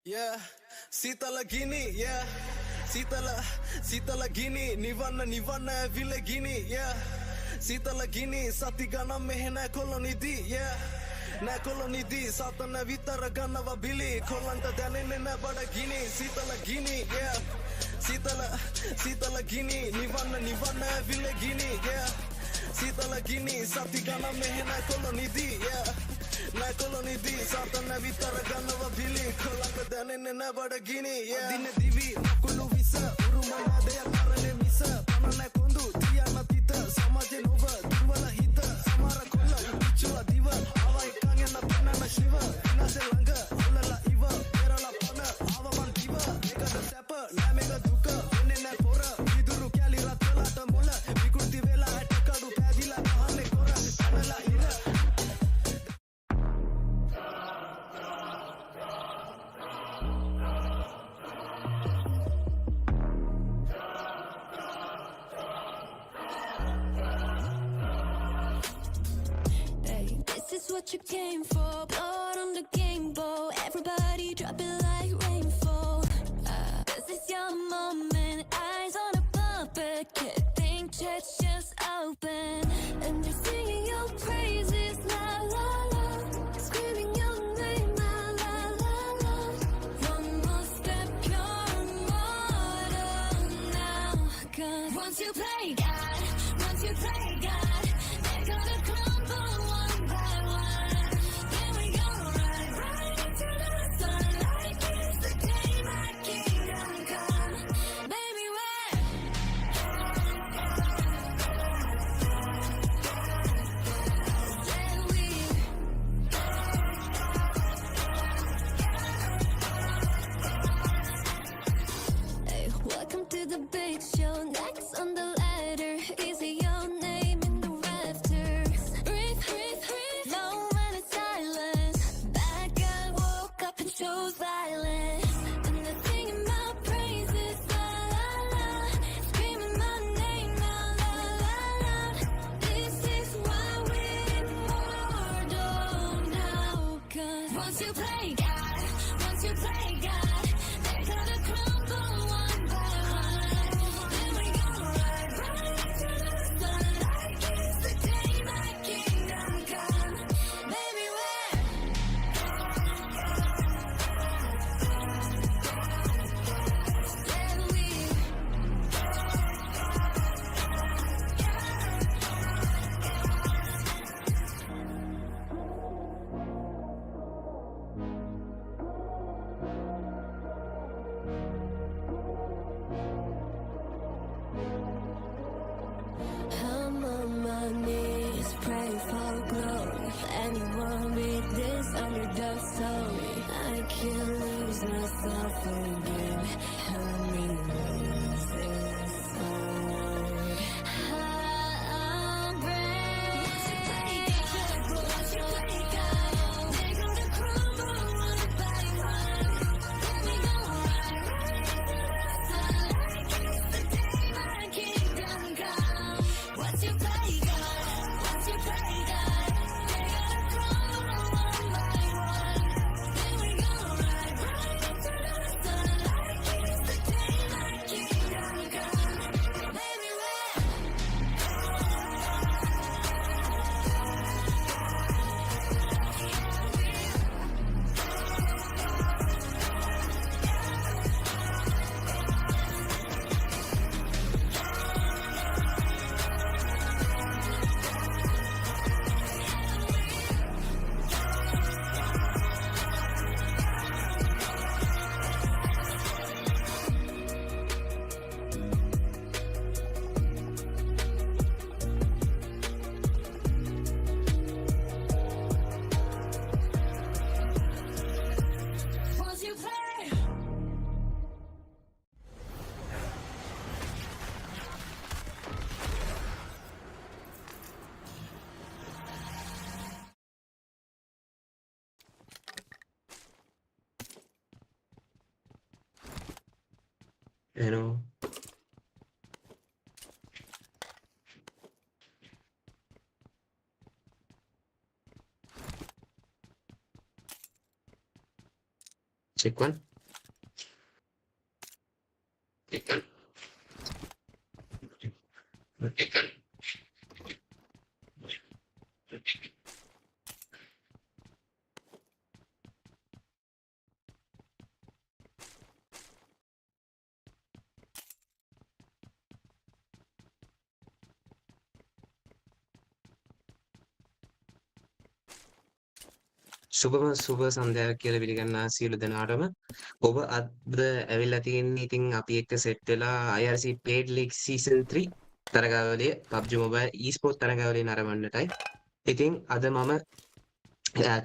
Yeah, Sitala Gini, yeah. Sitala Gini, Nivana Ville Gini, yeah. Sitala Gini, Satigana Mehena Kolonidi, yeah. Na kolonidi, Satana Vitara Ganava Billy, Kolanta Danina Bada Gini, Sitala Gini, yeah. Sitala Gini, Nivana Ville Gini, yeah. Sitala Gini, Satigana Mehena Kolonidi, yeah. Na kolonidi, Satana Vitara Ganava Billy, Kolanta Danina Bada Gini, yeah. Dine Divi, Nakulu Visa, Urumana Dea Karane Misa, Panana Kondu, Tiana Tita, Samaje Nova, Duvala Hita, Samara Kola, Pichua Diva, Hawaii Kangena Panana Shiva, Inase Langa, Alala Iva, Kerala Pana, Avaman Diva, Mega the Sapper, Namega Duka, Nene Pora, Viduru Kali Ratala Mola, Vikuti Vela, Atakadu Padilla, Hane Kora, Anala Ira. This is what you came for, blood on the game bowl. Everybody drop it like rainfall. This is your moment, eyes on a puppet. Can't think, chest just open. And they're singing your praises, la la la. Screaming your name, la la la la. One more step, you're immortal now. 'Cause once you play God, once you play God, they're gonna crumble one by one. Then we go right into the sunlight. It's the day my kingdom come. Baby, where? Then we Hey, welcome to the big show. Next on the ladder, easy your name in the rafters. Breathe, breathe, breathe. No one is silence. Bad guy woke up and chose violence. And they're singing my praises, la la la. Screaming my name, la la la la. This is why we're immortal now. 'Cause once you play God, once you play God, they're gonna crumble one by one. Then we go right into the sunlight. It's the day my kingdom come. Baby, where? Then we I'm on my knees, pray for glory. Anyone read this underdog story? I can't lose myself again. Help me lose this sword. I'm brave. Once you play God, they're gonna crumble one by one. Then we go right into the sunlight. It's the day my kingdom come. Once you play God, once you play God, they gotta crumble one by one. Then we go right into the sunlight. It's the day my kingdom come. Baby, where? Once you play. Ano? Check one. සුබම සුබ සන්ධ්‍යාවක් කියලා පිළිගන්නා සියලු දෙනාටම ඔබ අද ඇවිල්ලා තියෙන්නේ ඉතින් අපි එක්ක සෙට් වෙලා IRC Paid League Season 3 තරගාවලිය PUBG Mobile eSport තරගාවලිය නරඹන්නටයි. ඉතින් අද මම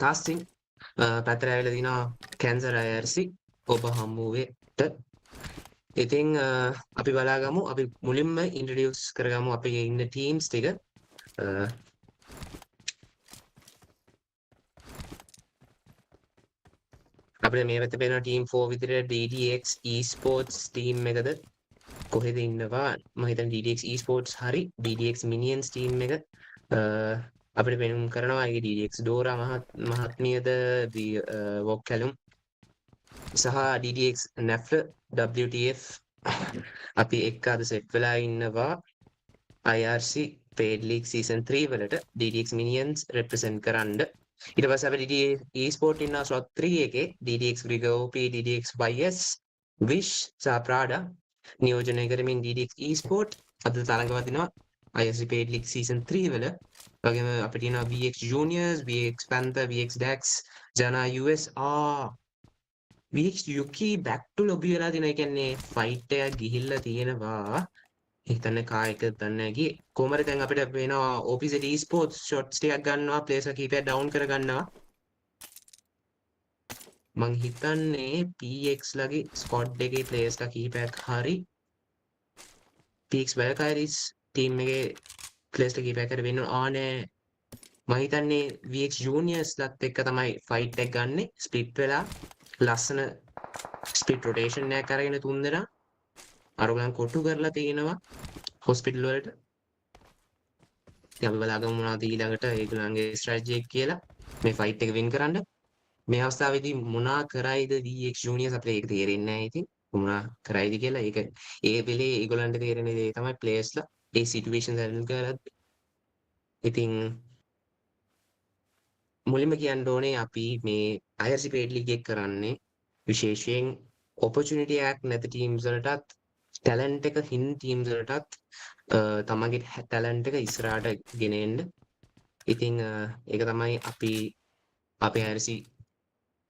තාස්සින් පැත්තට ඇවිල්ලා තිනවා කැන්සර් IRC ඔබ හමුවේට. ඉතින් අපි බලාගමු අපි මුලින්ම ඉන්ට්‍රොඩියුස් කරගමු අපේ ඉන්න ටීම්ස් ටික. අපිට මේ පැත්තේ පේන ටීම් 4 විදිහට DDX eSports ටීම් එකද කොහෙද ඉන්නවා මම හිතන්නේ DDX eSports හරි DDX Minions ටීම් එක අපිට පෙනුම් කරනවා ඒකේ DDX Dora මහත්මියද වොක් කැලුම් සහ DDX Nafla WTF අපි එක්ක අද සෙට් වෙලා ඉන්නවා IRC Paid League Season 3 වලට DDX Minions represent කරන්න. ඊට පස්සේ අපේ DDX eSport ඉන්නවා slot 3 එකේ DDX Grigop DDX YS Wish සහ Prada නියෝජනය කරමින් DDX eSport අද තරඟ වදිනවා IRC Paid League Season 3 වල. වගේම අපිට ඉන්නවා VX Juniors, VX Panther, VX Dax, Jana US VX Yuki back to lobby වෙලා තියෙනවා. ඒ කියන්නේ ෆයිට් එකක් ගිහිල්ලා තියෙනවා. හිතන්නේ කා එකද දන්නේ නැහැ ගියේ. කොහමද දැන් අපිට වෙනවා OPZ eSports shots ටිකක් ගන්නවා, ප්ලේයර්ස් කීපයක් ඩවුන් කර ගන්නවා. මං හිතන්නේ PX ලගේ ස්ක්වොඩ් එකේ ප්ලේයර්ස් කීපයක් හරි PX Valkyries ටීම් එකේ ප්ලේයර්ස් කීපයක් හරි වෙන්න ආනේ. මං හිතන්නේ VX Juniors ලත් එක්ක තමයි ෆයිට් එක ගන්නෙ. ස්ප්ලිට් වෙලා ලස්සන ස්ප්ලිට් රොටේෂන් එකක් අරගෙන තුන් දෙනා අරගලන් කොටු කරලා තියෙනවා හොස්පිටල් වලට. ඉතින් අපි බලාගමු මොනවද ඊළඟට ඒගොල්ලන්ගේ ස්ට්‍රැටජි එක කියලා මේ ෆයිට් එක වින් කරන්න. මේ අවස්ථාවේදී මොනා කරයිද VX Juniors අපිට ඒක තේරෙන්නේ නැහැ. ඉතින් මොනා කරයිද කියලා ඒක ඒ වෙලේ ඒගොල්ලන්ට තේරෙන දේ තමයි ප්ලේයර්ස්ලා ඒ සිටුේෂන් හැන්ඩල් කරලා. ඉතින් මුලින්ම කියන්න ඕනේ අපි මේ IRC Paid League එක කරන්නේ විශේෂයෙන් opportunity එකක් නැති teams වලටත් talent එක හින් teams වලටත් තමන්ගේ talent එක ඉස්සරහට ගෙනෙන්න. ඉතින් ඒක තමයි අපි අපේ IRC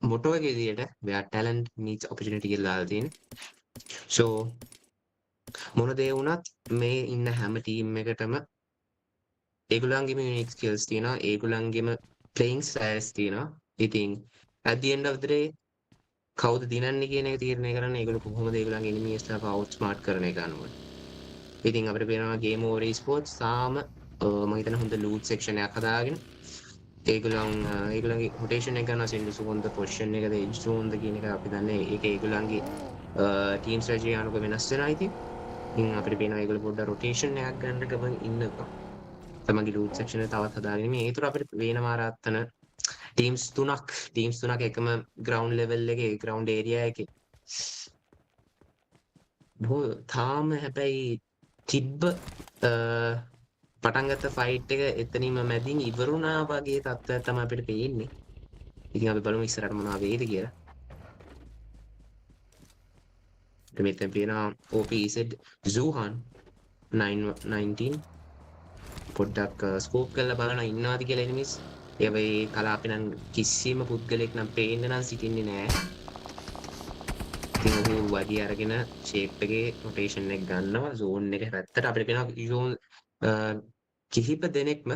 motto එකේ විදියට where talent meets opportunity කියලා දාලා තියෙන්නේ. so මොන දේ වුණත් මේ ඉන්න හැම team එකටම ඒගොල්ලන්ගේම unique skills තියෙනවා. ඒගොල්ලන්ගේම playing styles තියෙනවා. ඉතින් at the end of the day කවුද දිනන්නේ කියන එක තීරණය කරන්නේ ඒගොල්ලෝ කොහොමද ඒගොල්ලන්ගේ enemies ලා outsmart කරන එක අනුව. ඉතින් අපිට පේනවා game over esports තාම මම හිතන හොඳ loot section එකක් හදාගෙන ඒගොල්ලන්ගේ rotation එක ගන්නවා සින්දු සුගන්ධ position එකද edge zone ද කියන එක අපි දන්නේ ඒක ඒගොල්ලන්ගේ team strategy අනුව වෙනස් වෙනවා. ඉතින් අපිට පේනවා ඒගොල්ලෝ පොඩ්ඩක් rotation එකක් ගන්න ගමන් ඉන්නවා. තමන්ගේ loot section එක තවත් හදාගෙන මේ ඒතර අපිට වෙනවා රාත්තන teams තුනක් එකම ground level එකේ ground area එකේ තාම හැබැයි තිබ්බ පටන් ගත්ත fight එක එතනින්ම මැදින් ඉවරුණා වගේ තත්ත්වයක් තමයි අපිට පේන්නේ. ඉතින් අපි බලමු ඉස්සරහට මොනවා වෙයිද කියලා. මෙතන පේනවා OPZ Zuhan 919 පොඩ්ඩක් ස්කෝප් කරලා බලන ඉන්නවාද කියලා එනිමිස්. ඒ වෙයි කලාපේ නම් කිසිම පුද්ගලෙක් නම් පේන්න නම් සිටින්නේ නැහැ. ඉතින් ඔහු වඩි අරගෙන ෂේප් එකේ රොටේෂන් එක ගන්නවා zone එක පැත්තට. අපිට පේනවා zone කිහිප දෙනෙක්ම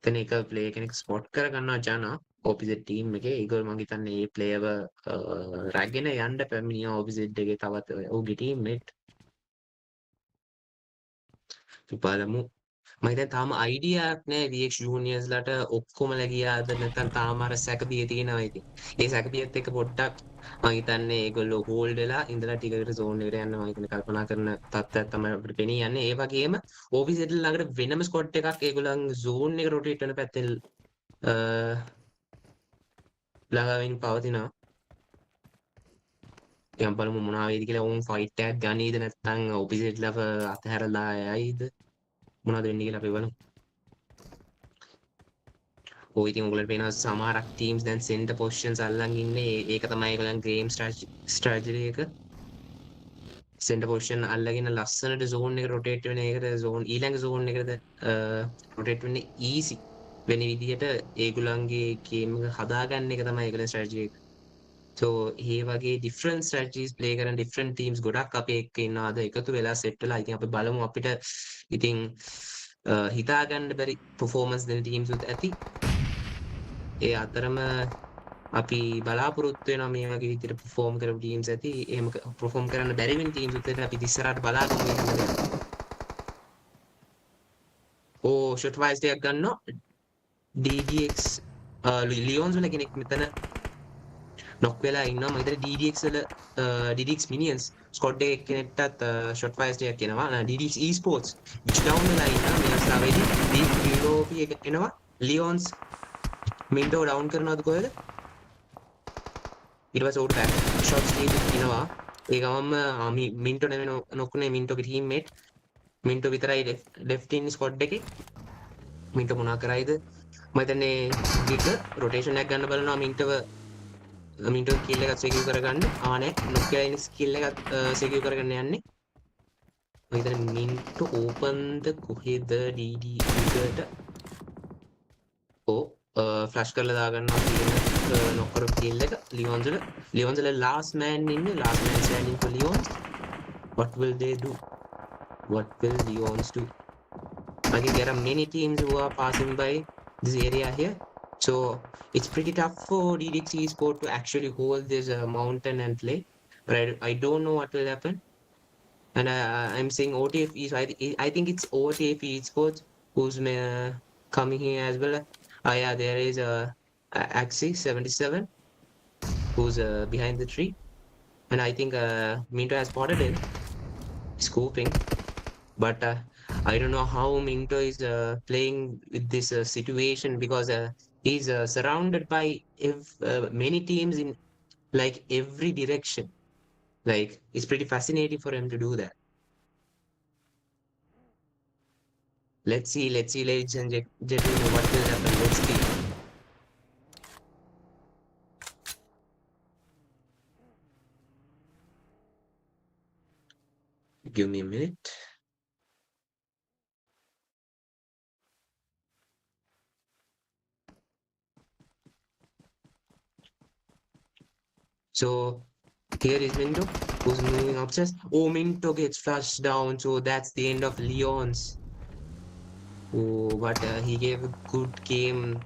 එතන එක ප්ලේයර් කෙනෙක් ස්පොට් කර ගන්නවා ජනා OPZ ටීම් එකේ. ඒගොල්ලෝ මං හිතන්නේ මේ ප්ලේයර්ව රැගෙන යන්න පැමිණියා OPZ එකේ තවත් ඔහුගේ ටීම් මේට්. බලමු. මම හිතන්නේ තාම අයිඩියා එකක් නැහැ VX Juniors ලට ඔක්කොමලා ගියාද නැත්නම් තාම අර සැකපිය තියෙනවා. ඉතින් ඒ සැකපියත් එක්ක පොඩ්ඩක් මම හිතන්නේ ඒගොල්ලෝ හෝල්ඩ් වෙලා ඉඳලා ටිකකට zone එකට යන්න මම හිතන්නේ කල්පනා කරන තත්ත්වයක් තමයි අපිට පෙනී යන්නේ. ඒ වගේම OPZ ළඟට වෙනම ස්කොට් එකක් ඒගොල්ලන් zone එක rotate කරන පැත්තෙන් ළඟාවෙන් පවතිනවා. යම් බලමු මොනවා වේද කියලා. උන් ෆයිට් එකක් ගනීද නැත්නම් ඔපොසිට් ලව අතහැරලා යයිද මොනවද වෙන්නේ කියලා අපි බලමු. ඔය ඉතින් උගලට පේනවා සමහරක් ටීම්ස් දැන් සෙන්ටර් පොසිෂන්ස් අල්ලන් ඉන්නේ. ඒක තමයි ඒගොල්ලන් ගේම් ස්ට්‍රැටජි එක. සෙන්ටර් පොසිෂන් අල්ලගෙන ලස්සනට zone එක රොටේට් වෙන එකට ඊළඟ zone එකට රොටේට් වෙන්නේ easy වෙන විදිහට ඒගොල්ලන්ගේ ගේම් එක හදාගන්න එක තමයි ඒගොල්ලන් ස්ට්‍රැටජි එක. So ඒ වගේ different strategies play කරන different teams ගොඩක් අපේ එක්ක ඉන්නවා අද එකතු වෙලා set වෙලා. ඉතින් අපි බලමු අපිට ඉතින් හිතා ගන්න බැරි performance දෙන teams උත් ඇති. ඒ අතරම අපි බලාපොරොත්තු වෙනවා මේ වගේ විදිහට perform කරපු teams ඇති. එහෙම perform කරන්න බැරි වෙන teams උත් ඇති. අපි ඉස්සරහට බලාගමු මේ හැමදේම. ඕ shot wise එකක් ගන්නවා. DDX ලියොන්ස් වල කෙනෙක් මෙතන නොක් වෙලා ඉන්නවා. මම හිතන්නේ DDX වල DDX minions ස්කොඩ් එකේ කෙනෙක්ටත් shot wise එකක් එනවා. DDX esports down වෙලා ඉන්නවා. මේ ස්ලාවේදී DOP එක එනවා. ලියොන්ස් මින්ටෝ ඩවුන් කරනවද කොහෙද? ඊට පස්සේ උඩ බෑක් ෂොට්ස් කියනවා. ඒ ගමම මින්ටෝ නෙවෙයි නොකුනේ මින්ටෝගේ ටීම්මේට්. මින්ටෝ විතරයි left in ස්කොඩ් එකේ. මින්ටෝ මොනා කරයිද? මම හිතන්නේ ගිග රොටේෂන් එකක් ගන්න බලනවා මින්ටෝ කිල් එකත් සෙකියුර් කරගන්න. නෑ නොකියා ඉන්න ස්කිල් එකත් සෙකියුර් කරගන්න යන්නේ. මම හිතන්නේ මින්ටෝ ඕපන්ද කොහෙද DD එකට ෆ්ලෑෂ් කරලා දාගන්නවා කියන නොක් කරපු කිල් එක ලියොන්ස් වල ලාස්ට් මෑන් ඉන්නේ. Last man standing for ලියොන්ස්. What will they do? What will Lions do? Again, there are many teams who are passing by this area here. So it's pretty tough for DDX Esports to actually hold this mountain and play. But I don't know what will happen. And I'm saying OTF Esports. I think it's OTF Esports who's coming here as well. Yeah, there is Axie 77 who's behind the tree. And I think Minto has spotted him scooping. But I don't know how Minto is playing with this situation because he's surrounded by many teams in like every direction. Like it's pretty fascinating for him to do that. Let's see, ladies and gentlemen, what will happen. Let's see. Give me a minute. So here is Minto who's moving upstairs. Oh, Minto gets flushed down. So that's the end of Leon's. Oh, but he gave a good game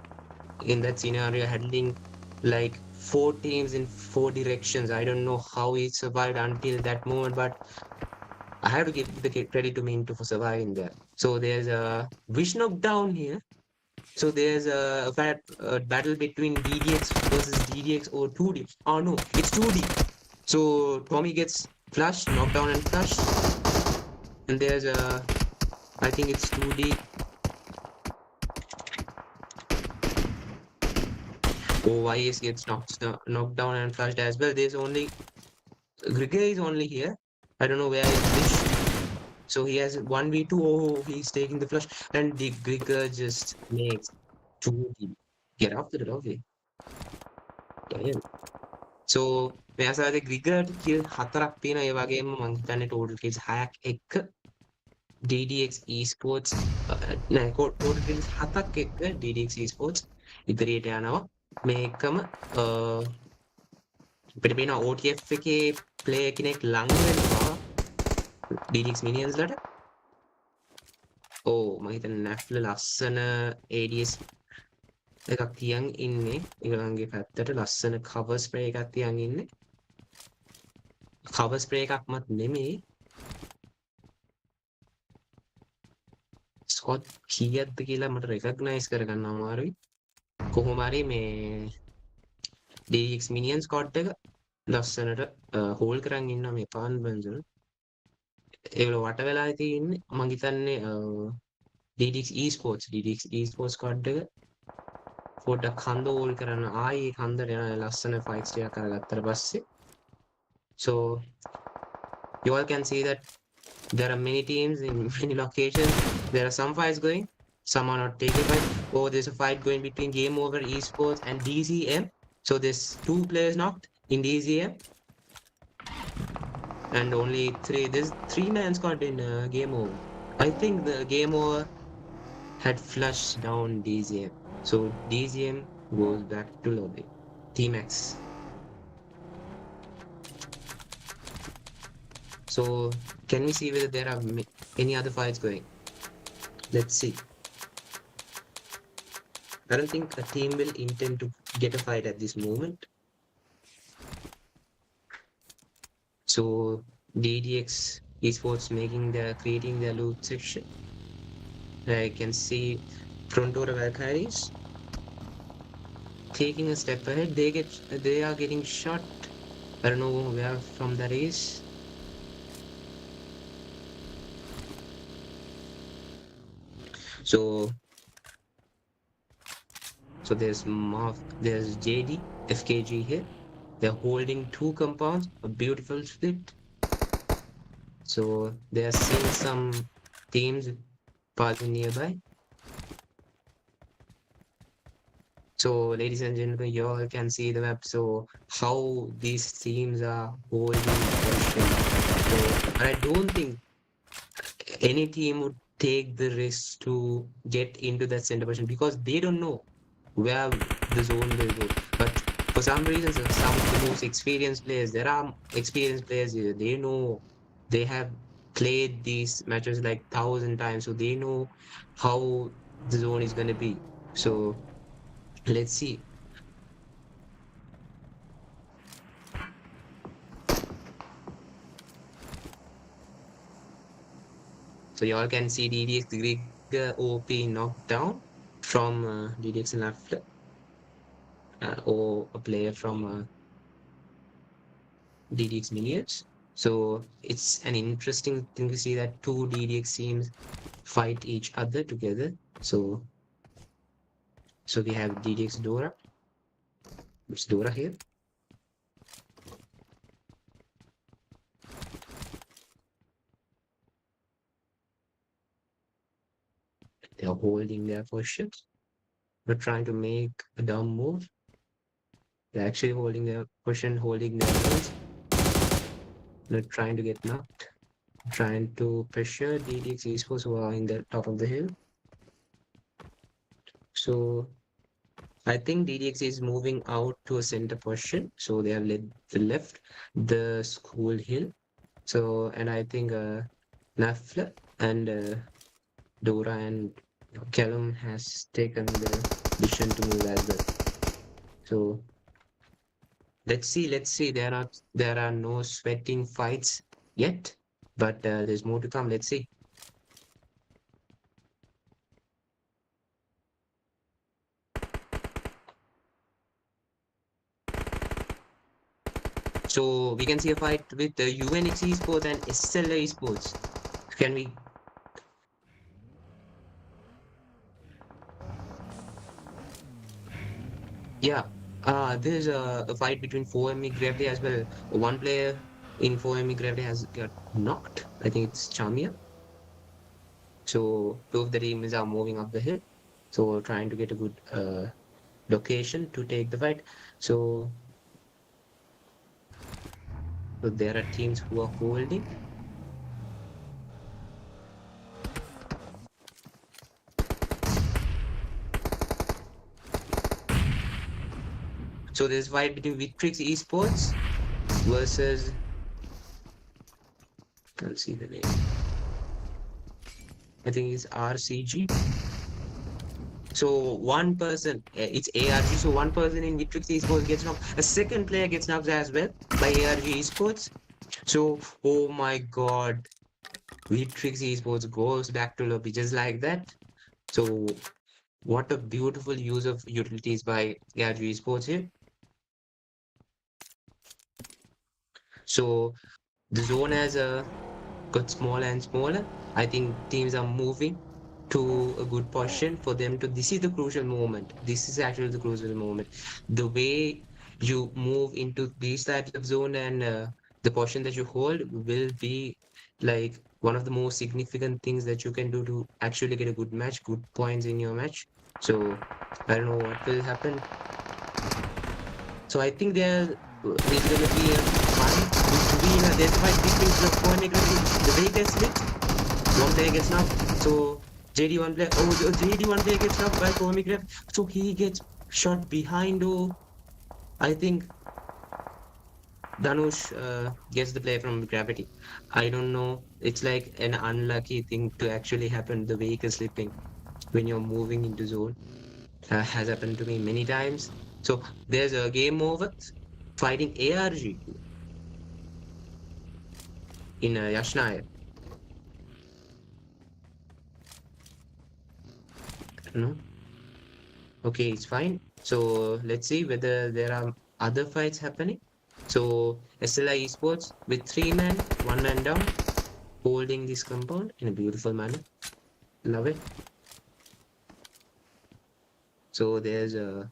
in that scenario, handling like 4 teams in 4 directions. I don't know how he survived until that moment, but I have to give the credit to Minto for surviving there. So there's a wish knockdown here. So there's a battle between DDX versus DDX or 2D. Oh no, it's 2D. So Tommy gets flushed, knockdown and flushed. And there's a, I think it's 2D. Oh, YS gets knocked down and flushed as well. There's only, Grigor is only here. I don't know where is Wish. So he has 1v2. Oh, he's taking the flush. And the Grigor just makes 2D. Get off the doggy. Damn. So මේ අසාවේ Grigor kill 4ක් තියෙනවා. ඒ වගේම මම හිතන්නේ total kills 6ක් එක්ක DDX Esports නෑ total kills 7ක් එක්ක DDX Esports ඉදිරියට යනවා. මේකම අපිට පේනවා OTF එකේ player කෙනෙක් ලං වෙනවා DDX minions ලට. ඕ මම හිතන්නේ නැෆ්ල ලස්සන ADS එකක් තියන් ඉන්නේ. ඒගොල්ලන්ගේ පැත්තට ලස්සන cover spray එකක් තියන් ඉන්නේ. cover spray එකක්වත් නෙමෙයි. ස්කොට් කීයක්ද කියලා මට recognize කරගන්න අමාරුයි. කොහොම හරි මේ DDX minion squad එක ලස්සනට hold කරන් ඉන්නවා මේ පාන් බන්සල්. ඒගොල්ලෝ වට වෙලා තියෙන්නේ මම හිතන්නේ DDX Esports squad එක පොඩ්ඩක් කන්ද hold කරන්න ආයේ කන්දට යන ලස්සන fights ටිකක් කරගත්තට පස්සේ So you all can see that there are many teams in many locations. There are some fights going, some are not taking fight. Oh, there's a fight going between Game Over Esports and DZM. So there's two players knocked in DZM, and only three. There's three man squad in Game Over. I think the Game Over had flushed down DZM. So DZM goes back to lobby. Team X. So can we see whether there are any other fights going? Let's see. I don't think a team will intend to get a fight at this moment. So DDX Esports creating their loot section. I can see Frontora Valkyries taking a step ahead. They are getting shot. I don't know where from that is. So there's JD, FKG here. They're holding two compounds, a beautiful split. So they are seeing some teams passing nearby. So ladies and gentlemen, you all can see the map. So how these teams are holding position. So I don't think any team would take the risk to get into that center position because they don't know where the zone will go. But for some reason, some of the most experienced players, there are experienced players here. They know, they have played these matches like 1,000 times, so they know how the zone is going to be. So let's see. So you all can see DDX Grigger OP knocked down from DDX left, or a player from DDX Minions. So it's an interesting thing to see that two DDX teams fight each other together. So we have DDX Dora. It's Dora here. They are holding their positions. They're trying to make a dumb move. They're actually holding their position, holding their hands. They're trying to get knocked. Trying to pressure DDX Esports who are in the top of the hill. So I think DDX is moving out to a center position. So they have left the school hill. So, and I think Nafla and Dora and Callum has taken the decision to move as well. So let's see. There are no sweating fights yet, but there's more to come. Let's see. So we can see a fight with the UNX Esports and SLA Esports. Can we? Yeah. There's a fight between 4ME Gravity as well. One player in 4ME Gravity has got knocked. I think it's Chamia. So two of the teams are moving up the hill. So trying to get a good location to take the fight. So there are teams who are holding. So there's a fight between Victrix Esports versus, can't see the name. I think it's RCG. So one person, it's ARG. So one person in Victrix Esports gets knocked. A second player gets knocked as well by ARG Esports. So, oh my God, Victrix Esports goes back to lobby just like that. So what a beautiful use of utilities by ARG Esports here. So the zone has got smaller and smaller. I think teams are moving to a good position for them to. This is the crucial moment. This is actually the crucial moment. The way you move into these types of zone and the portion that you hold will be like one of the most significant things that you can do to actually get a good match, good points in your match. So I don't know what will happen. So I think there is going to be a fight between there's a fight between the four negative. The way gets lit, one player gets knocked. So JD one player, JD one player gets knocked by Formigraph. So he gets shot behind. Oh, I think Danush gets the play from gravity. I don't know. It's like an unlucky thing to actually happen. The vehicle slipping when you're moving into zone has happened to me many times. So there's a game over fighting ARG in Yashnaya. No, okay, it's fine. So let's see whether there are other fights happening. So SLI Esports with 3 men, 1 man down, holding this compound in a beautiful manner. Love it. So there's a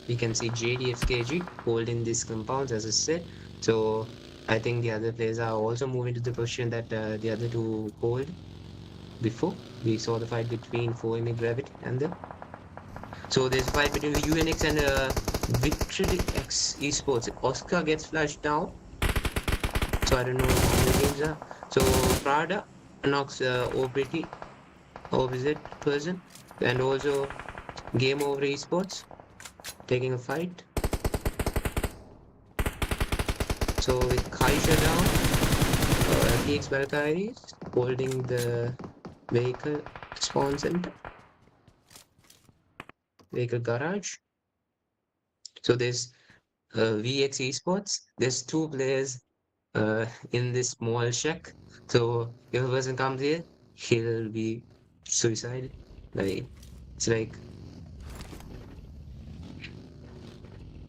we can see JDFKG holding these compounds as I said. So I think the other players are also moving to the position that the other two hold before. We saw the fight between 4MA Gravity and the so there's a fight between the UNX and Victory X Esports. Oscar gets flashed down. So I don't know how the games are. So Prada knocks OPT opposite person and also Game Over Esports taking a fight. So with Kaisha down, TX Valkyries holding the vehicle spawn center, vehicle garage. So there's VX Esports. There's 2 players in this small shack. So if a person comes here, he'll be suicidal. Like it's like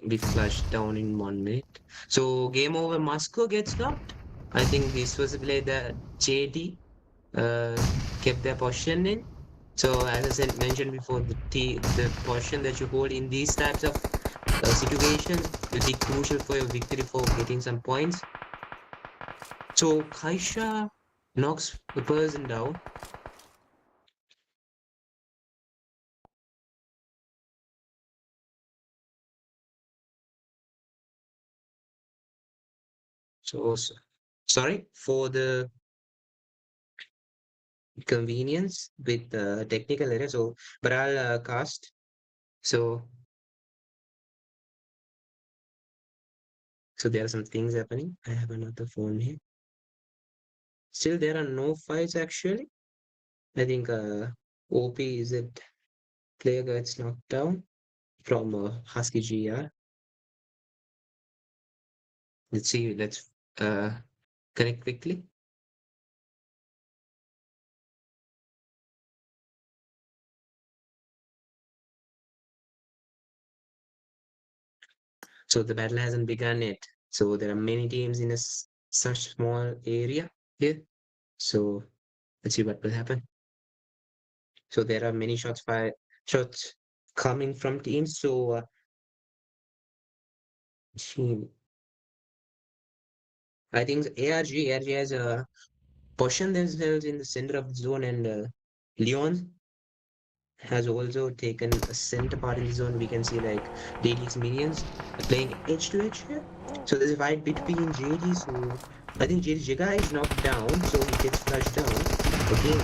be flushed down in 1 minute. So game over. Moscow gets knocked. I think this was a play that JD kept their position in. So as I said, mentioned before, the position that you hold in these types of situations will be crucial for your victory for getting some points. So Kaisha knocks the person down. So sorry for the convenience with the technical error. So but I'll cast. So there are some things happening. I have another phone here. Still there are no fights actually. I think OP is it player gets knocked down from Husky GR. Let's see, let's connect quickly. So the battle hasn't begun yet. So there are many teams in such small area here. So let's see what will happen. So there are many shots coming from teams. So I think ARG has positioned themselves in the center of the zone, and Leon has also taken a center part in the zone. We can see like DD's minions are playing edge to edge here. So there's a fight between JD. So I think JD Jiga is knocked down, so he gets flushed down again.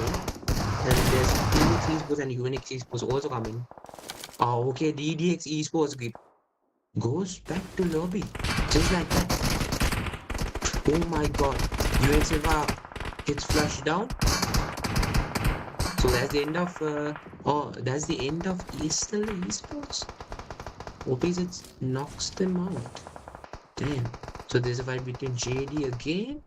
And there's DDX Esports and UNX Esports also coming. Oh, okay, DDX Esports goes back to lobby just like that. Oh my god, UNX gets flushed down. So that's the end of that's the end of Eastern Esports. Opposite knocks them out. Damn. So there's a fight between JD again.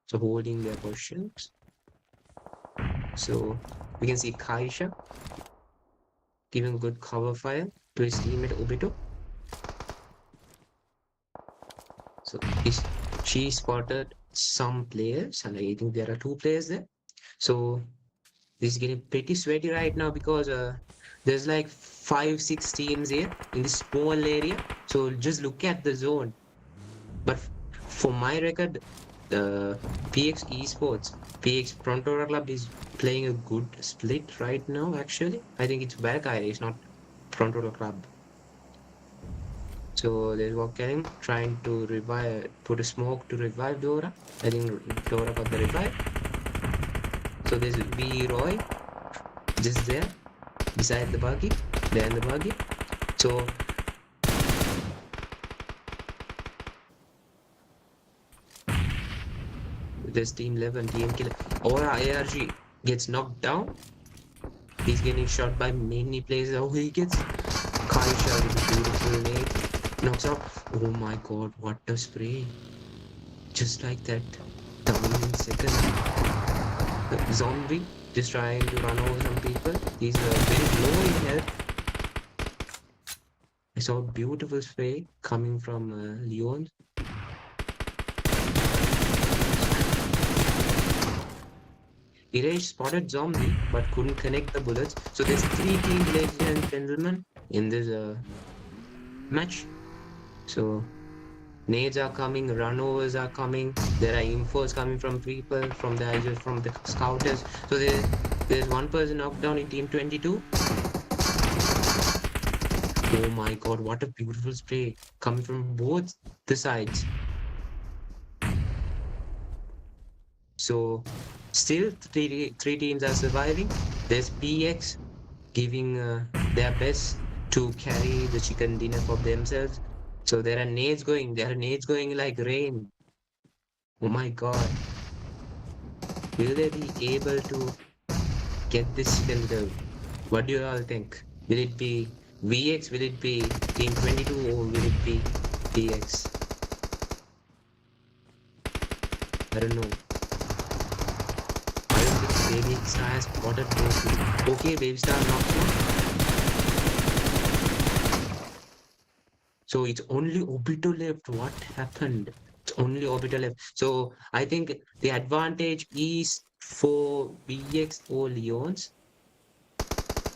So holding their positions. So we can see Kaisha giving good cover fire to his teammate Obito. So she spotted some players, and I think there are 2 players there. So this is getting pretty sweaty right now because there's like 5-6 teams here in this small area. So just look at the zone. But for my record, PX Esports, PX Frontora Club is playing a good split right now. Actually, I think it's Valkyrie, it's not Frontora Club. So there's Walkalim trying to revive, put a smoke to revive Dora. I think Dora got the revive. So there's V Roy just there beside the buggy, there in the buggy. So there's team 11, team killer. Aura ARG gets knocked down. He's getting shot by many players. Oh, he gets Kaisha with a beautiful nade. Knocks out. Oh my god, what a spray. Just like that. Down in second. The zombie just trying to run over some people. He's very low in health. I saw a beautiful spray coming from Leon. Erase spotted zombie but couldn't connect the bullets. So there's 3 teams, ladies and gentlemen, in this match. So nades are coming, runovers are coming. There are infos coming from people, from the ISOs, from the scouters. So there's 1 person knocked down in team 22. Oh my god, what a beautiful spray coming from both the sides. So still, three teams are surviving. There's PX giving their best to carry the chicken dinner for themselves. So there are nades going. There are nades going like rain. Oh my god. Will they be able to get this chicken dinner? What do you all think? Will it be VX? Will it be Team 22? Or will it be PX? I don't know. Baby Star has spotted both. Okay, Baby Star knocks one. So it's only Obito left. What happened? It's only Obito left. So I think the advantage is for BX or Leons,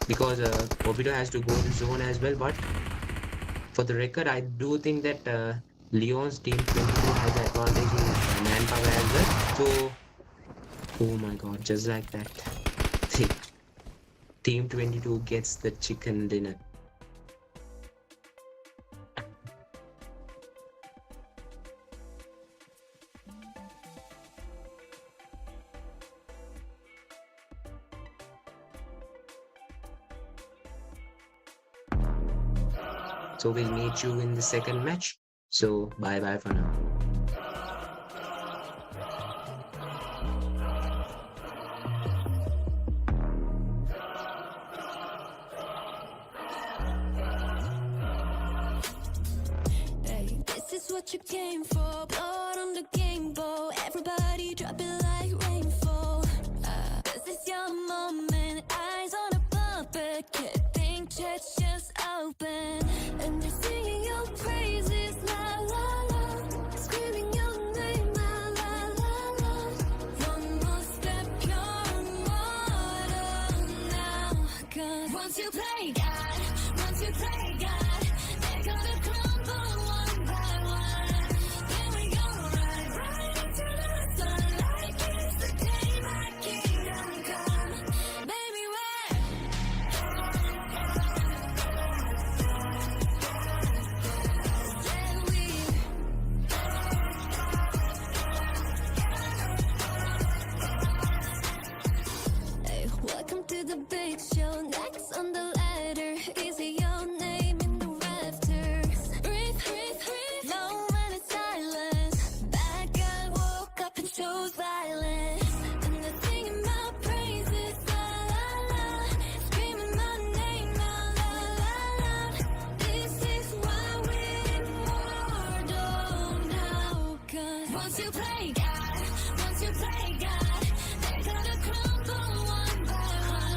because Obito has to go to zone as well. But for the record, I do think that Leon's team 22 has advantage in manpower as well. So oh my god, just like that. Team 22 gets the chicken dinner. So we'll meet you in the second match. So bye bye for now. What you came for, blood on the game bow. Everybody drop it like rainfall. This is your moment, eyes on a puppet. Can't think, chest just open. And they're singing your praises, la la la. Screaming your name, la la la la. One more step, you're immortal now. 'Cause once you play God, once you play God, they're gonna crumble one by one. The big show, next on the ladder. Is it your name in the rafters? Breathe, breathe, breathe. Low when it's silence. Bad guy woke up and chose violence. And they're singing my praises, la la la. Screaming my name, la la la la. This is why we're immortal now. 'Cause once you play God, once you play God, they're gonna crumble one by one.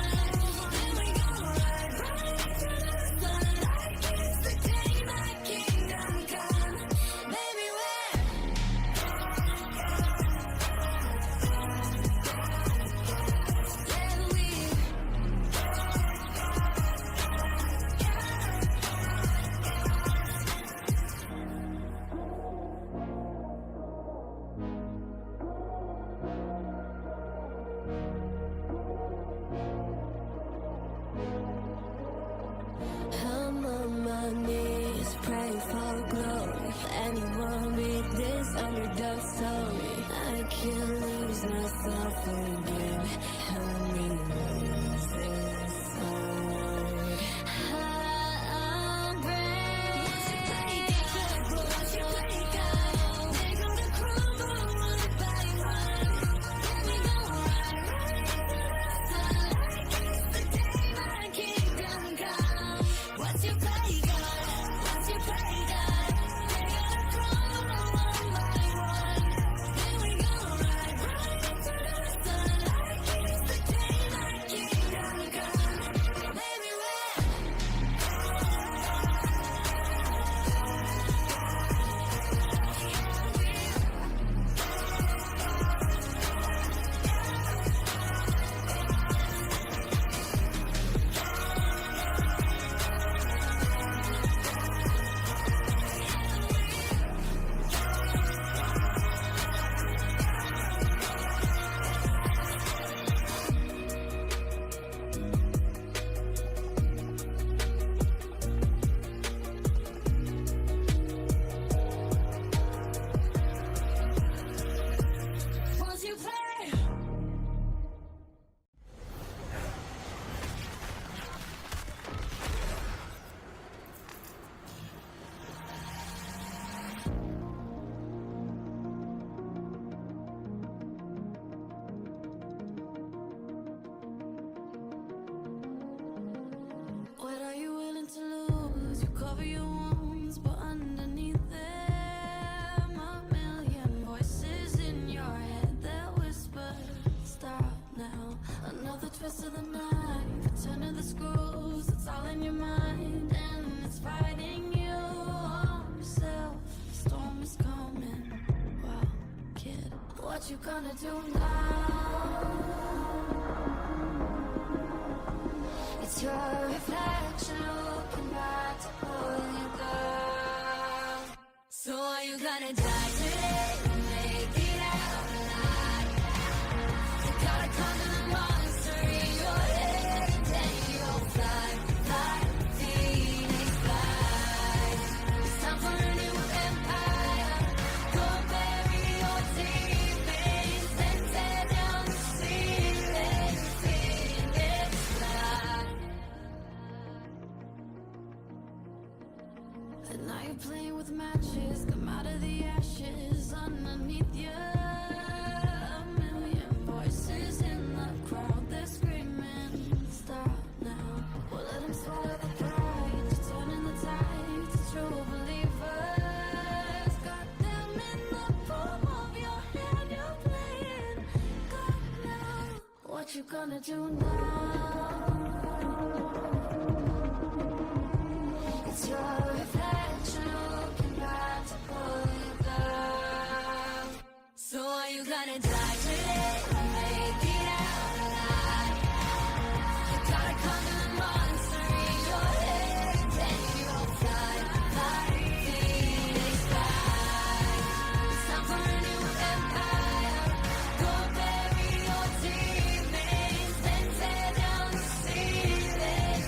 overdose slowly. I can't lose myself again. Help me lose this soul. I'm brave. Once you break out, they come to crumble one by one. Here we go, right like it's the day my kingdom come. Once you break out, once you break out, they gotta crumble one by one. Here we go, right into the sun like it's the day my kingdom come. Baby, we're once you play. What are you willing to lose? You cover your wounds, but underneath them a million voices in your head that whisper, stop now. Another twist of the knife, turn of the screws, it's all in your mind, and it's fighting you on yourself. The storm is coming. Wow, kid, what you gonna do now? It's your reflection looking back to pull you down. So are you gonna die today or make it out alive? You gotta conquer the monster in your head, and then you'll fly, fly, Phoenix fly. It's time for a new empire. Go bury your demons, then tear down the ceiling, Phoenix fly. And now you're playing with matches, come out of the ashes underneath you. A million voices in the crowd, they're screaming, stop now. Well, let them swallow the pride, you're turning the tide to true believers. Got them in the palm of your hand, you're playing God now. What you gonna do now? It's your reflection looking back to pull you down. So are you gonna die today or make it out alive? You gotta conquer the monster in your head, and then you'll fly, fly, Phoenix fly. It's time for a new empire. Go bury your demons, then tear down the ceiling,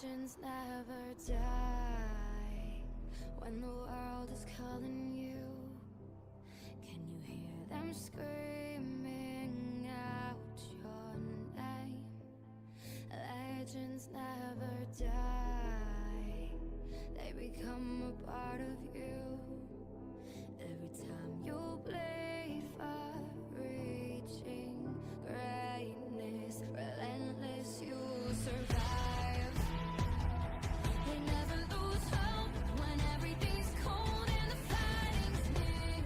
Legends never die when the world is calling you. Can you hear them screaming out your name? Legends never die, they become a part of you. Every time you bleed for reaching greatness, relentless, you survive. They never lose hope when everything's cold and the fighting's near.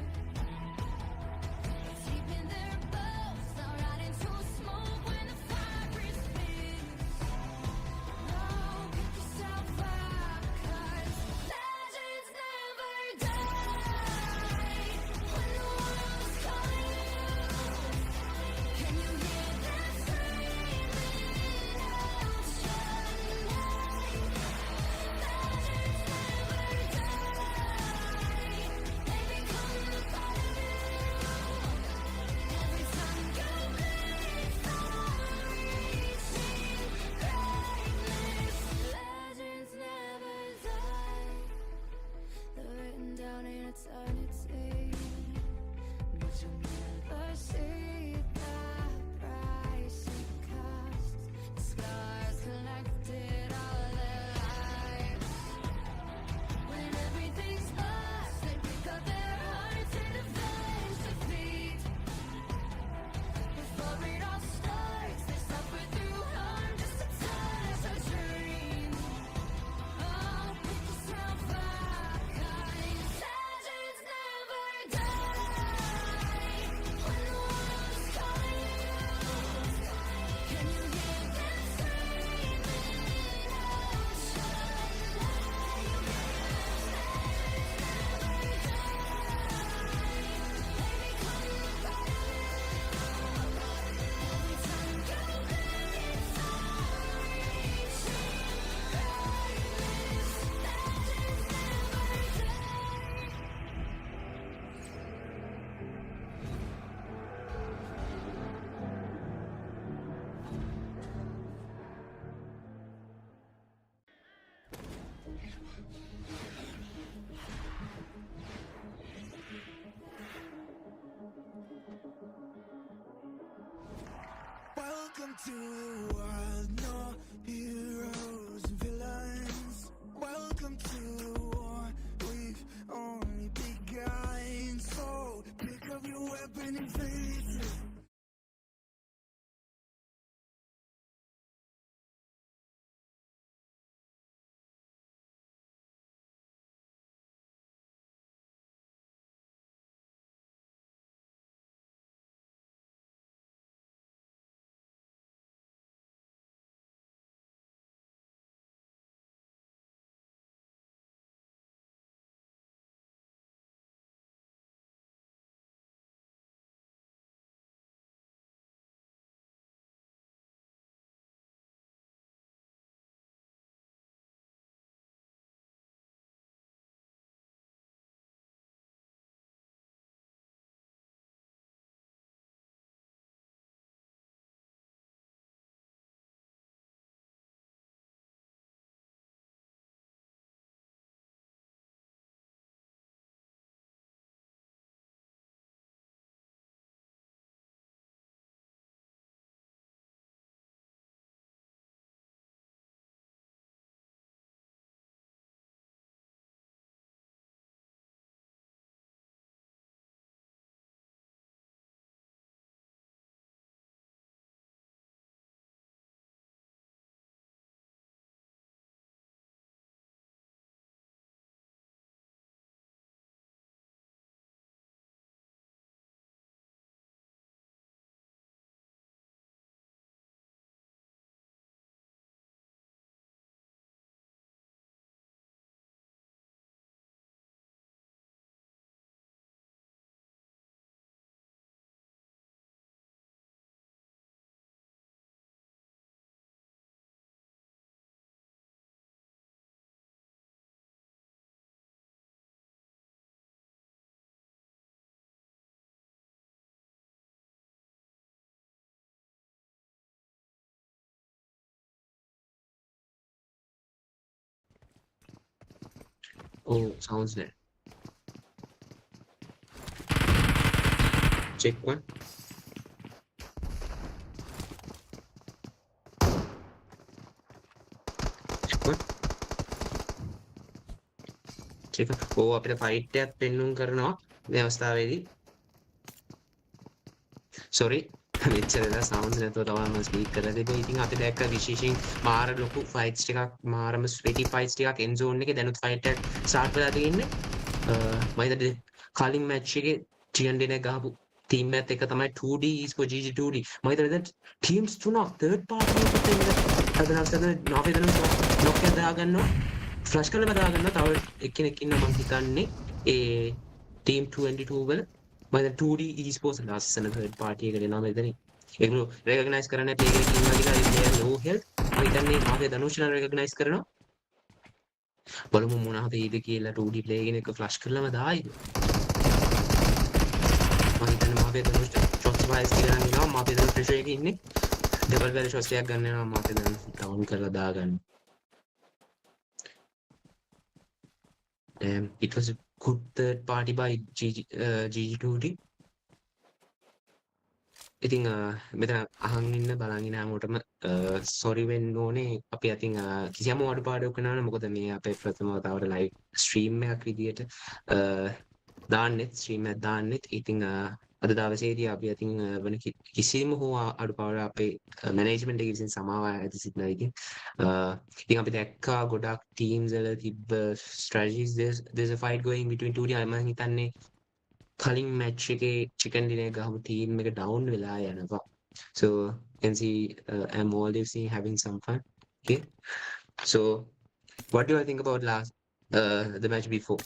Deep in their bones, they'll rot into smoke when the fire is fierce. No, pick yourself up, 'cause legends never die. When the world is calling you, can you hear them screaming out your name? Legends never die, they become a part of you. Every time you bleed for reaching greatness, legends never die. They're written down in eternity, but you'll never see the price it costs. The scars collected all their lives. When everything's lost, they pick up their hearts and avenge defeat. Before it all starts, they suffer through harm just to touch a dream. Oh, pick yourself up, 'cause legends never die. When the world is calling you, can you hear them screaming out your name? Legends never die, they become a part of you. Every time you bleed for reaching greatness, legends Welcome to the world, no heroes and villains. Welcome to the war, we've only begun. So pick up your weapon and face it. Oh, sounds dead. Check one. Check one. Check one. Oh, අපිට fight එකක් පෙන්නුම් කරනවා මේ අවස්ථාවේදී. Sorry. මෙච්චරලා sounds නැතුව තමයි මම speak කරලා තිබ්බේ. ඉතින් අපි දැක්ක විශේෂයෙන් මාර ලොකු ෆයිට්ස් ටිකක් මාරම ස්වෙටි ෆයිට්ස් ටිකක් එන්ඩ් zone එකේ දැනුත් ෆයිට් එකක් ස්ටාර්ට් වෙලා තියෙන්නේ. මම හිතන්නේ කලින් මැච් එකේ 300 දෙනෙක් ගහපු ටීම් එකත් එක තමයි 2D esports GG 2D. මම හිතන්නේ දැන් ටීම්ස් තුනක් third party එකට එන්න හදනවා. නෝවේ දන්න නොක් එක දාගන්නවා. ෆ්ලෂ් කරලා දාගන්නවා. තව එක්කෙනෙක් ඉන්නවා මම හිතන්නේ ඒ ටීම් 22 වල මම 2D esports ලස්සන third party එකට එනවා මෙතන. ඒගොල්ලෝ recognize කරන්නේ play එකේ ඉන්නවා කියලා ඒ player low health. මම හිතන්නේ මාගේ ධනුෂ්ලා recognize කරනවා. බලමු මොනවද ඊද කියලා 2D play කෙනෙක් ෆ්ලෂ් කරලාම දායිද. මම හිතන්නේ මාගේ ධනුෂ් shots wise කියලා නේනවා මාගේ ධනුෂ් pressure එකේ ඉන්නේ. double barrel shots එකක් ගන්න යනවා මාගේ ධනුෂ් down කරලා දාගන්න. It was a good third party by GG2D. ඉතින් මෙතන අහන් ඉන්න බලන් ඉන්න හැමෝටම සෝරි වෙන්න ඕනේ අපි අතින් කිසියම් අඩුපාඩුවක් වෙනවා නම් මොකද මේ අපේ ප්‍රථම වතාවට ලයිව් ස්ට්‍රීම් එකක් විදියට දාන්නෙත් ස්ට්‍රීම් එකක් දාන්නෙත් ඉතින් අද දවසේදී අපි අතින් වෙන කිසිම හෝ අඩුපාඩු අපේ මැනේජ්මන්ට් එකේ විසින් සමාව ඇති සිටිනවා ඉතින් අපි දැක්කා ගොඩක් ටීම්ස් වල තිබ්බ strategies there's a fight going between 2D මම හිතන්නේ කලින් මැච් එකේ චිකන් ඩිනර් ගහපු ටීම් එක ඩවුන් වෙලා යනවා. So you can see I'm always having some fun. Okay. So what do I think about the match before?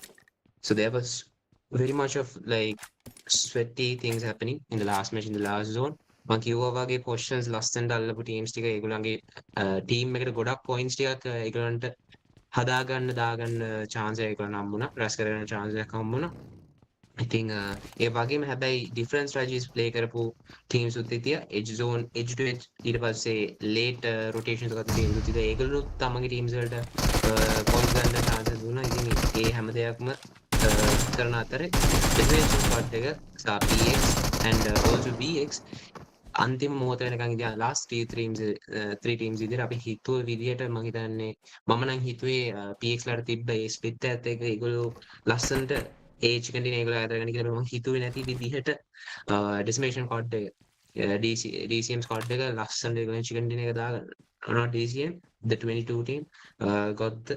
So there was very much of like sweaty things happening in the last match in the last zone. මම කිව්වා වගේ positions ලස්සනට අල්ලපු teams ටික ඒගොල්ලන්ගේ team එකට ගොඩක් points ටිකක් ඒගොල්ලන්ට හදාගන්න දාගන්න chance එකක් ඒගොල්ලන් හම්බුණා. රැස් කරගන්න chance එකක් හම්බුණා. I think ඒ වගේම හැබැයි different strategies play කරපු teams උත් හිටියා edge zone edge to edge ඊට පස්සේ late rotations එකක් teams උත් හිටියා ඒගොල්ලෝ තමන්ගේ teams වලට points ගන්න chances දුන්නා ඉතින් ඒ හැම දෙයක්ම කරන අතරේ defensive squad එක PX and also VX අන්තිම මොහොත වෙනකන් ඉතින් last three teams විදිහට අපි හිතුව විදිහට මම හිතන්නේ මම නම් හිතුවේ PX ලට තිබ්බ ඒ split එකත් එක්ක ඒගොල්ලෝ ලස්සනට ඒ චිකන් ඩිනර් ඒගොල්ලෝ අදගෙන කියලා මම හිතුවේ නැති විදිහට decimation squad එක DCM squad එක ලස්සනට ඒගොල්ලෝ චිකන් ඩිනර් එක දාගන්න not DCM the 22 team got the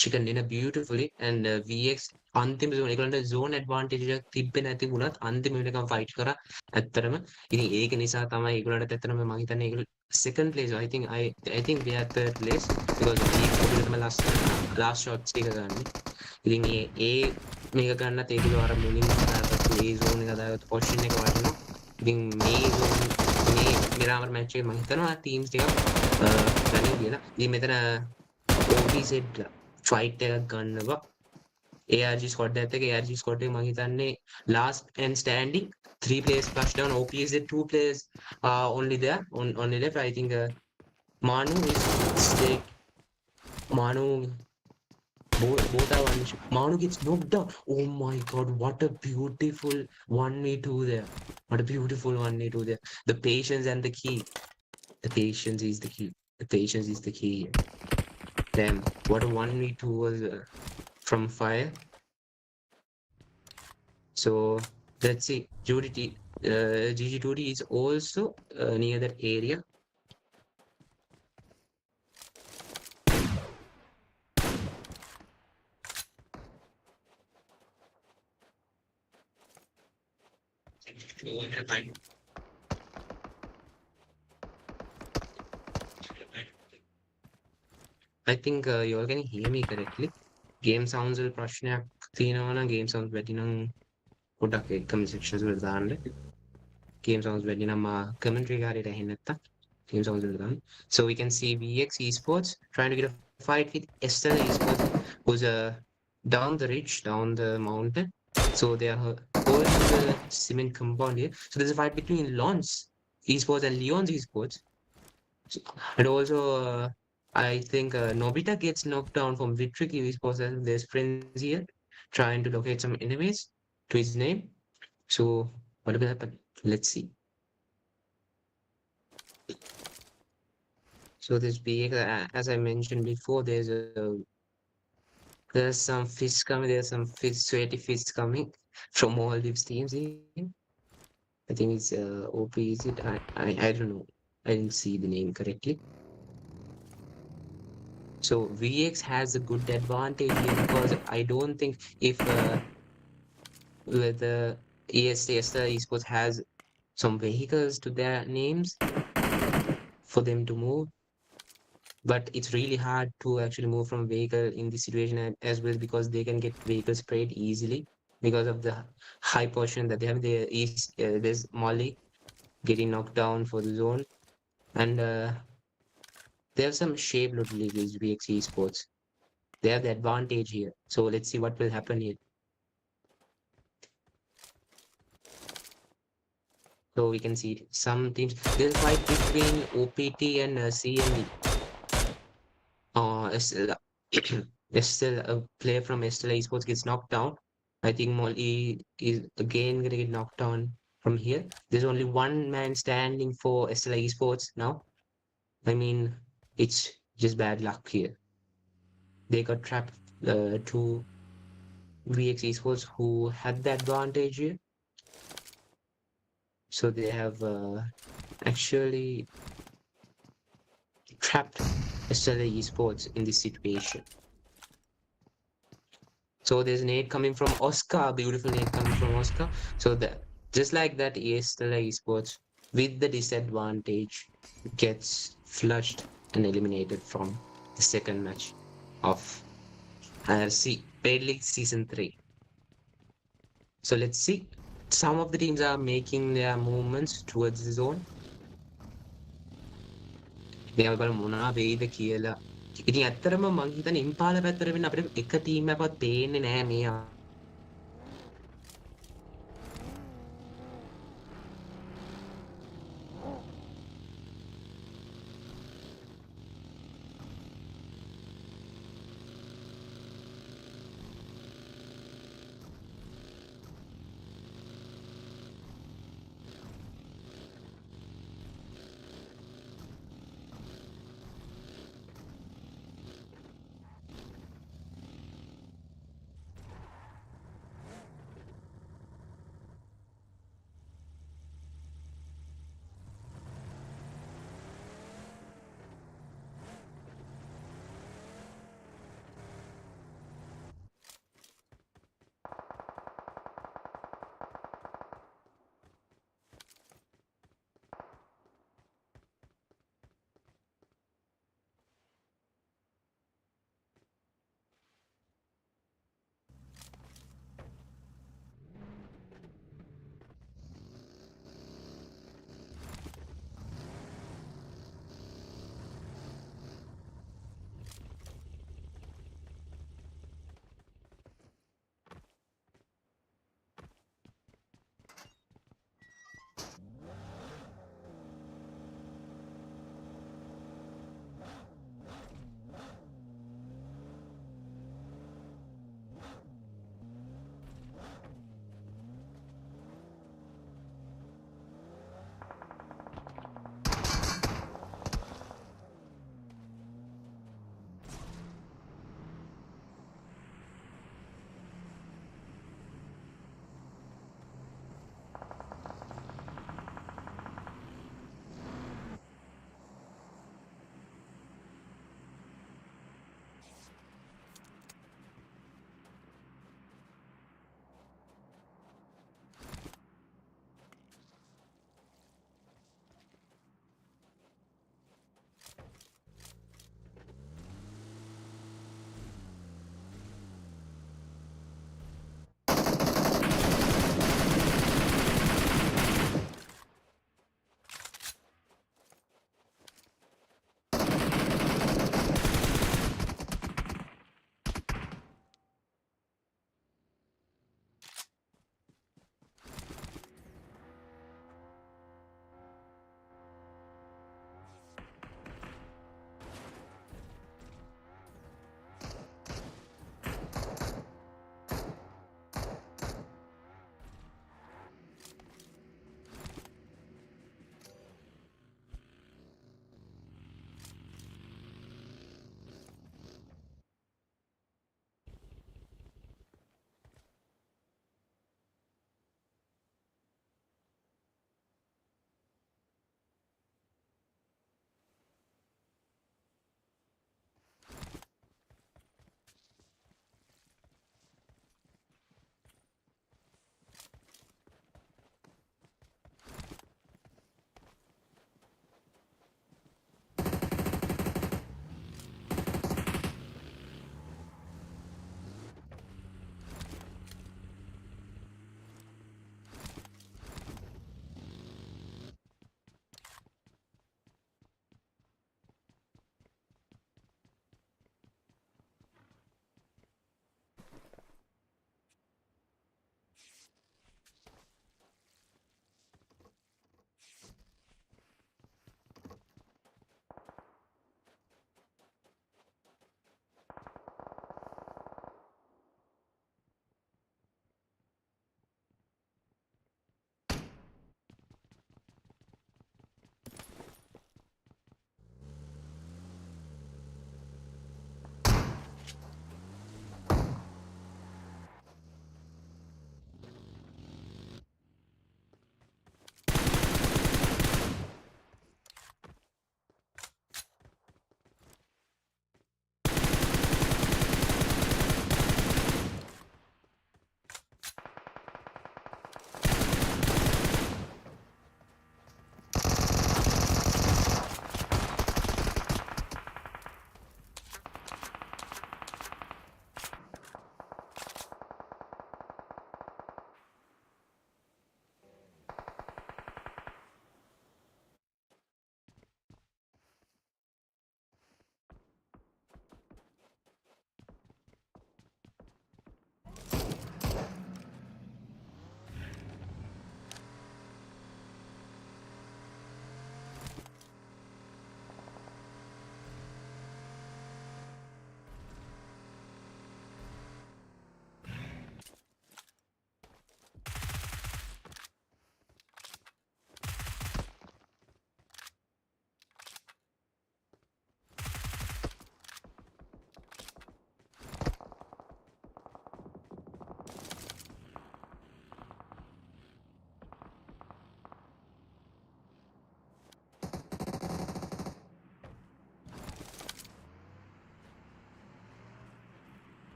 chicken dinner beautifully and VX අන්තිම zone ඒගොල්ලන්ට zone advantage එකක් තිබ්බේ නැති වුණත් අන්තිම වෙනකම් fight කරා ඇත්තටම ඉතින් ඒක නිසා තමයි ඒගොල්ලන්ට ඇත්තටම මම හිතන්නේ ඒගොල්ලෝ second place I think we are third place because we last shots ටික ගන්න ඉතින් ඒ මේක ගන්නත් ඒගොල්ලෝ අර මුලින්ම හදාගත්තු ඒ zone එක හදාගත්තු position එක වටිනවා ඉතින් මේ zone මේ මිරාමර් match එකේ මම හිතනවා teams ටිකක් ගන්නේ කියලා ඉතින් මෙතන OPZ fight එකක් ගන්නවා ARG squad එකත් එක්ක ARG squad එක මම හිතන්නේ last and standing 3 players flush down OPZ 2 players only there only left I think Manu is stake Manu both are one Manu gets knocked down oh my god what a beautiful 1v2 there what a beautiful 1v2 there the patience and the key the patience is the key the patience is the key damn what a 1v2 was from fire so let's see GG2D is also near that area I think you all can hear me correctly game sounds වල ප්‍රශ්නයක් තියෙනවා නම් game sounds වැඩි නම් පොඩ්ඩක් ඒ comment sections වල දාන්න game sounds වැඩි නම් commentary එක හරියට ඇහෙන්නේ නැත්තම් game sounds වල දාන්න so we can see VX esports trying to get a fight with Esther esports who's down the ridge down the mountain so they are holding the cement compound here so there's a fight between Lons esports and Leon's esports and also I think Nobita gets knocked down from Victory Esports and there's friends here trying to locate some enemies to his name. So what will happen? Let's see. So this big, as I mentioned before, there's some fish coming. There's some fish, sweaty fish coming from all these teams here. I think it's OP. Is it? I don't know. I didn't see the name correctly. So VX has a good advantage here because I don't think if whether ESL Esports has some vehicles to their names for them to move, but it's really hard to actually move from vehicle in this situation as well because they can get vehicle sprayed easily because of the high portion that they have. There's Molly getting knocked down for the zone, and they have some shape load leagues VX Esports. They have the advantage here. So let's see what will happen here. So we can see some teams. There's a fight between OPT and CME. SL, SL, a player from SL Esports gets knocked down. I think Molly is again gonna get knocked down from here. There's only one man standing for SL Esports now. I mean, it's just bad luck here. They got trapped to VX Esports who had the advantage here. So they have actually trapped SL Esports in this situation. So there's an aid coming from Oscar, beautiful aid coming from Oscar. So the just like that, Stellar Esports with the disadvantage gets flushed and eliminated from the second match of Paid League Season 3. So let's see. Some of the teams are making their movements towards the zone. මේවා බලමු මොනවා වෙයිද කියලා. ඉතින් ඇත්තටම මං හිතන්නේ ඉම්පාල පැත්තට වෙන්න අපිට එක ටීම් එකක්වත් පේන්නේ නැහැ මේ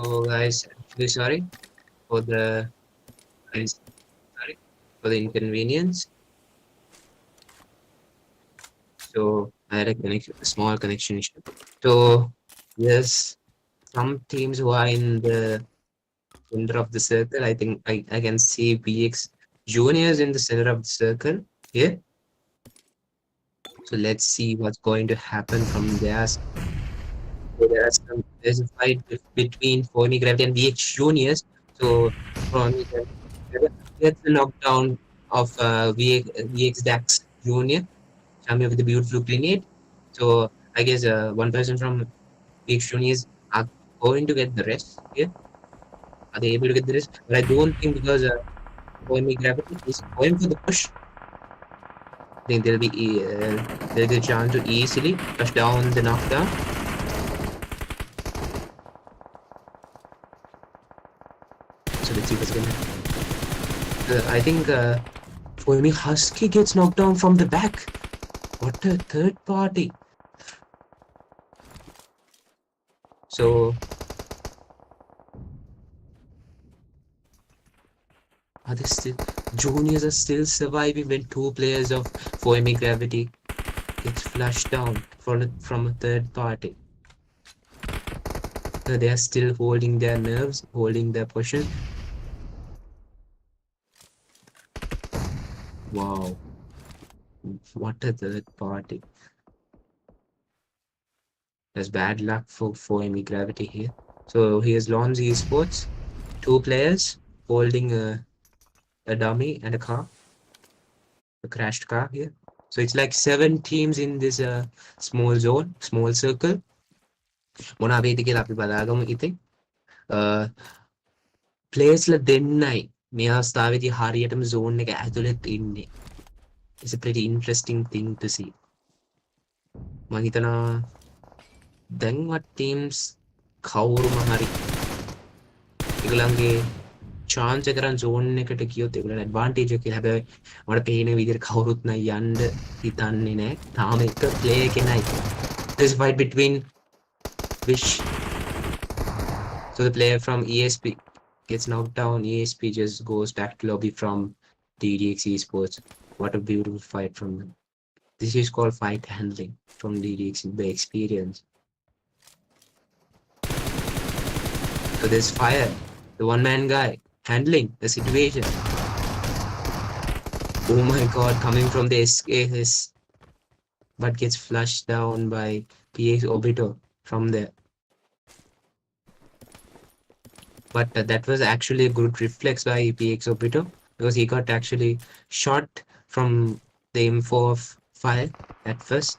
So guys, actually sorry for the guys, sorry for the inconvenience. So I had a small connection issue. So yes, some teams who are in the center of the circle. I think I can see BX juniors in the center of the circle here. So let's see what's going to happen from there. So there's a fight between Foamy Gravity and VX Juniors. So Foamy Gravity gets the knockdown of VX Dax Junior, Shamir with a beautiful grenade. So I guess one person from VX Juniors are going to get the rest here. Are they able to get the rest? But I don't think because Foamy Gravity is going for the push. I think there'll be a chance to easily touch down the knockdown. So let's see what's gonna happen. I think Foamy Husky gets knocked down from the back. What a third party. So are they still juniors are still surviving when two players of Foamy Gravity gets flushed down from a third party. They are still holding their nerves, holding their position. Wow. What a third party. There's bad luck for Foamy Gravity here. So here's Lons Esports. Two players holding a dummy and a car. A crashed car here. So it's like 7 teams in this small zone, small circle. මොනා වේද කියලා අපි බලාගමු ඉතින්. ප්ලේයර්ස්ලා දෙන්නයි මේ අවස්ථාවේදී හරියටම zone එක ඇතුළෙත් ඉන්නේ. It's a pretty interesting thing to see. මම හිතනවා දැන්වත් teams කවුරුම හරි ඒගොල්ලන්ගේ chance එක කරන් zone එකට ගියොත් ඒගොල්ලන්ට advantage එක කියලා. හැබැයි මට පේන විදිහට කවුරුත් නෑ යන්න හිතන්නේ නෑ. තාම එක play එකේ නයි. There's a fight between Wish. So the player from ESP gets knocked down. ESP just goes back to lobby from DDX Esports. What a beautiful fight from them. This is called fight handling from DDX by experience. So there's fire. The one-man guy handling the situation. Oh my god, coming from the SKS, but gets flushed down by PX Obito from there. But that was actually a good reflex by PX Obito because he got actually shot from the M4 fire at first.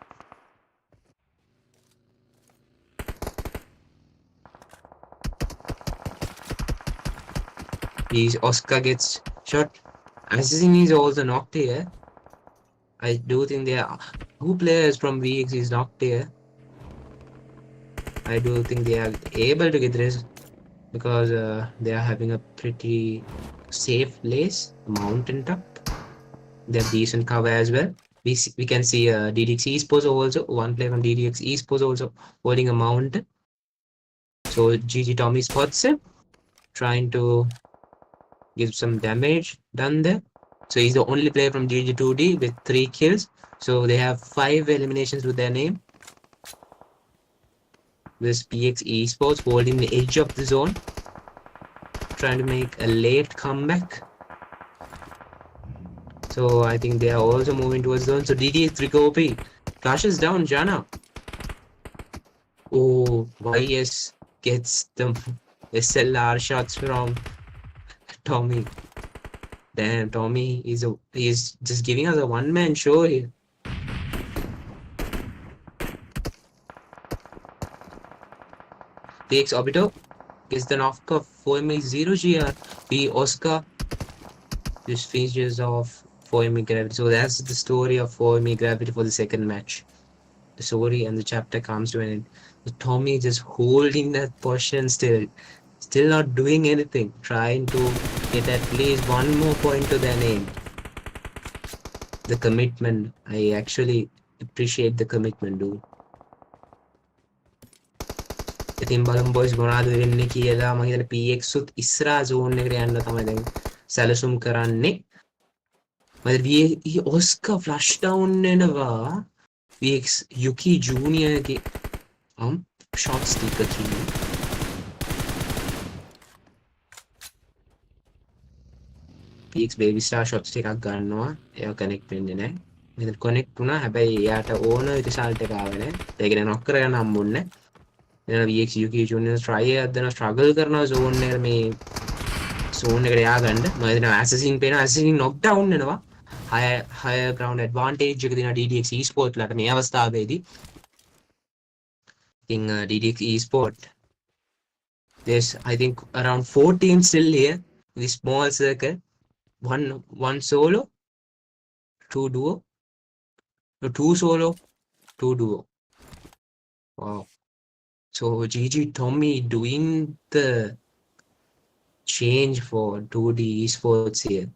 Oscar gets shot. Assassin is also knocked here. I do think there are 2 players from VX is knocked here. I do think they are able to get this because they are having a pretty safe place, mountain top. They have decent cover as well. We can see DDX Esports also, one player from DDX Esports also holding a mountain. So GG Tommy spots him, trying to give some damage done there. So he's the only player from GG2D with 3 kills. So they have 5 eliminations with their name. This PX Esports holding the edge of the zone, trying to make a late comeback. So I think they are also moving towards zone. So DDX Ricopi flashes down Jana. Oh, YS gets the SLR shots from Tommy. Damn, Tommy is just giving us a one-man show here. PX Obito gets the knock of 4MX0GR. P Oscar just finishes off 4MX Gravity. So that's the story of 4MX Gravity for the second match. The story and the chapter comes to an end. Tommy just holding that position still not doing anything, trying to get at least one more point to their name. The commitment, I actually appreciate the commitment, dude. ඉතින් බලමු boys මොනවද වෙන්නේ කියලා. මම හිතන්නේ PX උත් ඉස්සරහා zone එකට යන්න තමයි දැන් සැලසුම් කරන්නේ. මම ඔස්කා ෆ්ලෂ් ඩවුන් වෙනවා. PX යුකි ජූනියර් ගේ ෂොට් ස්ටිකර් කිව්වේ. PX baby star shots එකක් ගන්නවා. ඒක කනෙක්ට් වෙන්නේ නැහැ. මෙතන කනෙක්ට් වුණා. හැබැයි එයාට ඕන රිසල්ට් එක ආවේ නැහැ. ඒ කියන්නේ නොක් කරගන්න හම්බුන්නේ නැහැ. එනවා VX UK junior try එකක් දෙනවා struggle කරනවා zone එකට මේ zone එකට ය아가න්න. මම හිතනවා assassin පේනවා assassin knock down වෙනවා. higher ground advantage එක දෙනවා DDX eSport ලට මේ අවස්ථාවේදී. ඉතින් DDX eSport there's I think around 4 teams still here in this small circle. One solo, 2 duo, no 2 solo, 2 duo. Wow. So GG Tommy doing the change for 2D esports here.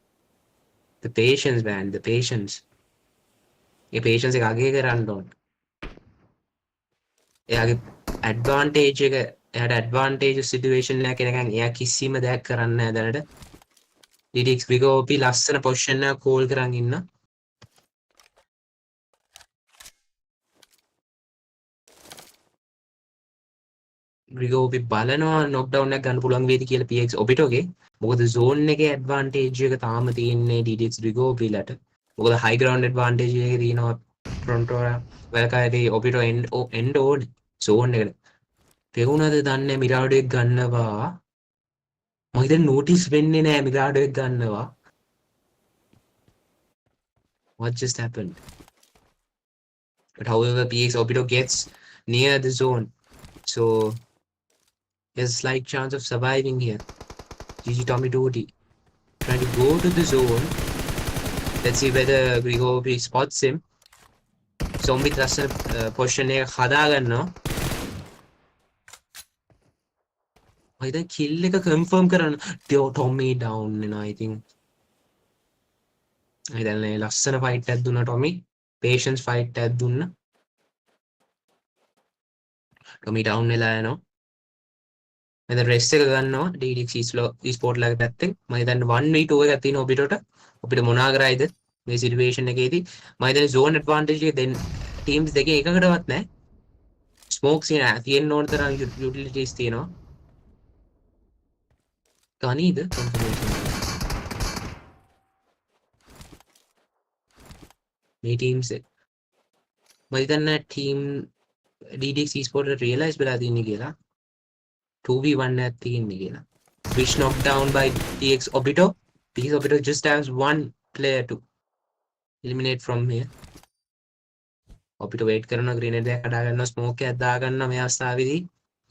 The patience, man, the patience. ये patience एक आगे करने दो. ये आगे advantage एक advantage situation लेके ना ये किसी में देख करने है दरअसल. DDX Grigo भी लස්සන position එක call කරන් ඉන්න. Grigo भी බලනවා knockdown එකක් ගන්න පුළුවන් වේද කියලා PX ඔබිටෝගේ. මොකද zone එකේ advantage එක තාම තියෙන්නේ DDX Grigo පිළට. මොකද high ground advantage එක තියෙනවා Toronto වලකදී ඔබිටෝ end ඕනේ zone එකට. පෙවුනද දන්නේ මිරාඩෝ එක ගන්නවා. මම හිතන්නේ notice වෙන්නේ නැහැ මිරාඩෝ එක ගන්නවා. What just happened? But however PX Obito gets near the zone, so there's a slight chance of surviving here. GG Tommy Doty trying to go to the zone. Let's see whether Grigory spots him. Zombie thruster position එක හදාගන්නවා. I think kill එක confirm කරන්න Tommy down වෙනවා I think. I think ලස්සන fight එකක් දුන්නා Tommy. Patience fight එකක් දුන්නා. Tommy down වෙලා යනවා. මම දැන් rest එක ගන්නවා DDX eSport ලගේ පැත්තෙන්. මම හිතන්නේ 1v2 එකක් තියෙන ඔබිටට. ඔබිට මොනා කරයිද මේ situation එකේදී. මම හිතන්නේ zone advantage එක දෙන්න teams දෙකේ එකකටවත් නැහැ. Smokes තියෙන ඕන තරම් utilities තියෙනවා. ගනීද confirmation මේ teams මම හිතන්නේ team DDX eSport realize වෙලා තියෙන්නේ කියලා 2v1 එකක් තියෙන්නේ කියලා. Wish knocked down by DX Obito. DX Obito just has one player to eliminate from here. Obito wait කරනවා grenade එකක් හදා ගන්නවා smoke එකක් දා ගන්නවා මේ අවස්ථාවේදී.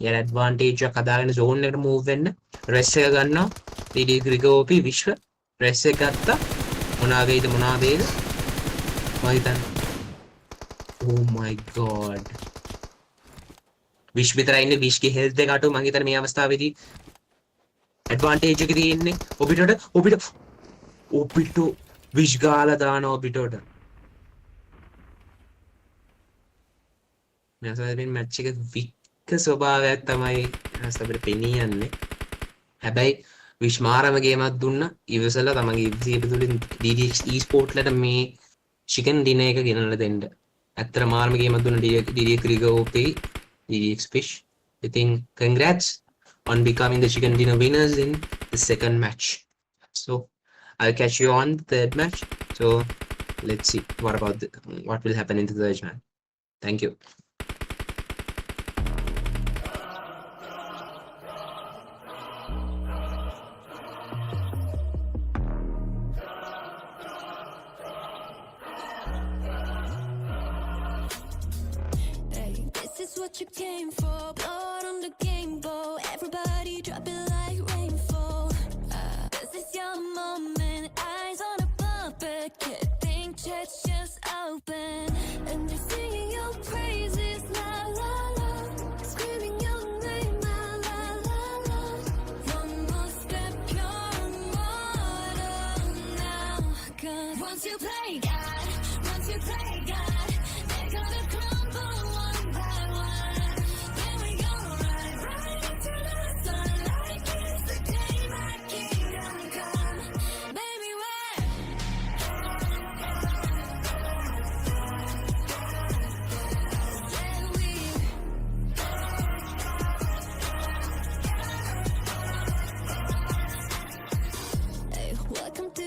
යාර advantage එකක් හදාගෙන zone එකට move වෙන්න rest එක ගන්නවා. DDX Grigopi විශ්ව rest එක ගත්තා. මොනවා වේද මම හිතන්නේ oh my god විශ් විතරයි ඉන්නේ විශ්ගේ health එක අටු මම හිතන්නේ මේ අවස්ථාවේදී advantage එක තියෙන්නේ ඔබිටෝ විශ් ගාලා දාන ඔබිටෝට මේ අවස්ථාවේ match එක වික්ක ස්වභාවයක් තමයි අවස්ථාවට පෙනී යන්නේ හැබැයි විශ් මාරම ගේමක් දුන්නා ඉවසලා තමන්ගේ ඉවසීම තුලින් DDX eSport ලට මේ chicken dinner එක ගෙනල්ලා දෙන්න ඇත්තට මාරම ගේමක් දුන්නා DDX Grigopi DDX Fish. I think congrats on becoming the chicken dinner winners in the second match. So I'll catch you on the third match. So let's see what will happen in the third match. Thank you. What you came for, blood on the game bow. Everybody drop it like rainfall. This is your moment, eyes on a puppet. Can't think, chest just open. And they're singing your praises, la la la. Screaming your name, la la la la. One more step, you're immortal now. 'Cause once you play God, they're gonna crumble one by one. Then we gonna ride.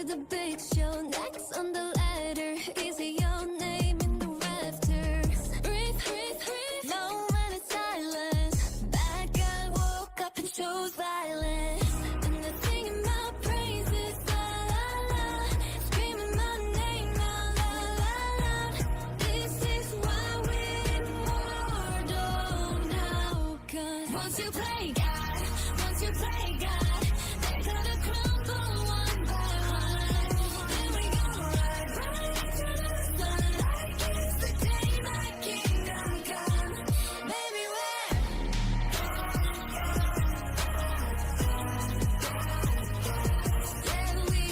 the big show. Next on the ladder is your name in the rafters. Breathe, breathe, breathe. No minute silence. Bad guy woke up and chose violence. And the thing in my praise is la la la. Screaming my name out la la la. This is why we're immortal now. 'Cause once you play God, once you play God, they're gonna crumble one by one. Then we gon' ride right into the sun like it's the day my kingdom come. Baby, we're yeah, we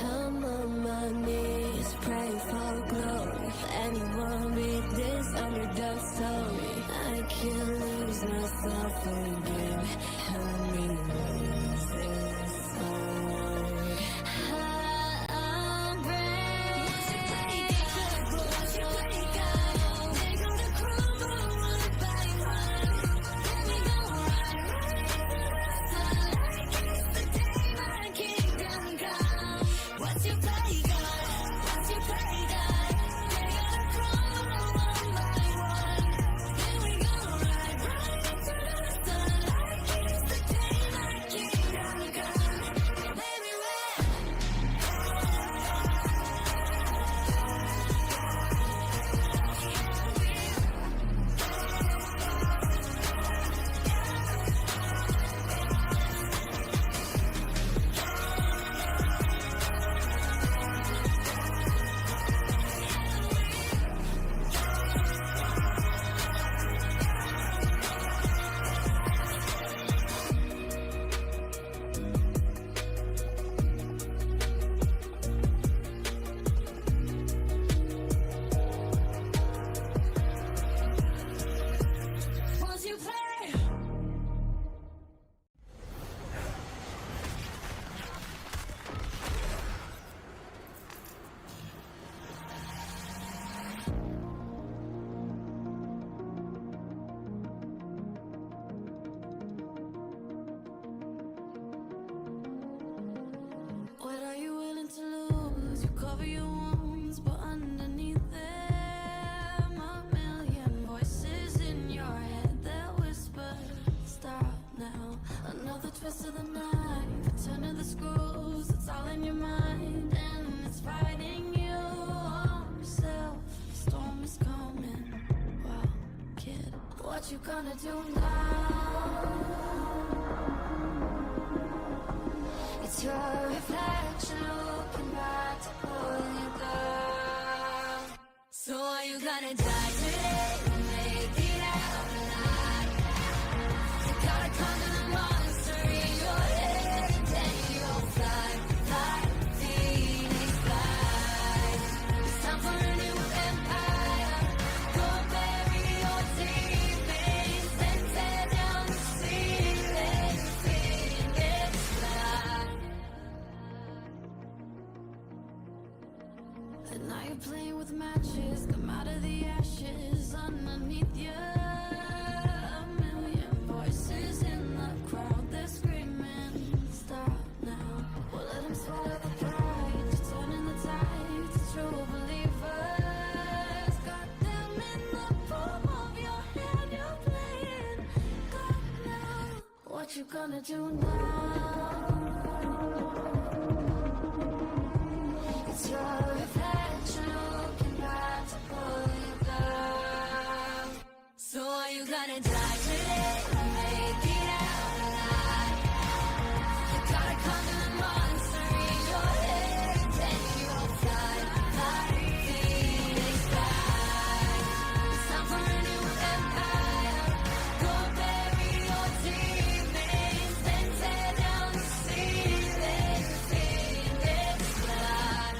I'm on my knees, pray for glory. Anyone read this underdog story? I can't lose myself again. Help me lose this heart. I'm brave. Once you play God, once you play God, they're gonna crumble one by one. Then we gon' ride right into the sun like it's the day my kingdom come. Once you play God, once you play God, they're gonna crumble one by one. Then we gon' ride right into the sun like it's the day my kingdom come. Baby, we're once you play. What are you willing to lose? You cover your wounds, but underneath them a million voices in your head that whisper, stop now. Another twist of the knife, a turn of the screws. It's all in your mind, and it's fighting you on yourself. The storm is coming. Wow, kid, what you gonna do now? It's your reflection looking back to pull you down. So are you gonna die today or make it out alive? You gotta conquer the monster in your head, and then you'll fly, fly, Phoenix fly. It's time for a new empire. Go bury your demons and tear down the ceiling. Phoenix fly. And now you're playing with matches. Come out of the ashes underneath you. A million voices in the crowd, they're screaming, stop now. Well, let them swallow the pride. You're turning the tide to true believers. Got them in the palm of your hand. You're playing God now. What you gonna do now? It's your reflection looking back to pull you down. So are you gonna die today or make it out alive? You gotta conquer the monster in your head, and then you'll fly, fly, Phoenix fly. It's time for a new empire. Go bury your demons, then tear down the ceiling. Phoenix fly.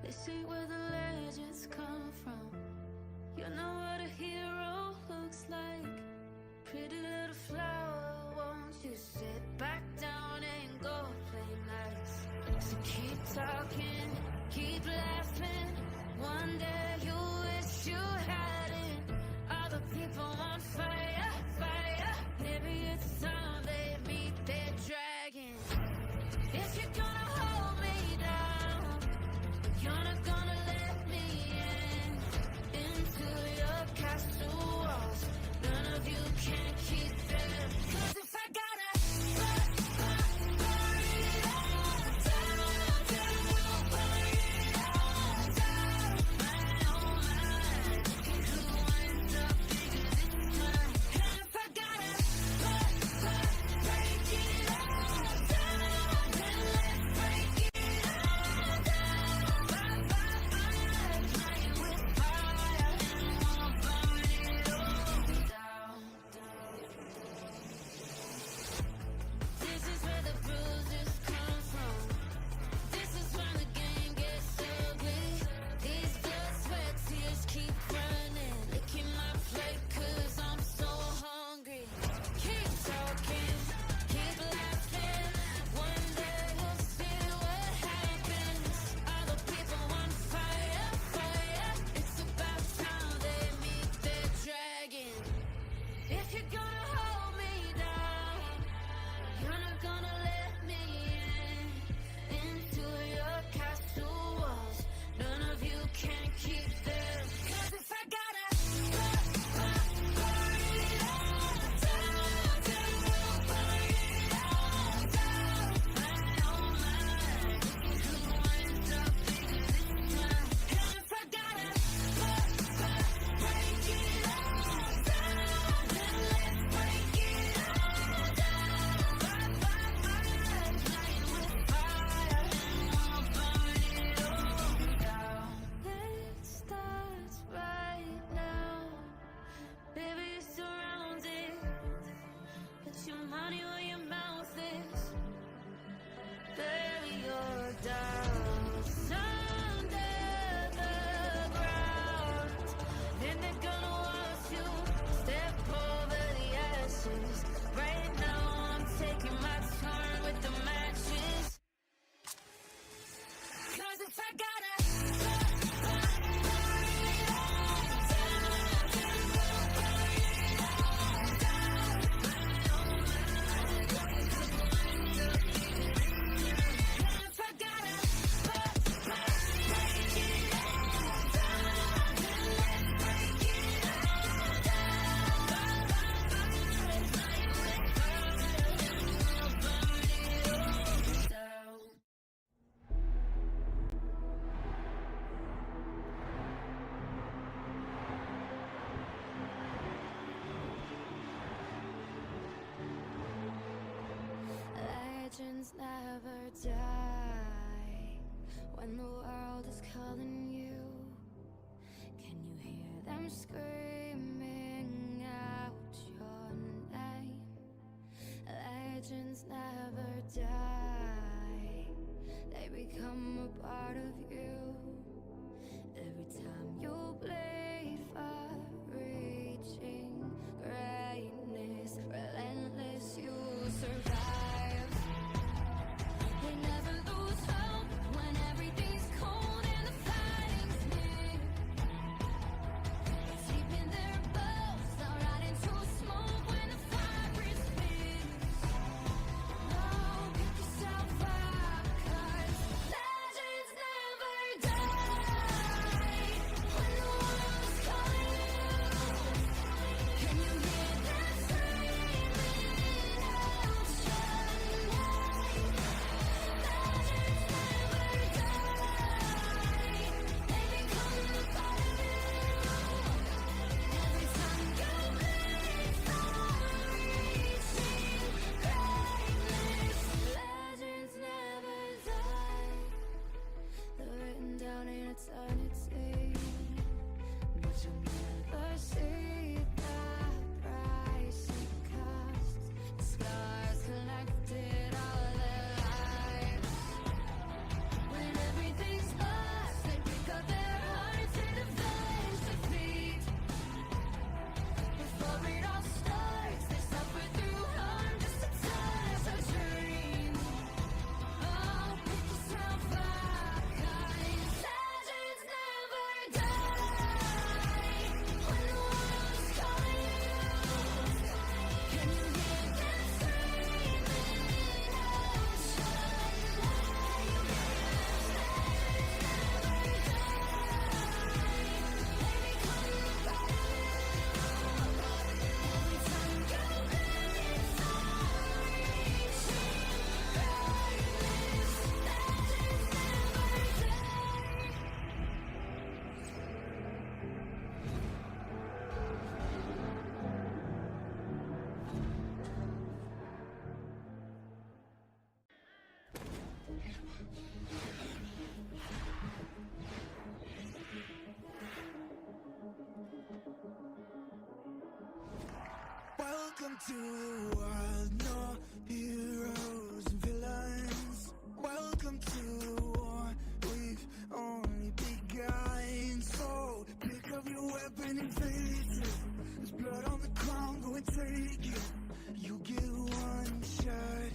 This ain't where the legends come from. You know what a hero looks like. Pretty little flower, won't you sit back down and go play nice? So keep talking, keep laughing. One day you wish you had it. Other people on fire, fire. Maybe it's time they meet their dragon. If you're gonna hold me down, you're not gonna let me into your castle walls. None of you can keep them. 'Cause if I gotta burn it all down, burn it all down, my oh my, who ends up bigger this time? And if I gotta break it all down, then let's break it all down. Bye, playing with fire, and we'll burn it all down. This is where the bruises come from. This is when the game gets ugly. These blood, sweat, tears keep running. Licking my plate 'cause I'm so hungry. Keep talking, keep laughing. One day you'll see what happens. Other people on fire, fire. It's about time they meet their dragon. If you're gonna hold me down, you're not gonna let me into your castle walls. None of you can keep them. 'Cause if I gotta burn it all down, then we'll burn it all down. My oh my, who ends up bigger this time? And if I gotta break it all down, then let's break it all down. Bye, playing with fire, and we'll burn it all down. It starts right now. Baby, you're surrounded. Put your money where your mouth is. Bury your doubts under the ground. Then they're gonna watch you step over the ashes. Right now I'm taking my turn with the matches. 'Cause if I gotta burn it all down, then we'll burn it all down. My oh my, who ends up bigger this time? And if I gotta break it all down, then let's break it all down. Bye, playing with fire, and we'll burn it all down. Legends never die when the world is calling you. Can you hear them screaming out your name? Legends never die, they become a part of you. Every time you bleed for reaching greatness, relentless, you survive. They never lose hope when everything's cold and the fighting's near. Keep Welcome to the world, no heroes and villains. Welcome to the war, we've only begun. So pick up your weapon and face it. There's blood on the ground, go and take it. You get one shot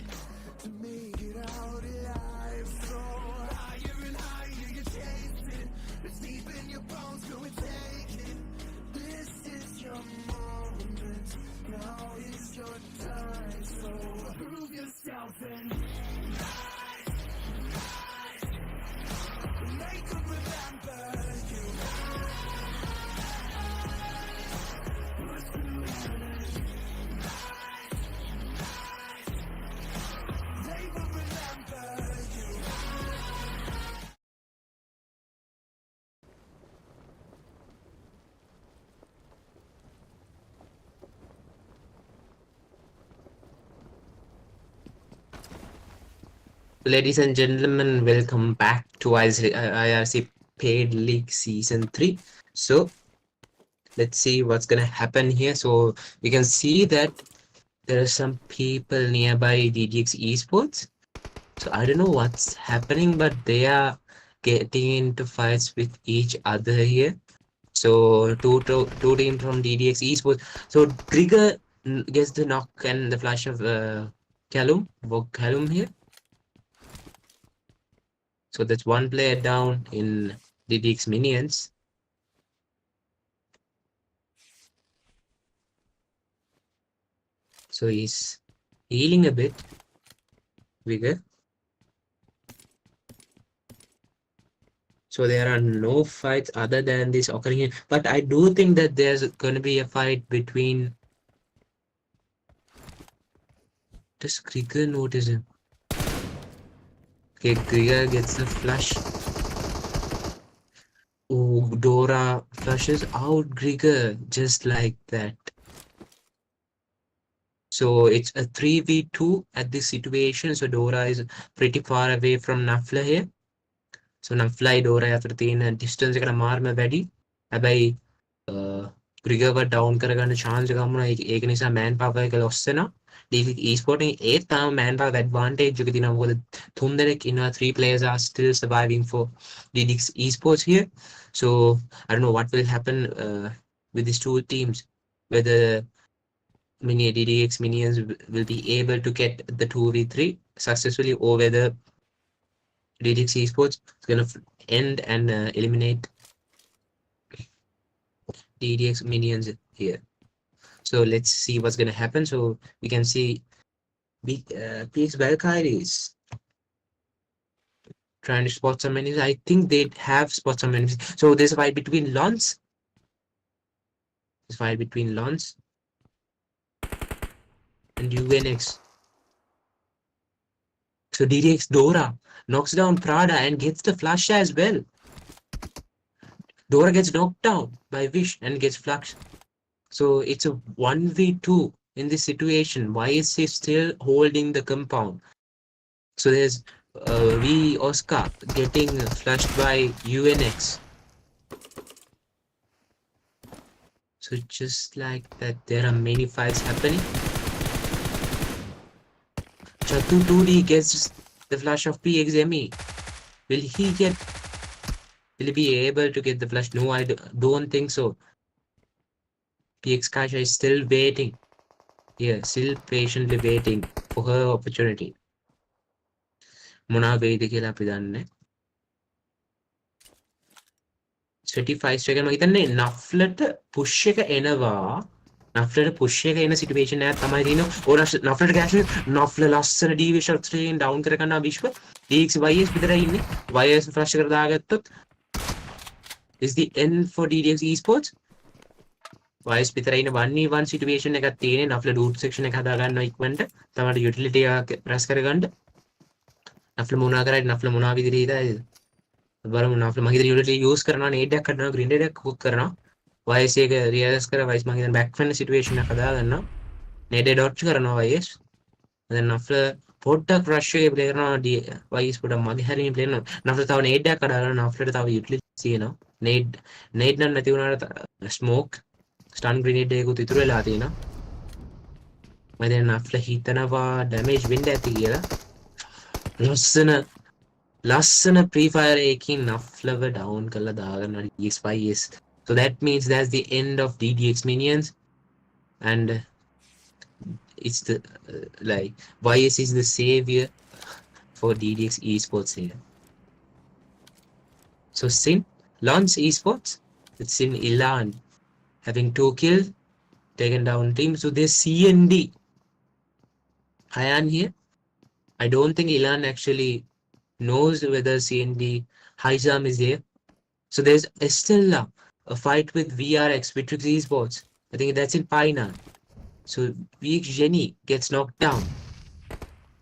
to make it out alive. So higher and higher you chase it. It's deep in your bones, go and take it. This is your moment. Now is your time, so prove yourself and rise, rise. They could remember you. Push through rise, rise. They will remember you. Ladies and gentlemen, welcome back to IRC Paid League Season 3. So, let's see what's gonna happen here. So, we can see that there are some people nearby DDX Esports. So, I don't know what's happening, but they are getting into fights with each other here. So, two teams from DDX Esports. So, Trigger gets the knock and the flash of Callum here. So that's one player down in DDX Minions. So he's healing a bit. Bigger. So there are no fights other than this occurring here. But I do think that there's going to be a fight between... Does Krieger notice him? Okay, Krieger gets the flush. Oh, Dora flushes out Krieger just like that. So it's a 3v2 at this situation. So Dora is pretty far away from Nafla here. So Nafla Dora after the distance ekana marma වැඩි. හැබැයි Krieger ව down කරගන්න chance එකක් වුණා. ඒක නිසා man power එක loss වෙනවා. Esporting 8 time manpower advantage you can avoid Thunderek in 3 players are still surviving for DDX Esports here. So I don't know what will happen with these two teams, whether DDX Minions will be able to get the 2v3 successfully or whether DDX Esports is going to end and eliminate DDX Minions here. So let's see what's going to happen. So we can see PX Valkyrie is trying to spot some enemies. I think they have spot some enemies. So there's a fight between Lons. There's a fight between Lons and UNX. So DDX Dora knocks down Prada and gets the flush as well. Dora gets knocked down by Wish and gets flushed. So it's a 1v2 in this situation. Why is he still holding the compound? So there's V Oscar getting flushed by UNX. So just like that, there are many fights happening. Chatu 2D gets the flush of PXME. Will he be able to get the flush? No, I don't think so. PX Kasha is still waiting. Yeah, still patiently waiting for her opportunity. Mona වේද කියලා අපි දන්නේ. Sweaty 5 second මම හිතන්නේ නෆ්ලට push එක එනවා. නෆ්ලට push එක එන situation එකක් තමයි තියෙන්නේ. ඕන නෆ්ලට ගෑස් නෆ්ල ලස්සන D-Vision 3 down කර ගන්නවා විශ්ව. DX YS විතරයි ඉන්නේ. YS flash කර දාගත්තොත් is the end for DDX Esports. YS විතරයි ඉන්න 1v1 situation එකක් තියෙන්නේ. නෆ්ල root section එක හදා ගන්නවා ඉක්මනට. තමයි utility එක press කරගන්න. නෆ්ල මොනා කරයි නෆ්ල මොනා විදිහට ඉතයි. බලමු නෆ්ල මම හිතන්නේ utility use කරනවා nade එකක් හදනවා grenade එකක් cook කරනවා. YS එක realize කර YS මම හිතන්නේ back fan situation එක හදා ගන්නවා. nade dodge කරනවා YS. then නෆ්ල පොඩ්ඩක් රෂ් එකේ ප්ලේ කරනවා වයිස් පොඩක් මගේ හැරීමේ ප්ලේ කරනවා. නෆ්ට තව නේඩ් එකක් කඩලා නෆ්ටට තව යුටිලිටි තියෙනවා. නේඩ් නම් නැති වුණාට ස්මෝක් ස්ටන් ග්‍රෙනේඩ් එකකුත් ඉතුරු වෙලා තියෙනවා. මම දැන් නෆ්ට හිතනවා ඩැමේජ් වෙන්න ඇති කියලා. ලස්සන ප්‍රී ෆයර් එකකින් නෆ්ලව ඩවුන් කරලා දාගන්න DX5S. So that means that's the end of DDX minions, and it's the like YS is the savior for DDX esports here. So Sin launch esports, it's in Ilan having 2 kills, taken down team. So there's CND Hayan here. I don't think Ilan actually knows whether CND Hijam is there. So there's Estella, a fight with VRX, Vitrix Esports. I think that's in Pina. So VX Jenny gets knocked down.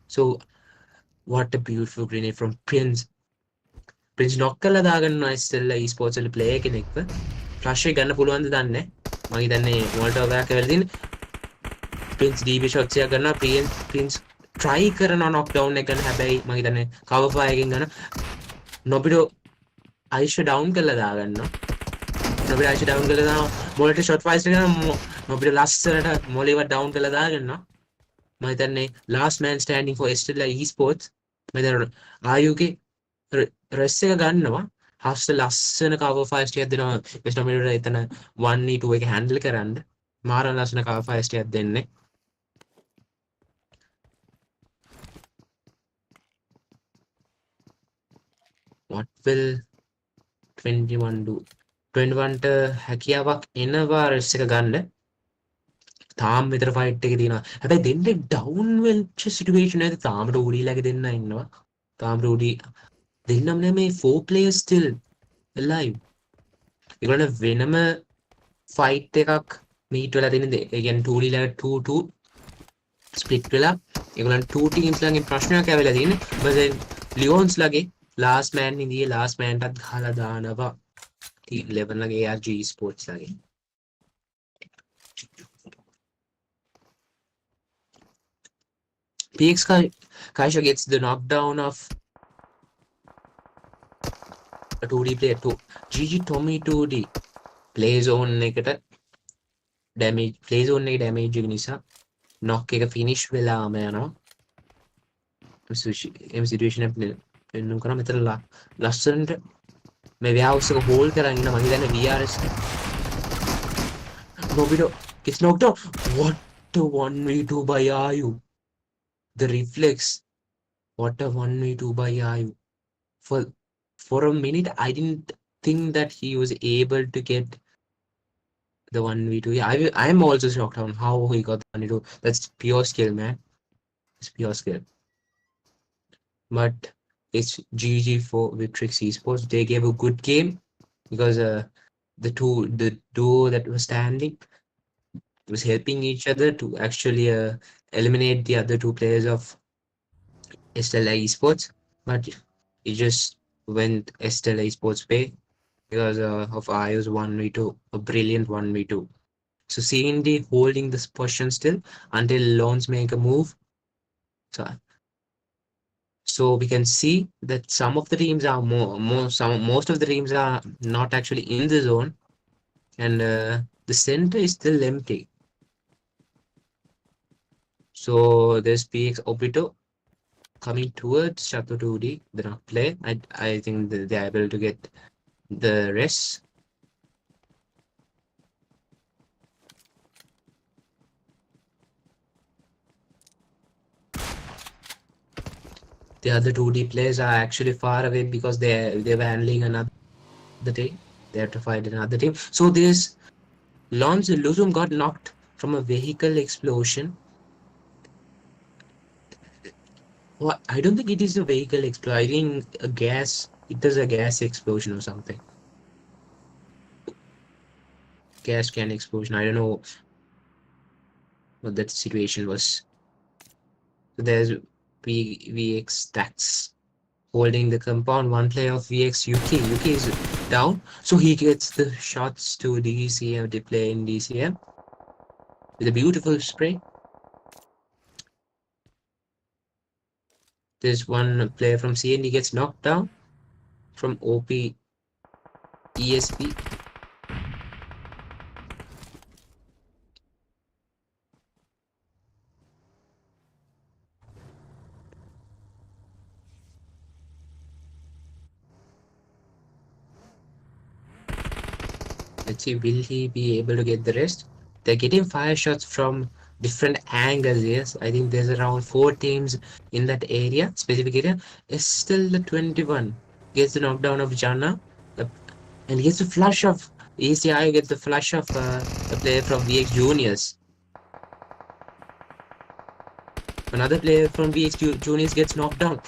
So what a beautiful grenade from Prince. Prince knock කළා දාගන්නවා Estella Esports වල player කෙනෙක්ව. Flash එක ගන්න පුළුවන්ද දන්නේ නැහැ. මම හිතන්නේ මොල්ටෝ එකක් වෙලා තියෙන. Prince DB shots එක ගන්නවා. Prince try කරනවා knock down එක ගන්න. හැබැයි මම හිතන්නේ cover fire එකකින් ගන්න. නොබිඩෝ Aisha down කරලා දාගන්නවා. නොබිඩෝ Aisha down කරලා දානවා. මොලට shot fire එක ගන්නවා. නොබිඩෝ ලස්සනට මොලේව down කරලා දාගන්නවා. මම හිතන්නේ last man standing for Estella Esports. මම හිතන්නේ ආයුගේ රෙස් එක ගන්නවා. හස්ත ලස්සන cover fire ටිකක් දෙනවා. බෙස්ට් නොබිඩෝට එතන 1v2 එක handle කරන්න. මාරන ලස්සන cover fire ටිකක් දෙන්නේ. What will 21 do? 21ට හැකියාවක් එනවා රෙස් එක ගන්න. තාම විතර ෆයිට් එක තියෙනවා. හැබැයි දෙන්නේ ඩවුන් වෙච්ච සිටුේෂන් එකද තාම රෝඩීලාගේ දෙන්න ඉන්නවා. තාම රෝඩී දෙන්නම නෙමේ 4 players still alive. ඒගොල්ලෝ වෙනම ෆයිට් එකක් මීට් වෙලා තියෙන දේ. ඒ කියන්නේ 2D ලා 2-2 ස්ප්ලිට් වෙලා ඒගොල්ලන් 2 teams ලාගෙන් ප්‍රශ්නයක් ඇවිල්ලා තියෙන්නේ. but then Lions ලාගේ last man ඉඳී last man ටත් ගහලා දානවා. team 11 ලාගේ ARG Sports ලාගේ. PX Kaisha gets the knockdown of a 2D player too. GG Tommy 2D Playzone එකට damage Playzone එකේ damage එක නිසා knock එක finish වෙලාම යනවා. මේ situation එක පෙන්නුම් කරා මෙතන ලස්සනට මේ warehouse එක hold කරන් ඉන්න මම හිතන්නේ VRS Nobido gets knocked out. What a 1v2 by Ayu. The reflex. What a 1v2 by Ayu. For a minute, I didn't think that he was able to get the 1v2. Yeah, I'm also shocked on how he got the 1v2. That's pure skill, man. It's pure skill. But it's GG for Vitrix Esports. They gave a good game because the duo that was standing was helping each other to actually eliminate the other 2 players of Estella Esports. But it just went Estella Esports way because of Ayu's 1v2, a brilliant 1v2. So CND holding this position still until Lons make a move. So we can see that some of the teams are most of the teams are not actually in the zone, and the center is still empty. So there's PX Obito coming towards Chato 2D. They don't play. I think they're able to get the rest. The other 2D players are actually far away because they were handling another team. They have to fight another team. So this Lons Luzum got knocked from a vehicle explosion. Well, I don't think it is a vehicle explosion. I think it is a gas explosion or something. Gas can explosion. I don't know what that situation was. So there's VX Stacks holding the compound. One player of VX UK. UK is down. So he gets the shots to DCM, they play in DCM with a beautiful spray. There's one player from CND gets knocked down from OP ESP. Let's see, will he be able to get the rest? They're getting fire shots from different angles. Yes, I think there's around 4 teams in that area, specific area. It's still the 21 gets the knockdown of Jana, and he gets the flush of ECI, gets the flush of a player from VX Juniors. Another player from VX Juniors gets knocked down.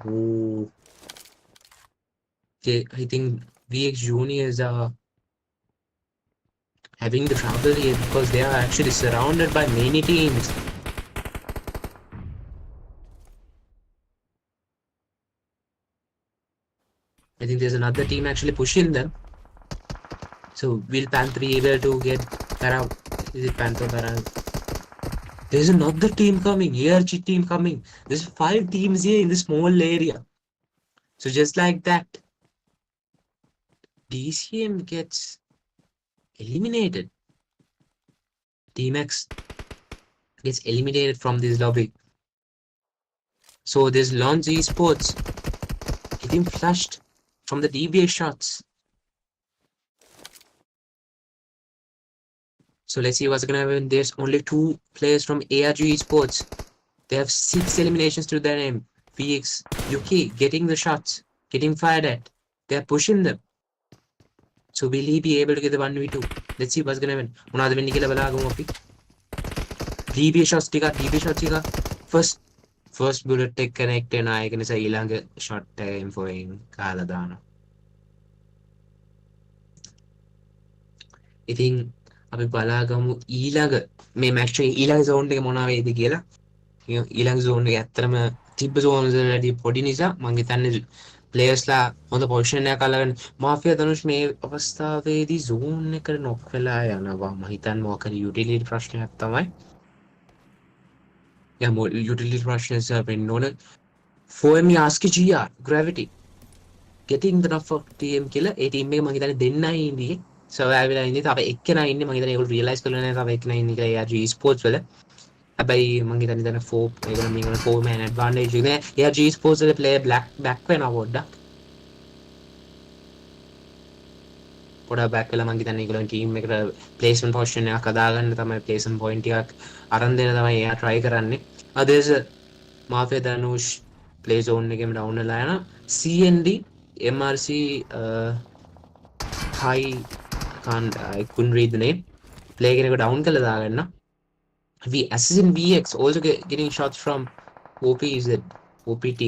Ooh. Okay, I think VX Juniors are having the trouble here because they are actually surrounded by many teams. I think there's another team actually pushing them. So will Panther be able to get Parag? Is it Panther Parag? There's another team coming, ARG team coming. There's 5 teams here in this small area. So just like that, DCM gets eliminated. Team X gets eliminated from this lobby. So there's Launch Esports getting flushed from the DBA shots. So let's see what's gonna happen. There's only 2 players from ARG Esports. They have 6 eliminations to their name. VX, Yuki getting the shots, getting fired at. They're pushing them. So will he be able to get the 1v2? Let's see what's gonna happen. මොනවද වෙන්නේ කියලා බලමු අපි. DBA shots ටික first bullet එක connect වෙනවා. ඒක නිසා ඊළඟ shot එක info එකෙන් කාලා දානවා. ඉතින් අපි බලාගමු ඊළඟ මේ match එකේ ඊළඟ zone එක මොනවා වේද කියලා. ඊළඟ zone එක ඇත්තටම තිබ්බ zone වලදී පොඩි නිසා මම හිතන්නේ players ලා හොඳ position එකක් අල්ලගෙන මාෆියා ධනුෂ් මේ අවස්ථාවේදී zone එකට knock වෙලා යනවා. මම හිතන්නේ මොකද utility ප්‍රශ්නයක් තමයි. utility ප්‍රශ්නයක් වෙන්න ඕන. 4M ask GR gravity getting the knock for team කියලා ඒ team එක මම හිතන්නේ දෙන්නයි ඉන්නේ. සර්වයිව් වෙලා ඉන්නේ. තව එක්කෙනා ඉන්නේ. මම හිතන්නේ ඒගොල්ලෝ රියලයිස් කරලා නැහැ. තව එක්කෙනා ඉන්නේ කියලා ARG Esports වල. හැබැයි මම හිතන්නේ දැන් 4 ඒගොල්ලෝ මේගොල්ලෝ 4 man advantage එකේ නෑ. ARG Esports වල player back වෙනවා පොඩ්ඩක්. පොඩ්ඩක් back වෙලා මම හිතන්නේ ඒගොල්ලෝ team එකට placement position එකක් හදාගන්න තමයි placement point එකක් අරන් දෙන්න තමයි එයා try කරන්නේ. there's a Mafia Dhanush Playzone එකේම down වෙලා යනවා. CND MRC high I couldn't read the name. Play කෙනෙක් down කළා දාගන්න. Assassin VX also getting shots from OPZ OPT.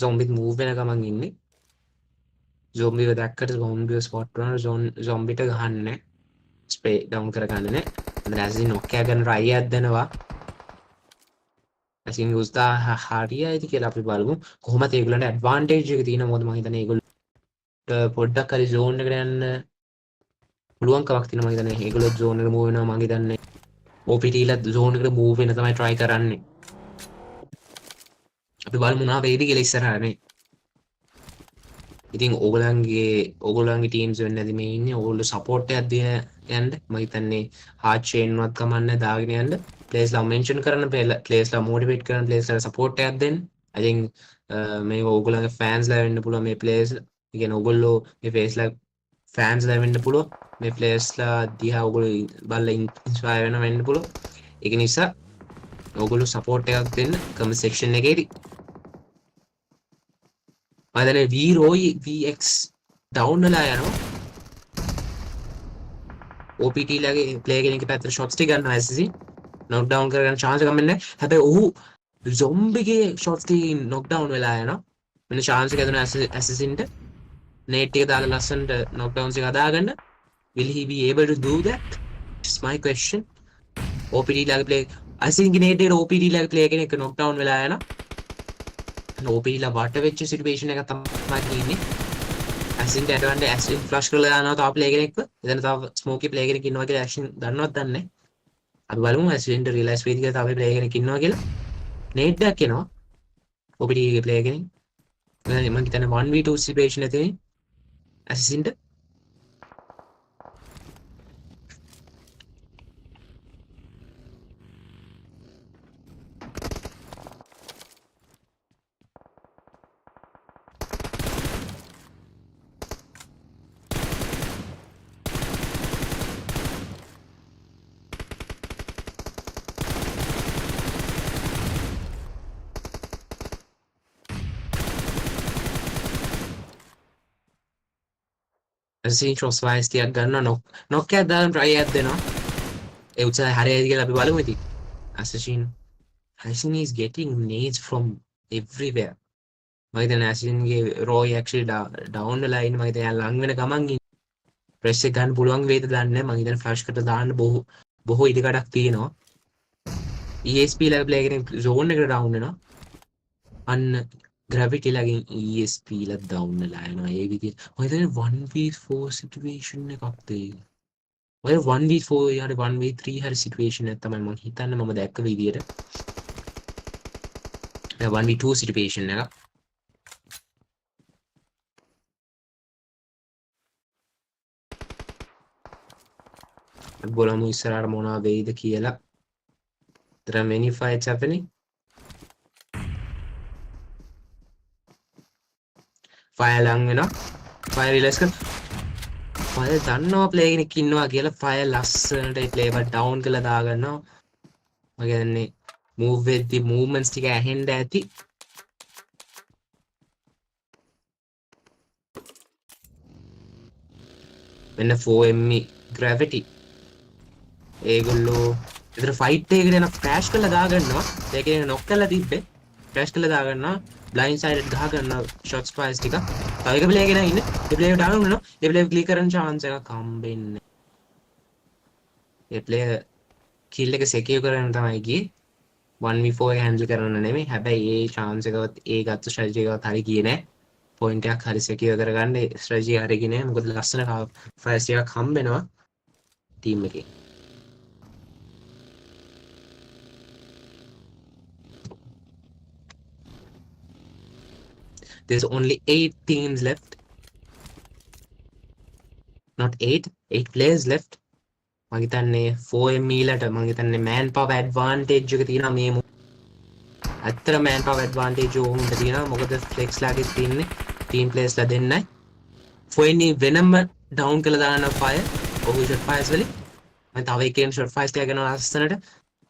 Zombie move වෙන ගමන් ඉන්නේ. zombie දැක්කට zombie spot කරනවා. zombie ට ගහන්නේ. spray down කරගන්නේ නැහැ. and assassin knock එක ගන්න try එකක් දෙනවා. assassin use the හරියයිද කියලා අපි බලමු. කොහොමද ඒගොල්ලන්ට advantage එක තියෙනවා. මොකද මම හිතන්නේ ඒගොල්ලෝ පොඩ්ඩක් හරි zone එකට යන්න පුළුවන්කමක් තියෙනවා. මම හිතන්නේ ඒගොල්ලෝ zone එකට move වෙනවා. මම හිතන්නේ OPT ලා zone එකට move වෙන තමයි try කරන්නේ. අපි බලමු මොනවා වෙයිද කියලා ඉස්සරහනේ. ඉතින් ඕගොල්ලන්ගේ teams වෙන්නේ නැති මේ ඉන්නේ. ඕගොල්ලෝ support එකක් දෙන්න යන්න. මම හිතන්නේ hard chain වත් කමන්නේ දාගෙන යන්න. players ලා mention කරන players ලා motivate කරන players ලා support එකක් දෙන්න. I think මේ ඕගොල්ලන්ගේ fans ලා වෙන්න පුළුවන් මේ players. ඒ කියන්නේ ඕගොල්ලෝ මේ players ලා fans ලා වෙන්න පුළුවන්. මේ players ලා දිහා ඕගොල්ලෝ බලලා inspire වෙන්න පුළුවන්. ඒක නිසා ඕගොල්ලෝ support එකක් දෙන්න comment section එකේදී. මම V-Roy VX down වෙලා යනවා. OPT ලගේ player කෙනෙක් පැත්තට shots ටික ගන්නවා assassin. knock down කරගන්න chance එකක් නැහැ. හැබැයි ඔහු zombie ගේ shots ටික knock down වෙලා යනවා. මෙන්න chance එක දුන්නා assassin ට. net එක දාලා ලස්සනට knock downs එක හදාගන්න. will he be able to do that? It's my question. OPT ලගේ player assassin ගේ net එකට OPT ලගේ player කෙනෙක් knock down වෙලා යනවා. OPT ලා වට වෙච්ච situation එකක් තමයි ඉන්නේ. assassin ට advantage assassin flush කරලා දානවා තව player කෙනෙක්ව. එතන තව smoky player කෙනෙක් ඉන්නවා කියලා assassin දන්නවත් දන්නේ නැහැ. අපි බලමු ඇසිඩන්ට රියලයිස් වෙයිද කියලා. තව ප්ලේයර් කෙනෙක් ඉන්නවා කියලා. නේට් එකක් එනවා. OPD එකේ ප්ලේයර් කෙනෙක්. මම හිතන්නේ 1v2 සිටුේෂන් එකේ ඇසිඩන්ට ක්‍රොස් වයිස් ටිකක් ගන්නවා නොක් එකක් දාලා try එකක් දෙනවා ඒ උත්සාහය හරියයිද කියලා අපි බලමු ඉතින් Assassin is getting nades from everywhere මම හිතන්නේ Assassin ගේ Roy actually down වෙලා ඉන්නේ මම හිතන්නේ ලඟ වෙන ගමන් ප්‍රෙස් එක ගන්න පුළුවන් වේද දන්නේ නැහැ මම හිතන්නේ ෆ්ලෑෂ් එකට දාන්න බොහෝ ඉඩකඩක් තියෙනවා ESP ලා ප්ලේ කෙනෙක් zone එකට down වෙනවා අන්න gravity ලගින් ESP ලා down වෙලා යනවා ඒ විදිහට මම හිතන්නේ 1v4 situation එකක් තියෙයි ඔය 1v4 හරි 1v3 හරි situation එකක් තමයි මම හිතන්නේ මම දැක්ක විදිහට 1v2 situation එකක් බලමු ඉස්සරහට මොනවා වෙයිද කියලා there are many fights happening fire ලං වෙනවා fire release කරන fire දන්නවා play කෙනෙක් ඉන්නවා කියලා fire ලස්සනට ඒ play එක down කරලා දා ගන්නවා මම කියන්නේ move වෙද්දි movements ටික ඇහෙන්න ඇති මෙන්න 4ME gravity ඒගොල්ලෝ විතර ෆයිට් එකකට යන ක්‍රෑෂ් කරලා දා ගන්නවා ඒකේ නොක් කරලා තිබ්බේ ක්‍රෑෂ් කරලා දා ගන්නවා බ්ලයින්ඩ් සයිඩ් ගහ ගන්නවා ෂොට්ස් ෆයිස් ටික තව එක ප්ලේයර් කෙනෙක් ඉන්නේ ඒ ප්ලේයර් ඩාවුන් වෙනවා ඒ ප්ලේයර් ක්ලික් කරන්න chance එකක් හම්බෙන්නේ ඒ ප්ලේයර් කිල් එක සෙකියර් කරගෙන තමයි ගියේ 1v4 එක හැන්ඩල් කරන්න නෙමෙයි හැබැයි ඒ chance එකවත් ඒ ගත්ත ස්ට්‍රැටජි එකවත් හරි ගියේ නෑ පොයින්ට් එකක් හරි සෙකියර් කරගන්න ඒ ස්ට්‍රැටජි හරි ගියේ නෑ මොකද ලස්සන ෆයිස් එකක් හම්බෙනවා ටීම් එකේ There's only 8 teams left. Not 8 players left. මම හිතන්නේ 4ME ලට මම හිතන්නේ man power advantage එක තියෙනවා මේ ඇත්තට man power advantage උන්ට තියෙනවා මොකද flex ලාගේ තියෙන්නේ team players ලා දෙන්නයි 4ME වෙනම down කරලා දාන fire ඔහු shot fires වලින් මම තව එකෙන් shot fires ටික ගන්නවා ලස්සනට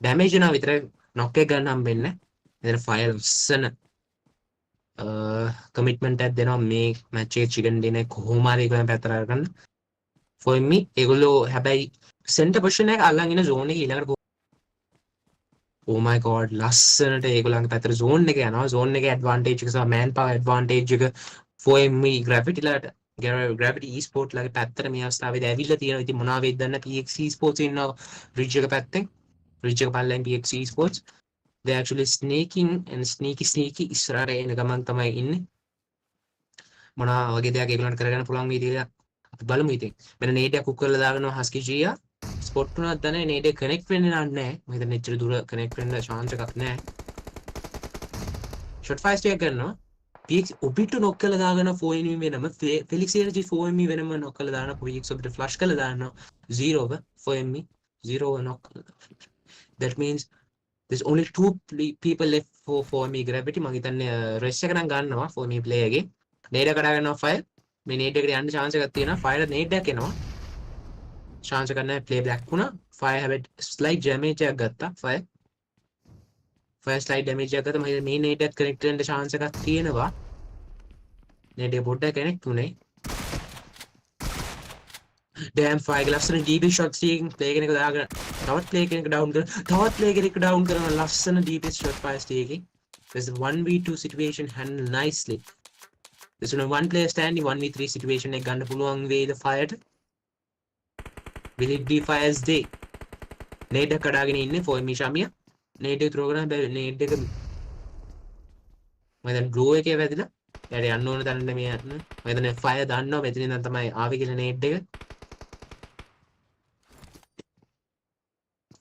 damage වෙනවා විතරයි knock එක ගන්න හම්බෙන්නේ නැහැ. එතන fire ලස්සන කමිට්මන්ට් එකක් දෙනවා මේ මැච් එකේ චිකන් ඩිනර් කොහොම හරි ඒගොල්ලන් පැත්තට අරගන්න for me ඒගොල්ලෝ හැබැයි සෙන්ටර් පොසිෂන් එක අල්ලන් ඉන්න zone එකේ ඊළඟට oh my god ලස්සනට ඒගොල්ලන්ගේ පැත්තට zone එක යනවා zone එකේ advantage එක සහ man power advantage එක for me gravity esport ලාගේ පැත්තට මේ අවස්ථාවේදී ඇවිල්ලා තියෙනවා ඉතින් මොනවා වෙයිද දන්න PX esports ඉන්නවා ridge එක පැත්තෙන් ridge එක පල්ලෙන් PX esports they actually sneaking and sneaky ඉස්සරහට එන ගමන් තමයි ඉන්නේ මොනවා වගේ දෙයක් ඒගොල්ලන්ට කරගන්න පුළුවන් වේද කියලා අපි බලමු ඉතින් මෙන්න නේඩ් එකක් කුක් කරලා දාගන්නවා හස්කි ජීයා ස්පොට් උනත් දන්නේ නේඩ් එක කනෙක්ට් වෙන්නේ නැහැ මම හිතන්නේ එච්චර දුර කනෙක්ට් වෙන්න chance එකක් නැහැ ෂොට් ෆයිස් ටික කරනවා PX ඔබිට නොක් කරලා දාගන්න 4ME වෙනම ෆෙලික්ස් එනර්ජි 4ME වෙනම නොක් කරලා දානවා PX ඔබිට ෆ්ලෂ් කරලා දානවා 0 4ME 0 knock that means there's only 2 people left for me gravity මම හිතන්නේ රෙස් එක නම් ගන්නවා for me play එකේ නේඩ් එක කඩා ගන්නවා fire මේ නේඩ් එකට යන්න chance එකක් තියෙනවා fire නේඩ් එකක් එනවා chance එකක් නැහැ play black වුණා fire හැබැයි slight damage එකක් ගත්තා fire slight damage එකක් ගත්තා මම හිතන්නේ මේ නේඩ් එකත් connect වෙන්න chance එකක් තියෙනවා නේඩ් එක පොඩ්ඩක් connect උනේ damn fire ලස්සන DB shots එකකින් play කෙනෙක් දාගෙන තවත් play කෙනෙක් down කරන තවත් play කෙනෙක් down කරන ලස්සන DB shot fire එකකින් there's a 1v2 situation handled nicely there's only one player standing 1v3 situation එක ගන්න පුළුවන් වේද fired will it be fire's day නේඩ් එක කඩාගෙන ඉන්නේ for me ශමියා නේඩ් එක throw කරන හැබැයි නේඩ් එක මම දැන් ග්ලෝ එකේ වැදිලා ඊට යන්න ඕන තැනට මේ යන්න මම හිතන්නේ fire දන්නවා මෙතනින් ඉඳන් තමයි ආවේ කියලා නේඩ් එක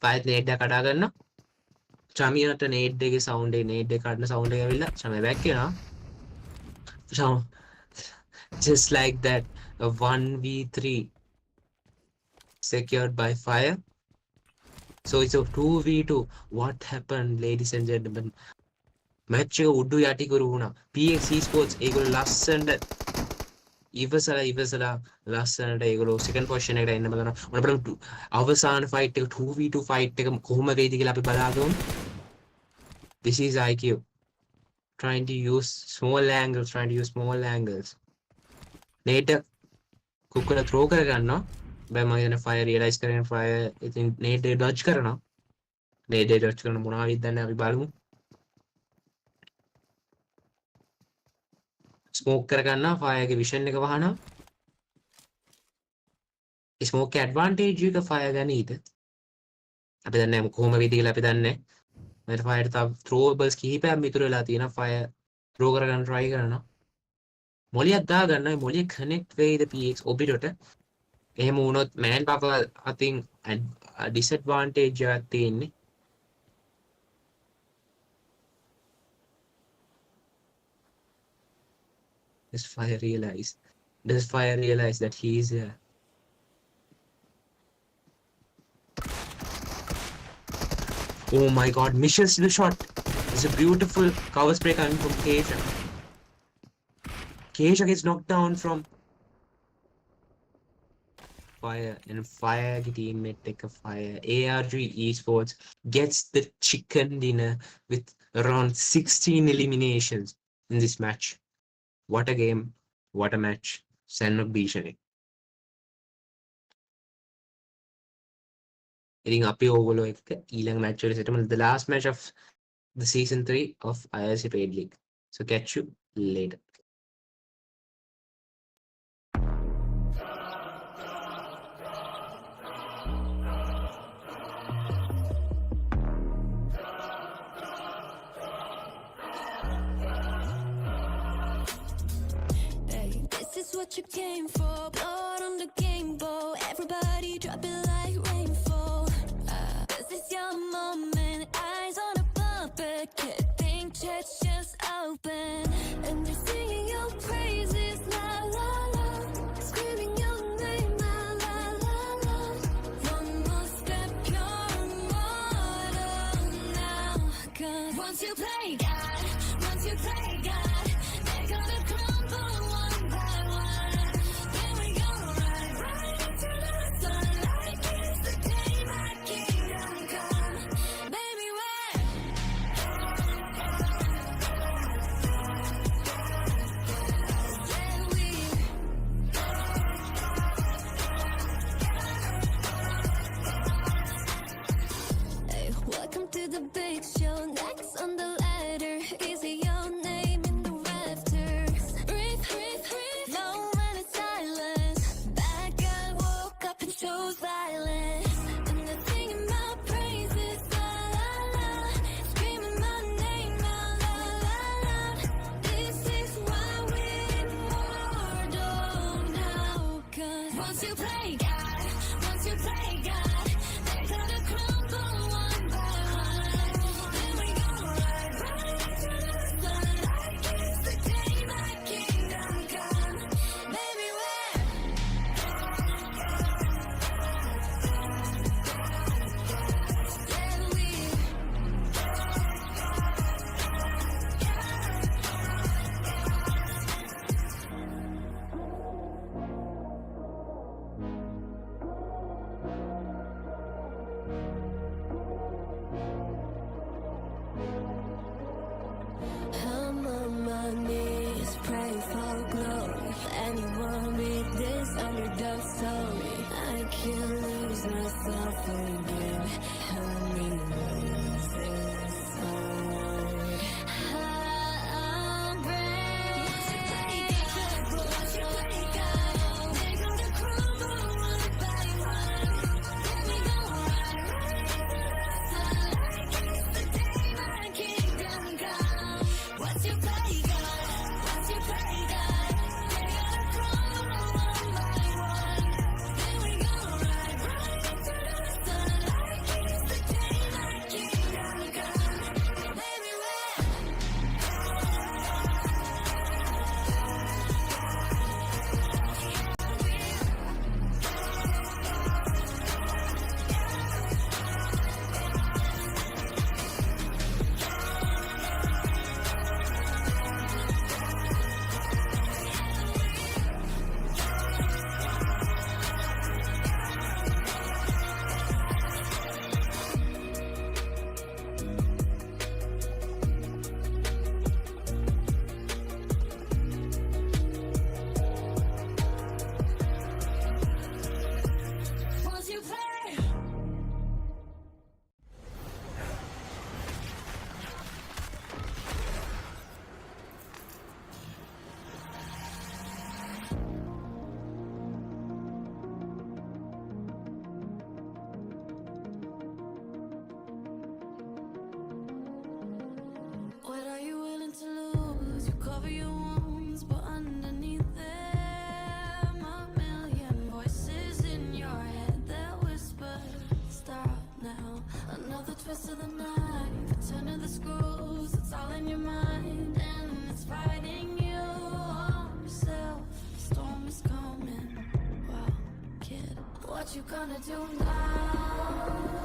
ආයෙත් නේඩ් එක කඩා ගන්නවා. චමියට නේඩ් එකේ සවුන්ඩ් එක නේඩ් එක කඩන සවුන්ඩ් එක ඇවිල්ලා චමිය බැක් වෙනවා. Just like that, a 1v3 secured by fire. So it's a 2v2. What happened, ladies and gentlemen? Match එක උඩු යටි කරු වුණා. PX Esports ඒගොල්ලෝ ලස්සනට ඉවසලා ලස්සනට ඒගොල්ලෝ second position එකට එන්න බලනවා. මොන බලමු අවසාන fight එක 2v2 fight එක කොහොම වෙයිද කියලා අපි බලාගමු. This is IQ. Trying to use small angles. Nate කුක්කල throw කරගන්නවා. බෑ මම ඉතින් fire realize කරගෙන fire ඉතින් Nate dodge කරනවා. Nate dodge කරන මොනවද දන්නේ අපි බලමු. Smoke කරගන්නවා fire එකේ vision එක වහනවා. Smoke එකේ advantage එක fire ගනීද? අපි දන්නේ නැහැ කොහොම වෙයිද කියලා අපි දන්නේ නැහැ. මට fire තාව throwables කිහිපයක් මිතුරු වෙලා තියෙනවා fire throw කරගන්න try කරනවා. මොලියක් දාගන්න මොලිය connect වෙයිද PX orbit එකට. එහෙම වුණොත් man power අතින් disadvantage එකක් තියෙන්නේ. Does fire realize that he is here? Oh my god, misses the shot. It's a beautiful cover spray coming from Keisha. Keisha gets knocked down from fire, and fire teammate take a fire. ARG Esports gets the chicken dinner with around 16 eliminations in this match. What a game, what a match. Sanok Bishani. ඉතින් අපි ඕගොල්ලෝ එක්ක ඊළඟ match වල සිටමු. The last match of the season 3 of IRC Paid League. So catch you later. This is what you came for. Blood on the game bowl. Everybody drop it like rainfall. This is your moment. Eyes on a puppet. Can't think, chest just open. And they're singing your praises. La la la. Screaming your name. La la la la. One more step, you're immortal now. 'Cause once you play God, they're gonna crumble one by one. Then we gonna ride right into the sunlight. It's the day my kingdom come. Baby, where? Yeah, we. Hey, welcome to the big show. Next on the ladder, is it your name in the rafters? Breathe, breathe, breathe. No man is silence. Bad guy woke up and chose violence. And they're singing my praises, la la la. Screaming my name, la la la la. This is why we're immortal now. 'Cause once you play God, they're gonna crumble one by one. Then we gonna ride right into the sunlight. It's the day my kingdom come. Baby, where? Yeah, we. What are you willing to lose? You cover your wounds, but underneath them a million voices in your head that whisper, stop now. Another twist of the knife, turn of the screws, it's all in your mind, and it's fighting you on yourself. The storm is coming. Wow, kid, what you gonna do now?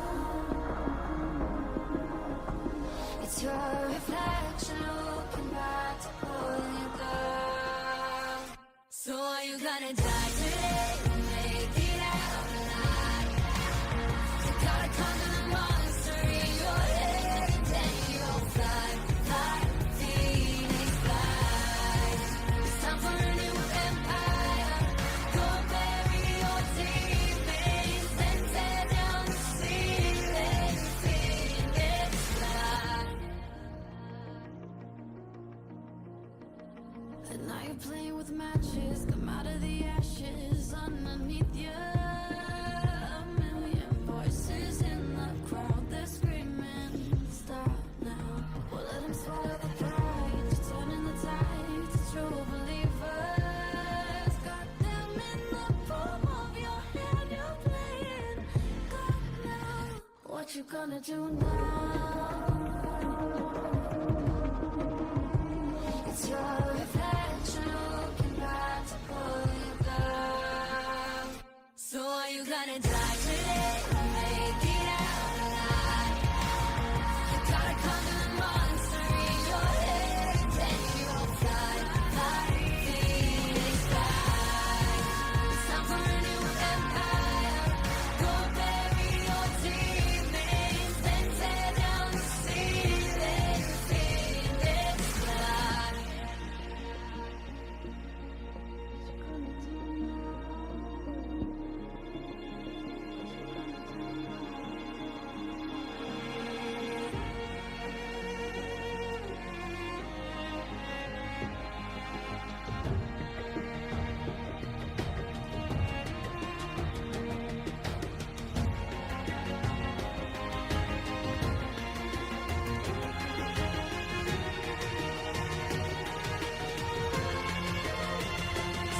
It's your reflection looking back to pull you down. So are you gonna die today or make it out alive? You gotta conquer the monster in your head, and then you'll fly, fly, Phoenix fly. It's time for a new empire. Go bury your demons, then tear down the ceiling, Phoenix fly. And now you're playing with matches, come out of the ashes underneath you. A million voices in the crowd, they're screaming, stop now. Well, let them swallow the pride, you're turning the tide to true believers. Got them in the palm of your hand, you're playing God now. What you gonna do now? It's your reflection looking back to pull you down. So are you gonna die today or make it out alive? You gotta conquer the monster in your head, and then you'll fly, fly, Phoenix fly. It's time for a new empire. Go bury your demons, then tear down the ceiling, Phoenix fly.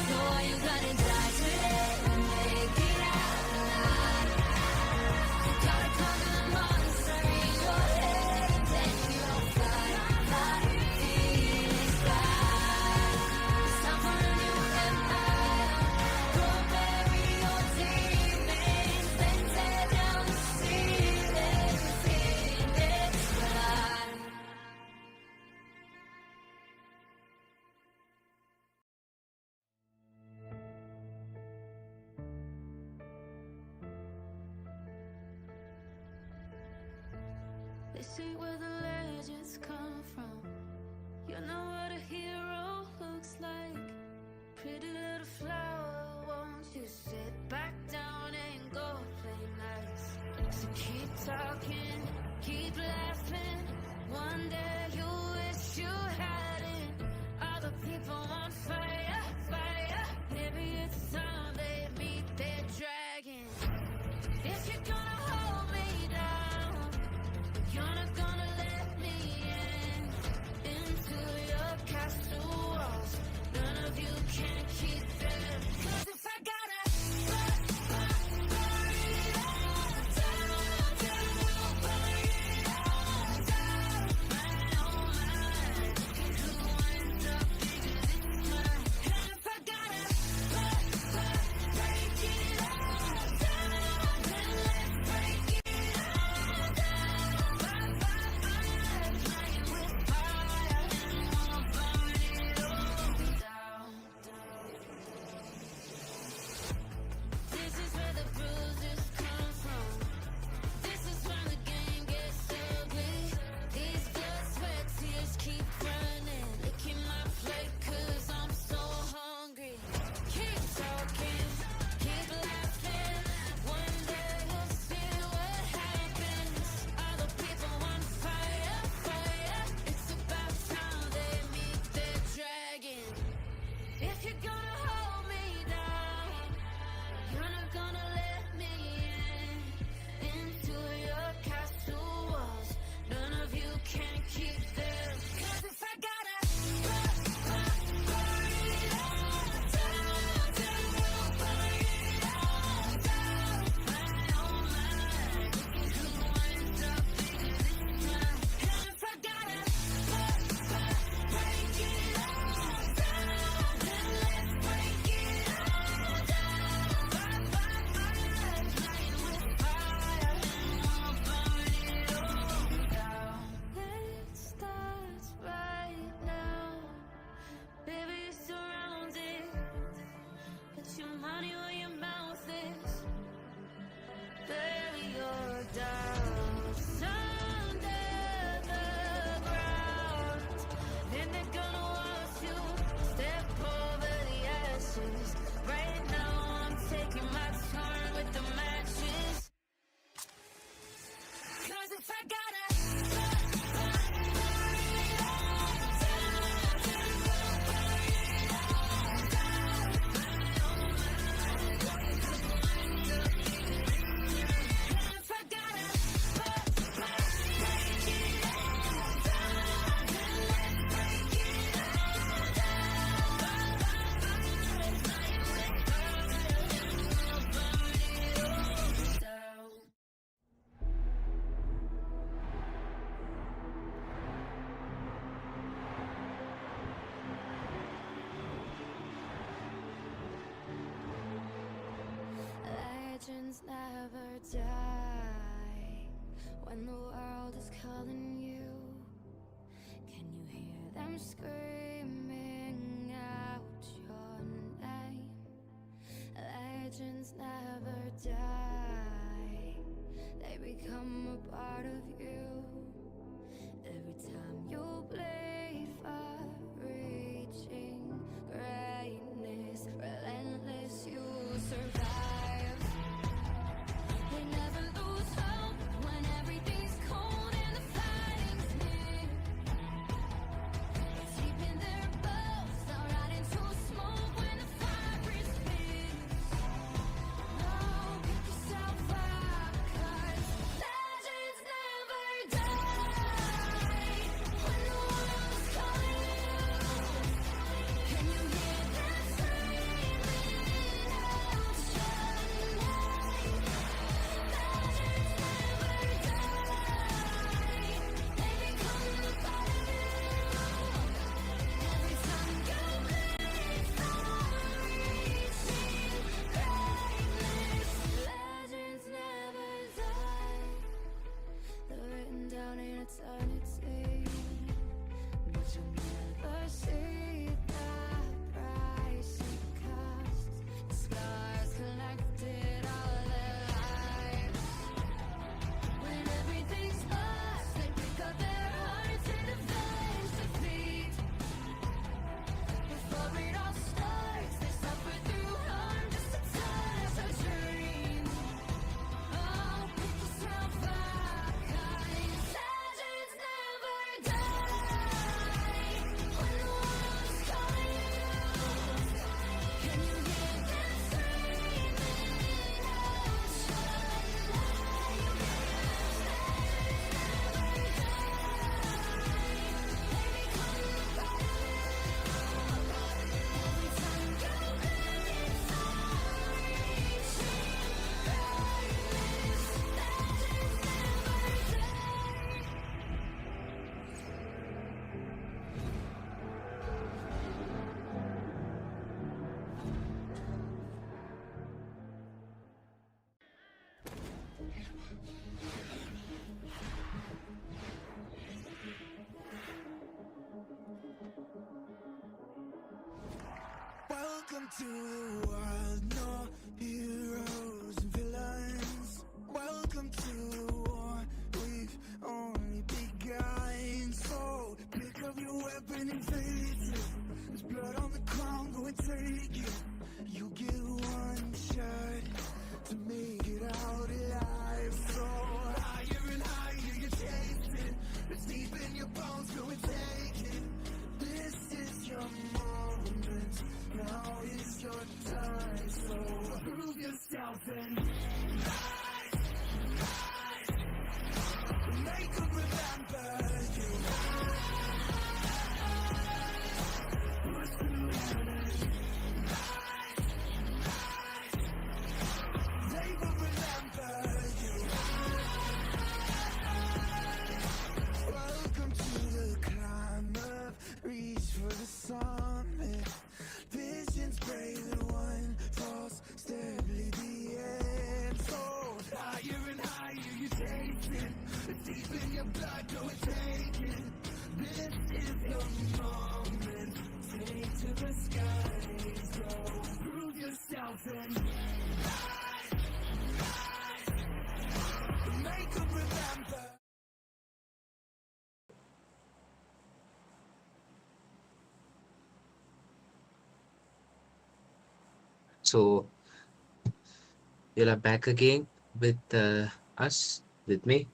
So are you gonna die today or make it out alive? You gotta conquer the monster in your head, and then you'll fly, fly, Phoenix fly. It's time for a new empire. Go bury your demons, then tear down the ceiling, Phoenix fly. They say where the legends come from. You know what a hero looks like. Pretty little flower, won't you sit back down and go play nice? So keep talking, keep laughing. One day you'll wish you hadn't. All the people on fire, fire. Maybe it's time they meet their dragon. If you're gonna hold me down, you're not gonna let Legends never die. When the world is calling you, can you hear them screaming out your name? Legends never die. They become a part of you. Every time you bleed for reaching greatness, relentless, you survive. They never lose hope when everything's cold and the fighting's near. It's deep in their bones, they'll ride into smoke when the fire is fierce. Oh, pick yourself up, 'cause legends never die. When the world is calling you, can you hear them screaming out your name? Legends never die. They become a part of you. Every time you bleed for reaching greatness, legends never die. They're written down in eternity, but you'll never see the price it costs. The scars collected all their lives. When everything's lost, they pick up their hearts and avenge defeat. Before it all starts, they suffer through harm just to touch a dream. Oh, pick yourself up, 'cause legends never die. When the world is calling you, can you hear them screaming out your name? Legends never die. They become a part of you. Every time you bleed for reaching greatness, legends never die. Welcome to the world, no heroes and villains. Welcome to the war, we've only begun. So pick up your weapon and face it. There's blood on the ground, go and take it. You get one shot to make it out alive. So higher and higher you chase it. It's deep in your bones, go and take it. This is your moment. Now is your time, so prove yourself and rise, rise. Make them remember you. Push through heaven. Rise, rise. They will remember you. Welcome to the climb up, reach for the summit. Visions brave and one false step lead the end. So higher and higher you chase it. It's deep in your blood, go and take it. This is your moment. Take to the skies, go prove yourself and rise, rise. Make them remember. So you'll are back again with us, with me,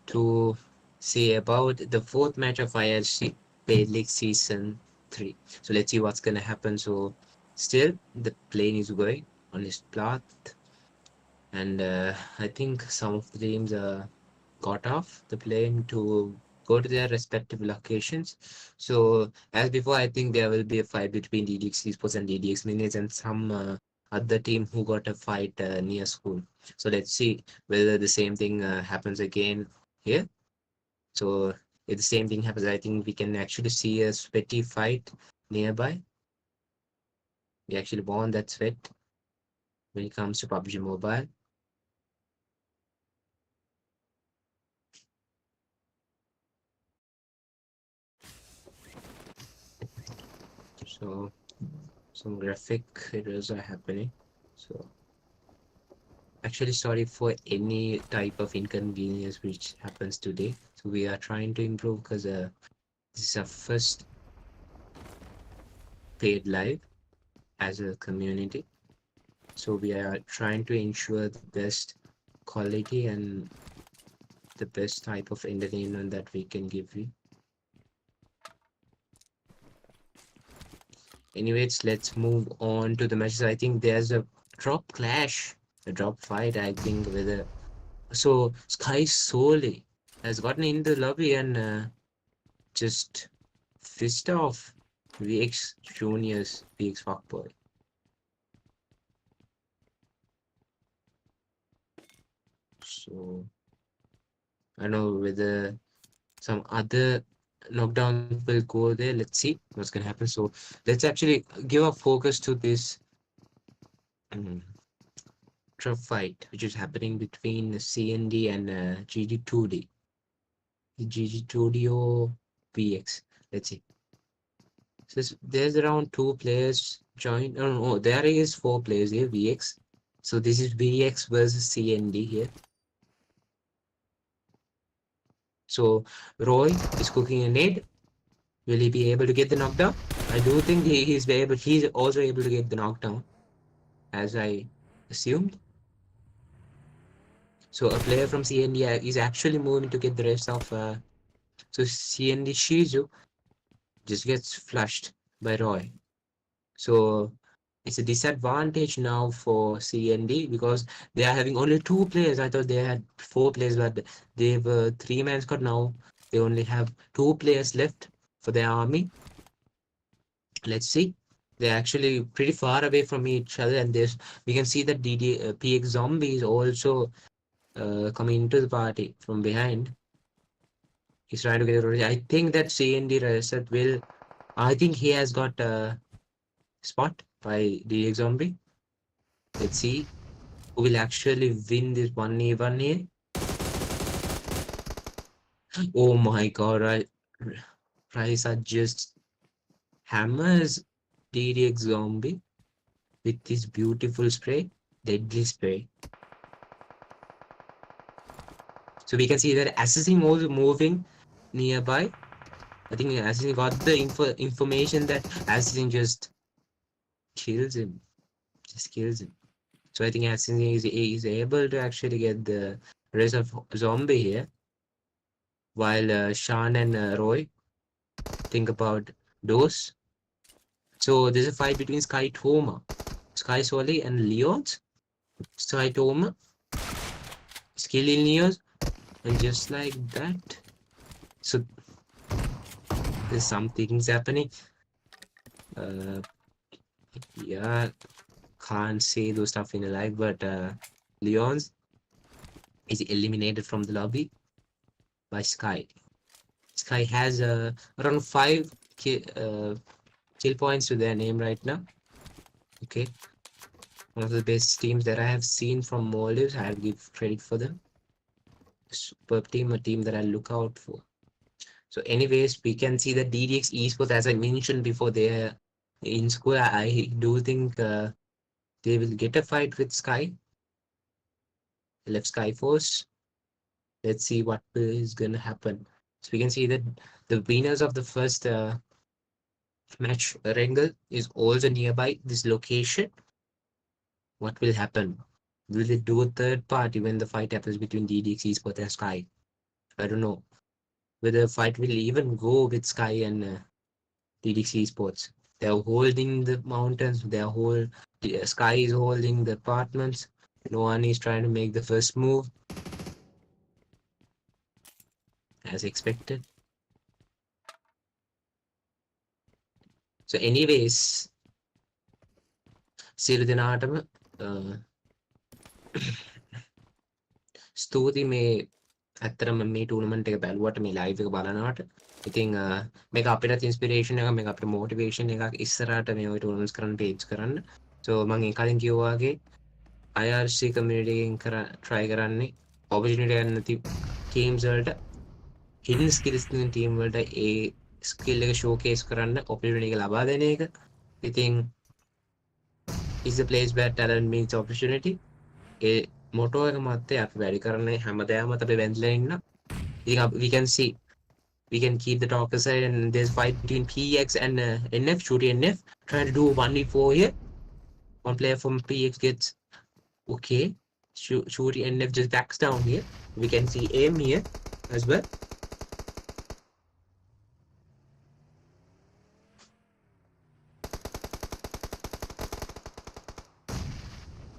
to say about the fourth match of IRC Paid League Season 3. So let's see what's gonna happen. So still the plane is going on its path, and I think some of the teams got off the plane to go to their respective locations. So as before, I think there will be a fight between DDX Esports and DDX Minis and some other team who got a fight near school. So let's see whether the same thing happens again here. So if the same thing happens, I think we can actually see a sweaty fight nearby. We actually won that sweat when it comes to PUBG Mobile. So some graphic errors are happening. So actually sorry for any type of inconvenience which happens today. So we are trying to improve because this is our first paid live as a community. So we are trying to ensure the best quality and the best type of entertainment that we can give you. Anyways, let's move on to the matches. I think there's a drop clash, a drop fight, I think, with a so Sky Sole has gotten in the lobby and just fist off VX Junior's VX fuckboy. So I know whether some other knockdowns will go there. Let's see what's gonna happen. So let's actually give our focus to this drop fight which is happening between CND and GG2D. GG2D or VX. Let's see. So there's around 2 players joined. Oh no, there is 4 players here. VX. So this is VX versus CND here. So Roy is cooking a nade. Will he be able to get the knockdown? I do think he's able. He's also able to get the knockdown, as I assumed. So a player from CND is actually moving to get the rest of. So CND Shizu just gets flushed by Roy. So it's a disadvantage now for CND because they are having only 2 players. I thought they had 4 players, but they were 3-man squad. Now they only have 2 players left for their army. Let's see. They're actually pretty far away from each other, and there's we can see that PX Zombie is also coming into the party from behind. He's trying to get it. I think that CND Reset will. I think he has got a spot by DX Zombie. Let's see who will actually win this 1v1 here. Oh my god, Rise are just hammers DX Zombie with this beautiful spray, deadly spray. So we can see that Assassin was moving nearby. I think Assassin got the information that Assassin just kills him. Just kills him. So I think Assassin is able to actually get the rest of Zombie here. While Sean and Roy think about those. So there's a fight between Sky Toma, Sky Soli and Leons. Sky Toma is killing Leons, and just like that. So there's some things happening. Yeah, can't say those stuff in a live, but Leons is eliminated from the lobby by Sky. Sky has around 5 kill points to their name right now. Okay, one of the best teams that I have seen from Maldives. I'll give credit for them. Superb team, a team that I look out for. So anyways, we can see that DDX Esports, as I mentioned before, they're in school. I do think they will get a fight with Sky. Left Skyforce. Let's see what is going to happen. So we can see that the winners of the first match, Wrangle, is also nearby this location. What will happen? Will they do a third party when the fight happens between DDX Esports and Sky? I don't know whether the fight will even go with Sky and DDX Esports. They're holding the mountains. Sky is holding the apartments. No one is trying to make the first move, as expected. So anyways, සියලු දෙනාටම ස්තුතියි මේ ඇත්තටම මේ tournament එක බැලුවට මේ live එක බලනවට. ඉතින් මේක අපිට ඉන්ස්පිරේෂන් එකක්, මේක අපිට මොටිවේෂන් එකක් ඉස්සරහට මේ ඔය ටූර්නමන්ට්ස් කරන්න පේජ් කරන්න. So මම ඒ කලින් කිව්වා වගේ IRC community එකෙන් try කරන්නේ opportunity ගන්න නැති teams වලට, hidden skills තියෙන team වලට ඒ skill එක showcase කරන්න opportunity එක ලබා දෙන එක. ඉතින් is a place where talent meets opportunity. A motto එක මතේ අපි වැඩි කරන්නේ හැමදාම අපි වැඳලා ඉන්න. ඉතින් we can see we can keep the talk aside and there's fight between PX and NF, shooting NF, trying to do 1v4 here. One player from PX gets okay. Shooting NF just backs down here. We can see aim here as well.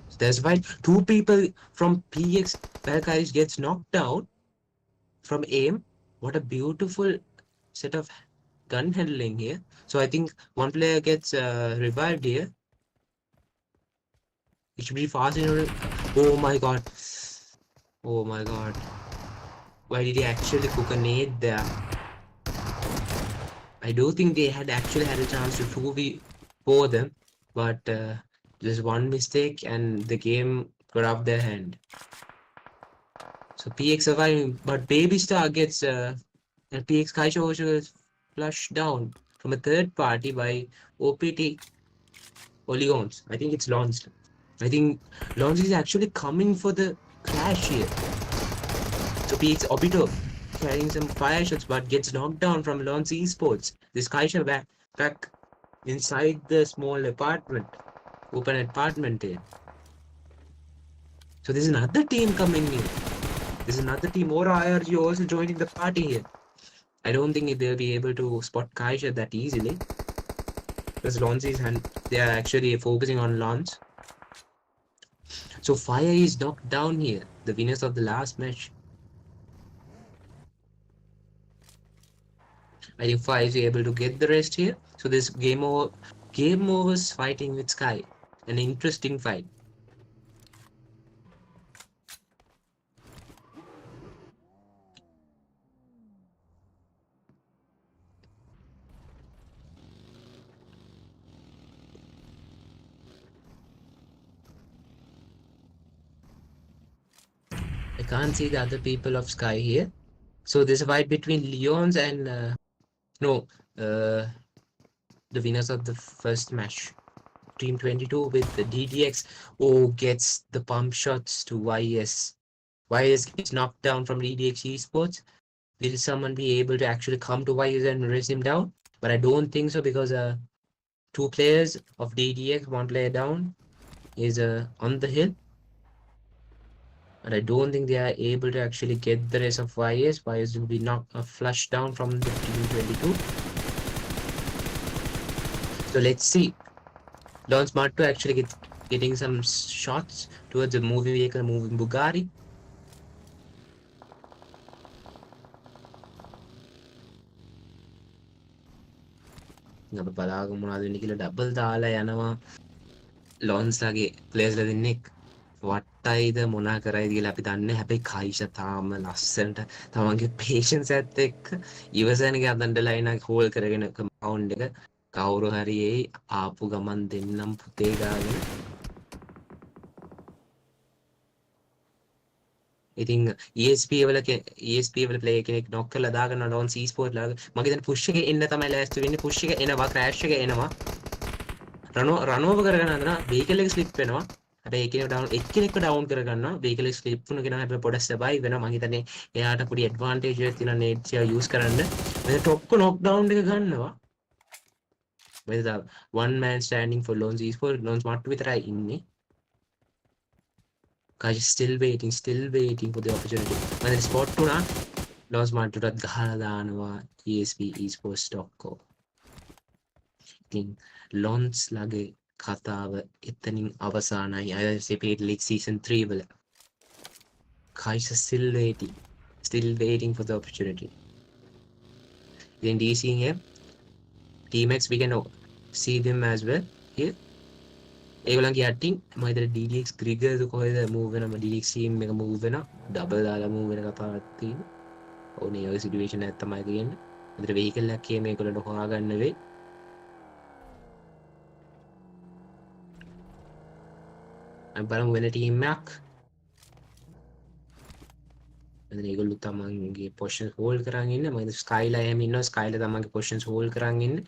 So there's fight. Two people from PX Valkyries gets knocked down from aim. What a beautiful set of gun handling here. So I think one player gets revived here. It should be fast in order. Oh my god. Oh my god. Why did he actually cook a nade there? I do think they had actually had a chance to 2v4 them, but just one mistake and the game got off their hand. So PX surviving, but Baby Star gets and PX Kaisha also gets flushed down from a third party by OPT Polygons. I think it's launched. I think launch is actually coming for the clash here. So PX Obito carrying some fire shots but gets knocked down from Launch Esports. This Kaisha back inside the small apartment, open apartment here. So there's another team coming in. There's another team, Aura IRG also joining the party here. I don't think they'll be able to spot Kaisha that easily. Because Launch is and they are actually focusing on Launch. So Fire is knocked down here, the winners of the last match. I think Fire is able to get the rest here. So this game overs fighting with Sky. An interesting fight. I can't see the other people of Sky here. So there's a fight between Leons and the winners of the first match. Team 22 with the DDX gets the pump shots to YS. YS gets knocked down from DDX Esports. Will someone be able to actually come to YS and raise him down? But I don't think so because two players of DDX, one player down, is on the hill. But I don't think they are able to actually get the rest of YS. YS will be knocked flushed down from the Team 22. So let's see. Don Smart to actually getting some shots towards the moving vehicle, moving Bugatti. අපි බලාගමු මොනවද වෙන්නේ කියලා double දාලා යනවා ලොන්ස්ලාගේ ප්ලේයර්ස්ලා දෙන්නෙක් වට්ටයිද මොනා කරයිද කියලා අපි දන්නේ හැබැයි කයිෂා තාම ලස්සනට තමන්ගේ පේෂන්ස් එකත් එක්ක ඉවසනගේ අතන්ඩලා එන හෝල් කරගෙන කවුන්ට් එක කවුරු හරි එයි ආපු ගමන් දෙන්නම් පුතේ ගාගෙන ඉතින් ESP වල ප්ලේයර් කෙනෙක් නොක් කරලා දාගන්න ලොන්ස් ඊස්පෝර්ට් ලාගේ මගේ දැන් පුෂ් එකේ එන්න තමයි ලෑස්ති වෙන්නේ පුෂ් එක එනවා ක්‍රෑෂ් එක එනවා රනෝව කරගෙන යනවා vehicle එක ස්ලිප් වෙනවා හැබැයි එක්කෙනෙක්ව ඩවුන් කරගන්නවා vehicle එක ස්ලිප් වුණ කෙනා හැබැයි පොඩක් සබයි වෙනවා මම හිතන්නේ එයාට පොඩි ඇඩ්වාන්ටේජ් එකක් තියෙනවා නේට්ස් එක යූස් කරන්න මෙතන ටොප් නොක් ඩවුන් එක ගන්නවා with the one man standing for Loans Esports Loans Smart විතරයි ඉන්නේ guys still waiting for the opportunity when the spot උනා Loans Smart උටත් ගහලා දානවා ESP esports.co ඉතින් Loans ලාගේ කතාව එතනින් අවසానයි ICP League season 3 වල guys still waiting for the opportunity then DC here Team X we can see them as well here ඒගොල්ලන්ගේ යටින් මම හිතන්නේ DDX Grigger කොහෙද move වෙනම DDX team එක move වෙනවා double දාලා move වෙන කතාවක් තියෙනවා ඕනේ ඔය situation එකක් තමයි තියෙන්නේ අතට vehicle එකක් කියේ මේගොල්ලන්ට හොයාගන්න වෙයි අපි බලමු වෙන team එකක් මෙතන ඒගොල්ලෝ තමන්ගේ position hold කරන් ඉන්නේ මම Skyලා එහෙම ඉන්නවා Skyලා තමන්ගේ positions hold කරන් ඉන්නේ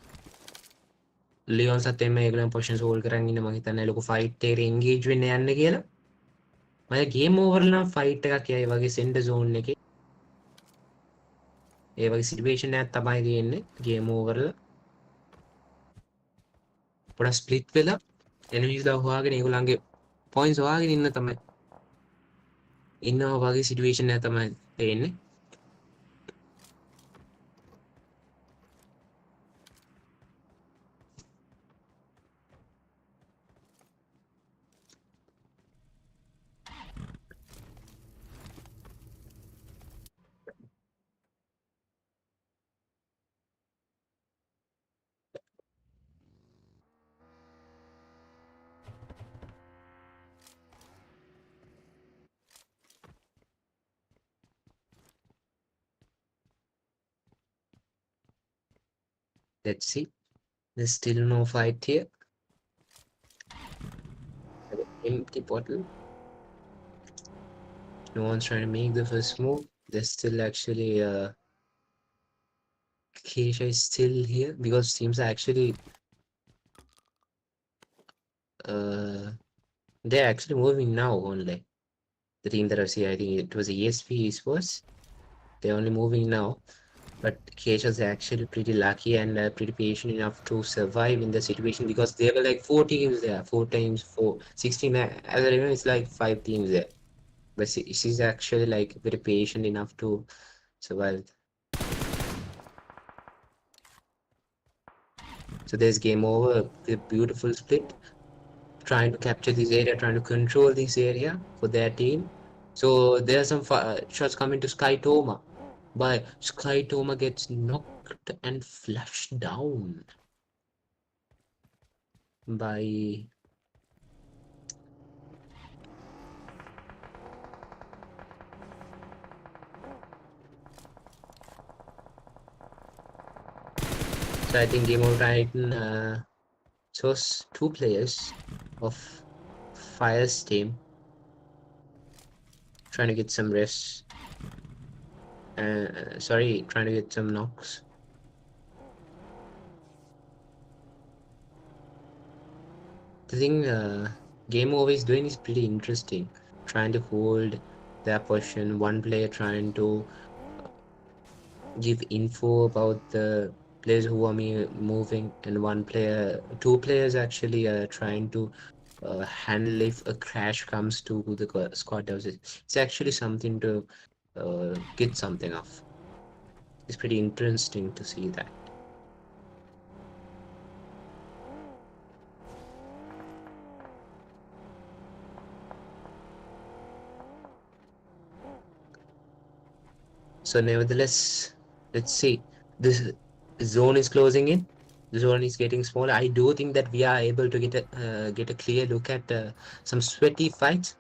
ලියෝන් සත් එම ඒගොල්ලන් පොසිෂන් හෝල්ඩ් කරන් ඉන්න මම හිතන්නේ ලොකු ෆයිට් එකකට එන්ගේජ් වෙන්න යන්න කියලා. මම ගේම් ඕවර් නම් ෆයිට් එකක් යයි වගේ සෙන්ටර් zone එකේ. ඒ වගේ සිටුේෂන් එකක් තමයි තියෙන්නේ ගේම් ඕවර් වල. පොඩක් ස්ප්ලිට් වෙලා එනිමීස්ලා හොයාගෙන ඒගොල්ලන්ගේ පොයින්ට්ස් හොයාගෙන ඉන්න තමයි ඉන්නවා වගේ සිටුේෂන් එකක් තමයි තියෙන්නේ. Let's see. There's still no fight here. Empty bottle. No one's trying to make the first move. There's still actually Keisha is still here because teams are actually they're actually moving now only. The team that I see, I think it was ESP Esports. They're only moving now. But Keisha's actually pretty lucky and pretty patient enough to survive in the situation because there were like 4 teams there, 4 times 4, 16. As I remember, it's like 5 teams there. But she's actually like very patient enough to survive. So there's game over, the beautiful split. Trying to capture this area, trying to control this area for their team. So there are some shots coming to Sky Toma. But Sky Toma gets knocked and flushed down by so I think Game of Titan chose 2 players of Fire's team trying to get some rest. Trying to get some knocks. The thing Game Over is doing is pretty interesting. Trying to hold their position. One player trying to give info about the players who are moving, and 2 players actually trying to handle if a crash comes to the squad houses. It's actually something to get something off. It's pretty interesting to see that. So nevertheless, let's see. This zone is closing in. The zone is getting smaller. I do think that we are able to get a clear look at some sweaty fights.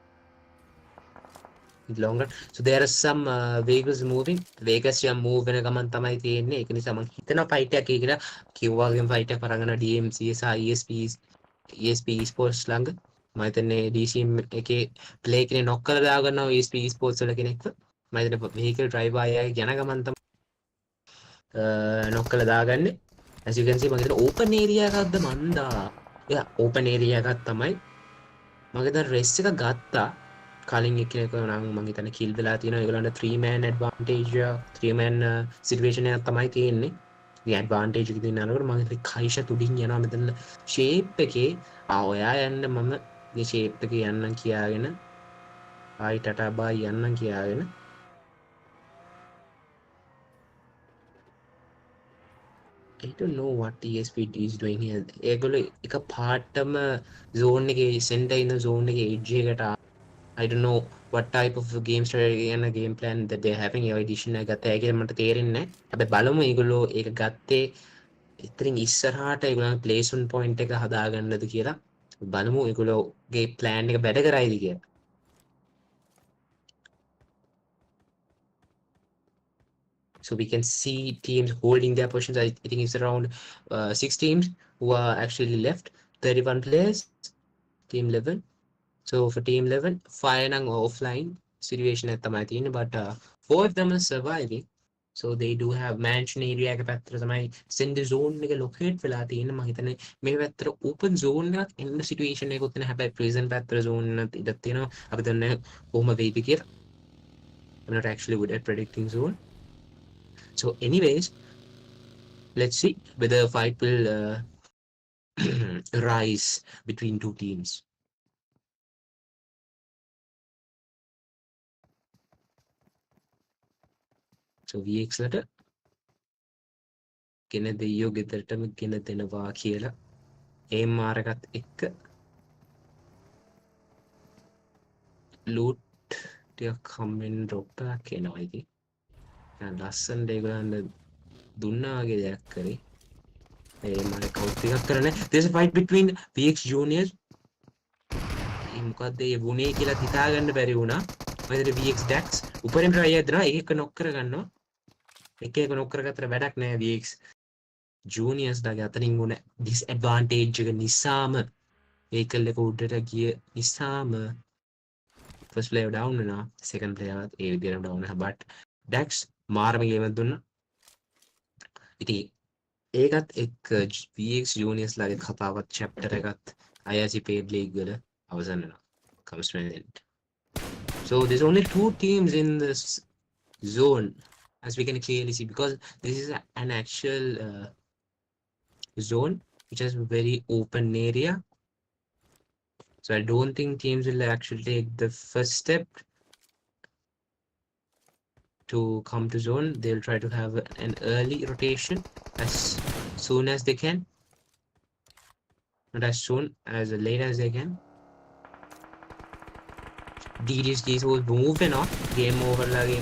Longer. So there are some vehicles moving. Vegas එක move වෙන ගමන් තමයි තියෙන්නේ. ඒක නිසා මම හිතන fight එකක් කියලා කිව්වා වගේම ෆයිට් එකක් අරගෙන DMC සහ ESP Esports ළඟ. මම හිතන්නේ DCM එකේ ප්ලේ කෙනෙක් නොක් කරලා දාගන්නවා ESP Esports වල කෙනෙක්ව. මම හිතන්නේ vehicle driver අයයි යන ගමන් තමයි නොක් කරලා දාගන්නේ. As you can see මම හිතන්නේ open area එකක්ද මන්දා. open area එකක් තමයි. මම හිතන්නේ rest එක ගත්තා. කලින් එක්කෙනෙක් නම් මම හිතන්නේ kill වෙලා තියෙනවා. ඒගොල්ලන්ට 3 man advantage 3 man situation එකක් තමයි තියෙන්නේ. මේ advantage එක දින යනකොට මම හිතන්නේ කයිෂා තුඩින් යනවා මෙතන shape එකේ ඔයා යන්න මම මේ shape එකේ යන්නම් කියාගෙන ආයි ටටා බයි යන්නම් කියාගෙන I don't know what ESP is doing here. ඒගොල්ලෝ එක පාටම zone එකේ center in the zone එකේ edge එකට I don't know what type of game strategy and a game plan that they're having. A edition එක ගත්තා කියලා මට තේරෙන්නේ නැහැ. හැබැයි බලමු ඒගොල්ලෝ ඒක ගත්තේ ඉතින් ඉස්සරහට ඒගොල්ලන් Playzone point එක හදාගන්නද කියලා. බලමු ඒගොල්ලෝගේ plan එක වැඩ කරයිද කියලා. So we can see teams holding their positions. I think it's around 6 teams who are actually left. 31 players. Team 11. So for team 11, fire and offline situation at the Martin, but 4 of them are surviving. So they do have mansion area එක පැත්තට තමයි send zone එක locate වෙලා තියෙන්නේ. මම හිතන්නේ මේ පැත්තට open zone එකක් එන්න situation එකකුත් තියෙනවා. හැබැයි prison පැත්තට zone එකක් ඉඩක් තියෙනවා. අපි දන්නේ කොහොම වෙයිද කියලා. I'm not actually good at predicting zone. So anyways, let's see whether a fight will rise between two teams. So VX ලට ගෙන දෙයියෝ ගෙදරටම ගෙන දෙනවා කියලා AMR එකත් එක්ක loot ටිකක් හම්බෙන්න drop එකක් එනවා ඉතින්. දැන් ලස්සනට ඒගොල්ලන්ට දුන්නා වගේ දෙයක් කරේ. AMR එක කවුත් ටිකක් කරන්නේ. There's a fight between VX juniors. මොකද්ද ඒ වුණේ කියලා හිතාගන්න බැරි වුණා. මම VX Dax උඩරින් try එකක් දෙනවා. ඒක knock කරගන්නවා. එක knock කරගත්තට වැඩක් නෑ VX juniors ලාගේ අතරින් වුණ disadvantage එක නිසාම vehicle එක උඩට ගිය නිසාම first player down වෙනවා. second player ඒ විදිහටම down වෙනවා. but Dax මාරම ගේම් එකක් දුන්නා. ඉතින් ඒකත් එක්ක VX juniors ලාගේ කතාවත් chapter එකත් IRC paid league වල අවසන් වෙනවා. comes to an end. So there's only two teams in this zone as we can clearly see, because this is an actual zone which has a very open area. So I don't think teams will actually take the first step to come to zone. They'll try to have an early rotation as soon as they can, not as soon, as late as they can. DDSGs will move and off game over lagi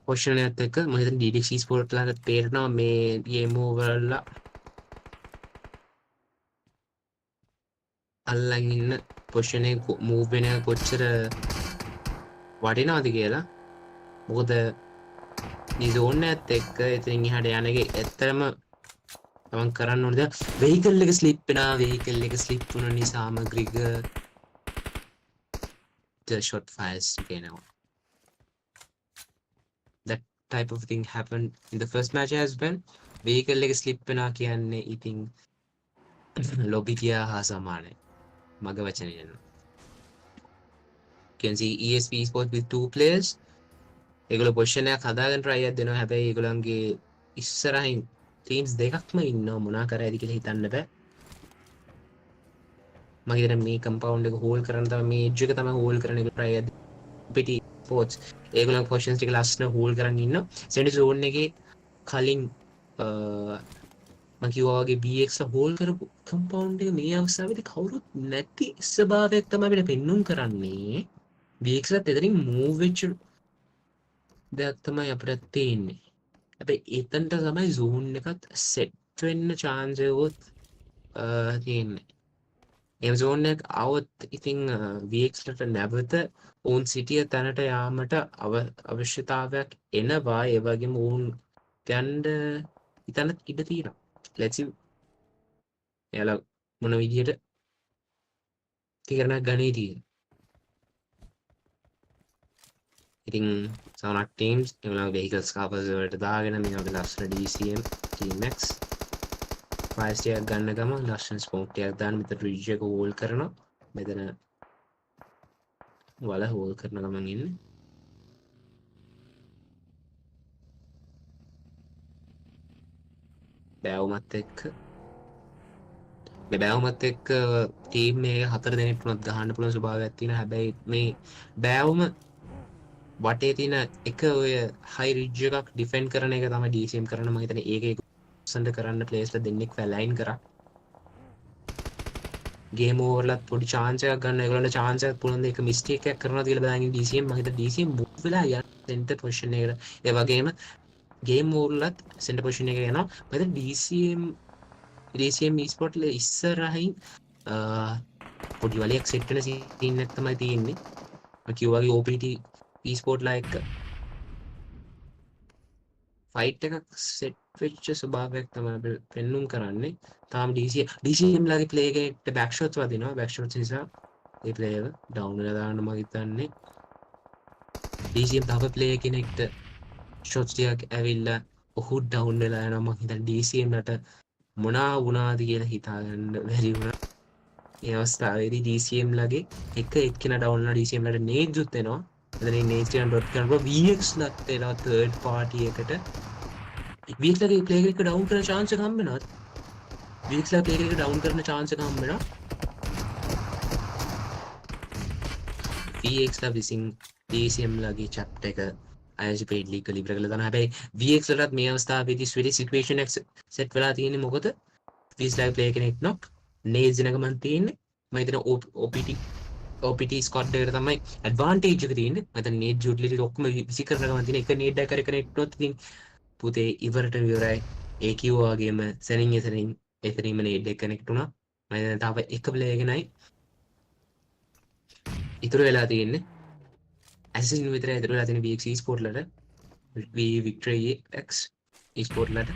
question එකත් එක්ක මම හිතන්නේ DDSG sport ලාට තේරෙනවා මේ game over ලා අල්ලන් ඉන්න position එක move වෙන එක කොච්චර වටිනවද කියලා. මොකද මේ zone එකත් එක්ක එතනින් එහාට යන එක ඇත්තටම තමන් කරන්න ඕනේ දැන් vehicle එක slip වෙනවා. vehicle එක slip වුණ නිසාම ග්‍රිග the shot fires again out. That type of thing happened in the first match as well. Vehicle එක slip වෙනවා කියන්නේ ඉතින් lobby ගියා හා සමානයි. මග වචනේ යනවා. You can see ESP Sports with two players. ඒගොල්ලෝ position එකක් හදාගෙන try එකක් දෙනවා. හැබැයි ඒගොල්ලන්ගේ ඉස්සරහින් teams දෙකක්ම ඉන්නවා. මොනා කරයිද කියලා හිතන්න බෑ. මම හිතන්නේ මේ compound එක hold කරන්න තමයි මේ edge එක තමයි hold කරන්න එක try එකක් පිටි sports ඒගොල්ලන් positions ටික ලස්සන hold කරන් ඉන්නවා. center zone එකේ කලින් මම කිව්වා වගේ BX ලා hold කරපු compound එක මේ අවස්ථාවේදී කවුරුත් නැති ස්වභාවයක් තමයි අපිට පෙන්눔 කරන්නේ. BX ලාත් එතනින් move වෙච්ච දෙයක් තමයි අපිට තියෙන්නේ. හැබැයි එතනට තමයි zone එකත් set වෙන්න chance එකක් තියෙන්නේ. ඒ zone එක આવොත් ඉතින් VX ලට නැවත ඕන් සිටිය තැනට යාමට අවශ්‍යතාවයක් එනවා. ඒ වගේම ඕන් ගන්න ඉතන ඉඩ තියෙනවා. let's see එයාලා මොන විදියට තීරණයක් ගන්නේ තියෙන්නේ. ඉතින් සමහරක් teams ඒගොල්ලෝ vehicles covers වලට දාගෙන මේ වගේ ලස්සන DCM TMX fire stick ගන්න ගම ලස්සන smoke එකක් දාන්න මෙතන ridge එක hold කරනවා. මෙතන වල hold කරන ගමන් ඉන්නේ. බෑවුමත් එක්ක ටීම් මේ 4 දෙනෙක් වුණත් ගහන්න පුළුවන් ස්වභාවයක් තියෙනවා. හැබැයි මේ බෑවුම වටේ තියෙන එක ඔය high ridge එකක් defend කරන එක තමයි DCM කරන. මම හිතන්නේ ඒක සඳ කරන්න players ලා දෙන්නෙක් වැලයින් කරා. game over ලත් පොඩි chance එකක් ගන්න. ඒගොල්ලන්ට chance එකක් පුළුවන් දෙයක mistake එකක් කරනවාද කියලා බලන්න DCM මම හිතන්නේ DCM move වෙලා යන center position එකට. ඒ වගේම game over ලත් center position එක යනවා. මම හිතන්නේ DCM eSport ල ඉස්සරහින් පොඩි වලියක් set වෙන scene එකක් තමයි තියෙන්නේ. මම කිව්වා වගේ OPT eSport ලා එක්ක fight එකක් set වෙච්ච ස්වභාවයක් තමයි පෙන්눔 කරන්නේ. තාම DCM ලාගේ play එකේට back shots වදිනවා. back shots නිසා ඒ player down වෙලා දාන්න මම හිතන්නේ. DCM තව player කෙනෙක්ට ෂොට්ස් ටිකක් ඇවිල්ලා ඔහු ඩවුන් වෙලා යනවා. මං හිතන්නේ DCM ලට මොනා වුණාද කියලා හිතාගන්න බැරි වුණා. ඒ අවස්ථාවේදී DCM ලගේ එක එක්කෙනා ඩවුන් වෙනවා. DCM ලට නේජ්ජුත් එනවා. එතන නේජ් ටිකක් ඩොට් කරනකොට VX ලත් එනවා තර්ඩ් පාර්ටි එකට. VX ලගේ ප්ලේයර් එක ඩවුන් කරන chance එක හම්බ වෙනවා. VX ලගේ ප්ලේයර් එක ඩවුන් කරන chance එක හම්බ වෙනවා. VX ලා විසින් DCM ලගේ චැප්ටර් එක IRC paid league එක ඉවර කරලා දානවා. හැබැයි VX ලටත් මේ අවස්ථාවේදී ස්විටි සිටුේෂන් එක සෙට් වෙලා තියෙන්නේ මොකද? VX ලගේ ප්ලේයර් කෙනෙක් නොක් නේජ් එක මන් තියෙන්නේ. මම හිතන OPT ස්කොඩ් එකට තමයි ඇඩ්වාන්ටේජ් එක තියෙන්නේ. මම හිතන නේජ් යුටිලිටි ඔක්කොම විසි කරන ගමන් තියෙන එක නේඩ් එක කර ඉක්නොත් ඉතින් පුතේ ඉවරට ඉවරයි. ඒ කිව්වා වගේම සෙනින් එතනින්ම නේඩ් එක කනෙක්ට් වුණා. මම හිතන තාම එක ප්ලේයර් කෙනයි ඉතුරු වෙලා තියෙන්නේ. ඇසින් විතරයි ඉතුරු වෙලා තියෙන VX eSport ලට. Victory X eSport ලට.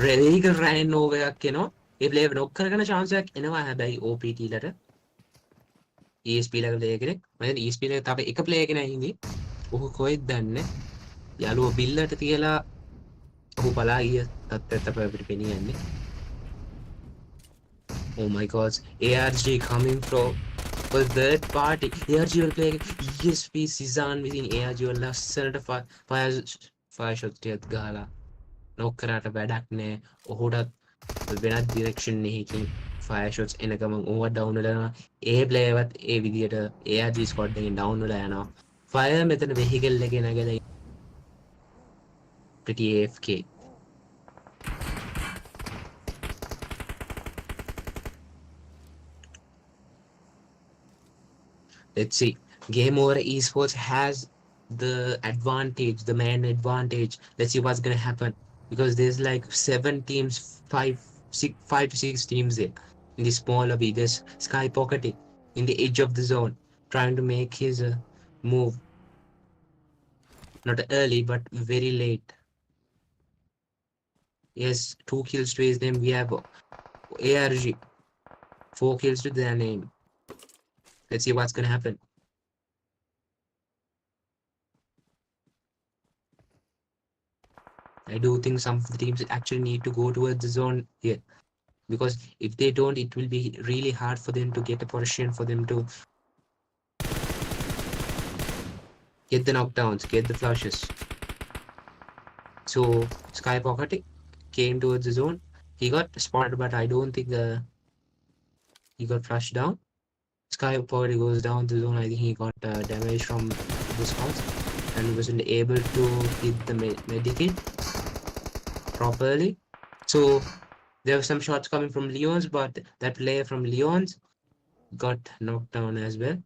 රෙලීගල් රෑන් ඕවර් එකක් එනවා. ඒ ප්ලේයර් නොක් කරගන්න chance එකක් එනවා. හැබැයි OPT ලට ESP ලගේ ප්ලේයර් කෙනෙක්. මම හිතන්නේ ESP ලගේ තව එක ප්ලේයර් කෙනෙක් ඉන්නේ. ඔහු කොහෙද දන්නේ. යාළුවෝ බිල්ලට තියලා ඔහු පලා ගිය තත්ත්වයට තමයි අපිට පෙනී යන්නේ. Oh my god, ARG coming from a third party. ARG will play ESP season within ARG will ලස්සනට fire shot ටිකක් ගහලා නොක් කරාට වැඩක් නෑ. ඔහුටත් වෙනත් ඩිරෙක්ෂන් එකකින් fire shots එන ගමන් ඕවර් ඩවුන් වෙලා යනවා. ඒ ප්ලේයර්වත් ඒ විදියට ARG ස්ක්වොඩ් එකෙන් ඩවුන් වෙලා යනවා. fire මෙතන වෙහිකල් එකේ නැගලා pretty AFK. Let's see. Game over esports has the advantage, the man advantage. Let's see what's gonna happen because there's like 7 teams, 5 to 6 teams there in the smaller B. There's Sky pocketing in the edge of the zone, trying to make his move. Not early, but very late. Yes, 2 kills to his name. We have ARG, 4 kills to their name. Let's see what's gonna happen. I do think some of the teams actually need to go towards the zone here. Because if they don't, it will be really hard for them to get a position, for them to get the knockdowns, get the flushes. So Sky Pocket came towards the zone. He got spotted, but I don't think he got flushed down. Sky Pocket goes down the zone. I think he got damage from the shots and wasn't able to hit the medikit properly. So there were some shots coming from Leon's, but that player from Leon's got knocked down as well.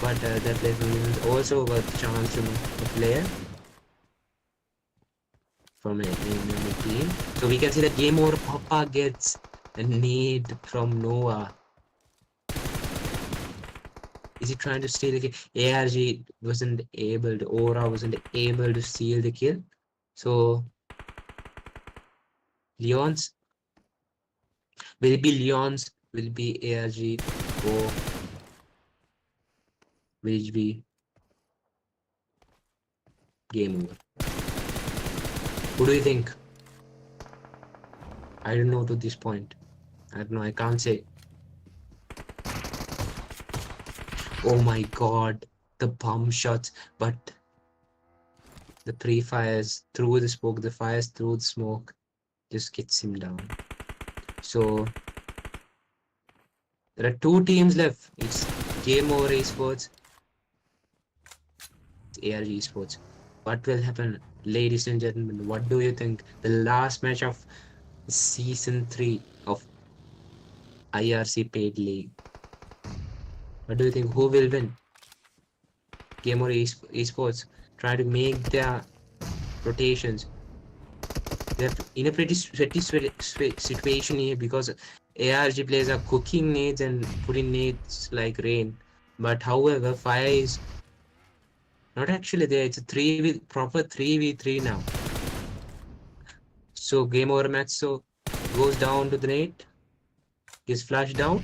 But that player from Leon's also got the chance to knock the player from a team. So we can see that game over. Papa gets a nade from Noah. Is he trying to steal the kill? ARG wasn't able to, Aura wasn't able to steal the kill. So Leon's will be ARG or will it be game over? What do you think? I don't know to this point. I don't know, I can't say. Oh my god, the bomb shots, but the pre-fires through the smoke, the fires through the smoke just gets him down. So there are 2 teams left. It's Game Over Esports, ARG Esports. What will happen, ladies and gentlemen? What do you think? The last match of season 3 of IRC paid league. What do you think? Who will win? Game Over Esports try to make their rotations. They're in a pretty sweaty situation here because ARG players are cooking nades and putting nades like rain. But however, fire is not actually there. It's a proper 3v3 now. So game over match. So goes down to the net, is flashed down.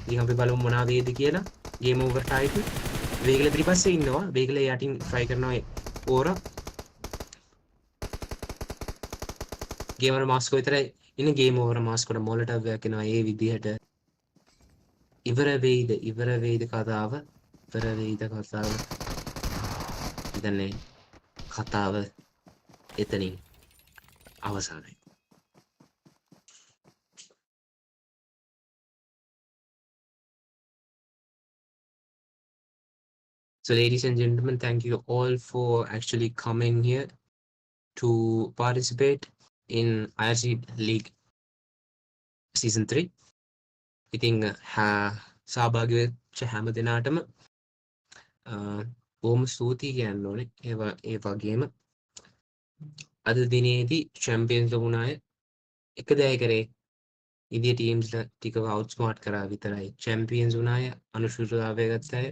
ඉතින් අපි බලමු මොනවා වේද කියලා. game over title. වේගල පිටිපස්සේ ඉන්නවා. වේගල යටින් try කරනවා ඕර. game over mask විතරයි ඉන්නේ. game over mask වල molotov එකක් එනවා ඒ විදිහට. ඉවර වෙයිද කතාව. ඉවර වෙයිද කතාව. හිතන්නේ කතාව එතනින් අවසానයි. So ladies and gentlemen, thank you all for actually coming here to participate in IRC League Season 3. ඉතින් සහභාගී වෙච්ච හැම දිනාටම බොහොම ස්තුතියි කියන්න ඕනේ. ඒ වගේම අද දිනේදී චැම්පියන්ස් වුණ අය එක දෙයක් කරේ ඉන්දියා ටීම්ස්ලා ටිකව අවුට්ස්මාර්ට් කරා විතරයි. චැම්පියන්ස් වුණ අය අනුශීලතාවය ගත්ත අය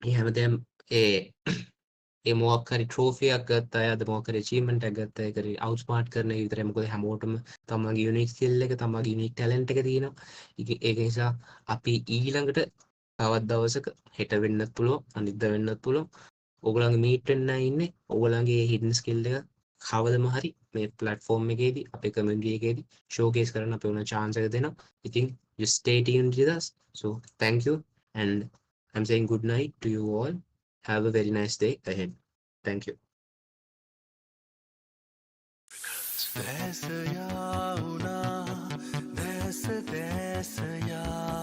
ඒ හැමදේම ඒ මොකක් හරි ට්‍රෝෆියක් ගත්ත අය අද මොකක් හරි අචීව්මන්ට් එකක් ගත්ත අය කරේ අවුට්ස්මාර්ට් කරන එක විතරයි. මොකද හැමෝටම තමන්ගේ යුනික් ස්කිල් එක තමන්ගේ යුනික් ටැලන්ට් එක තියෙනවා. ඒක නිසා අපි ඊළඟට තවත් දවසක හෙට වෙන්නත් පුළුවන් අනිද්දා වෙන්නත් පුළුවන් ඕගොල්ලන්ගේ මීට් වෙන්න ඉන්නේ. ඕගොල්ලන්ගේ හිඩන් ස්කිල් එක කවදම හරි මේ platform එකේදී අපේ community එකේදී showcase කරන්න අපි උන chance එක දෙනවා. ඉතින් just stay tuned with us. So thank you and I'm saying good night to you all. Have a very nice day ahead. Thank you. Desa ya una, desa ya.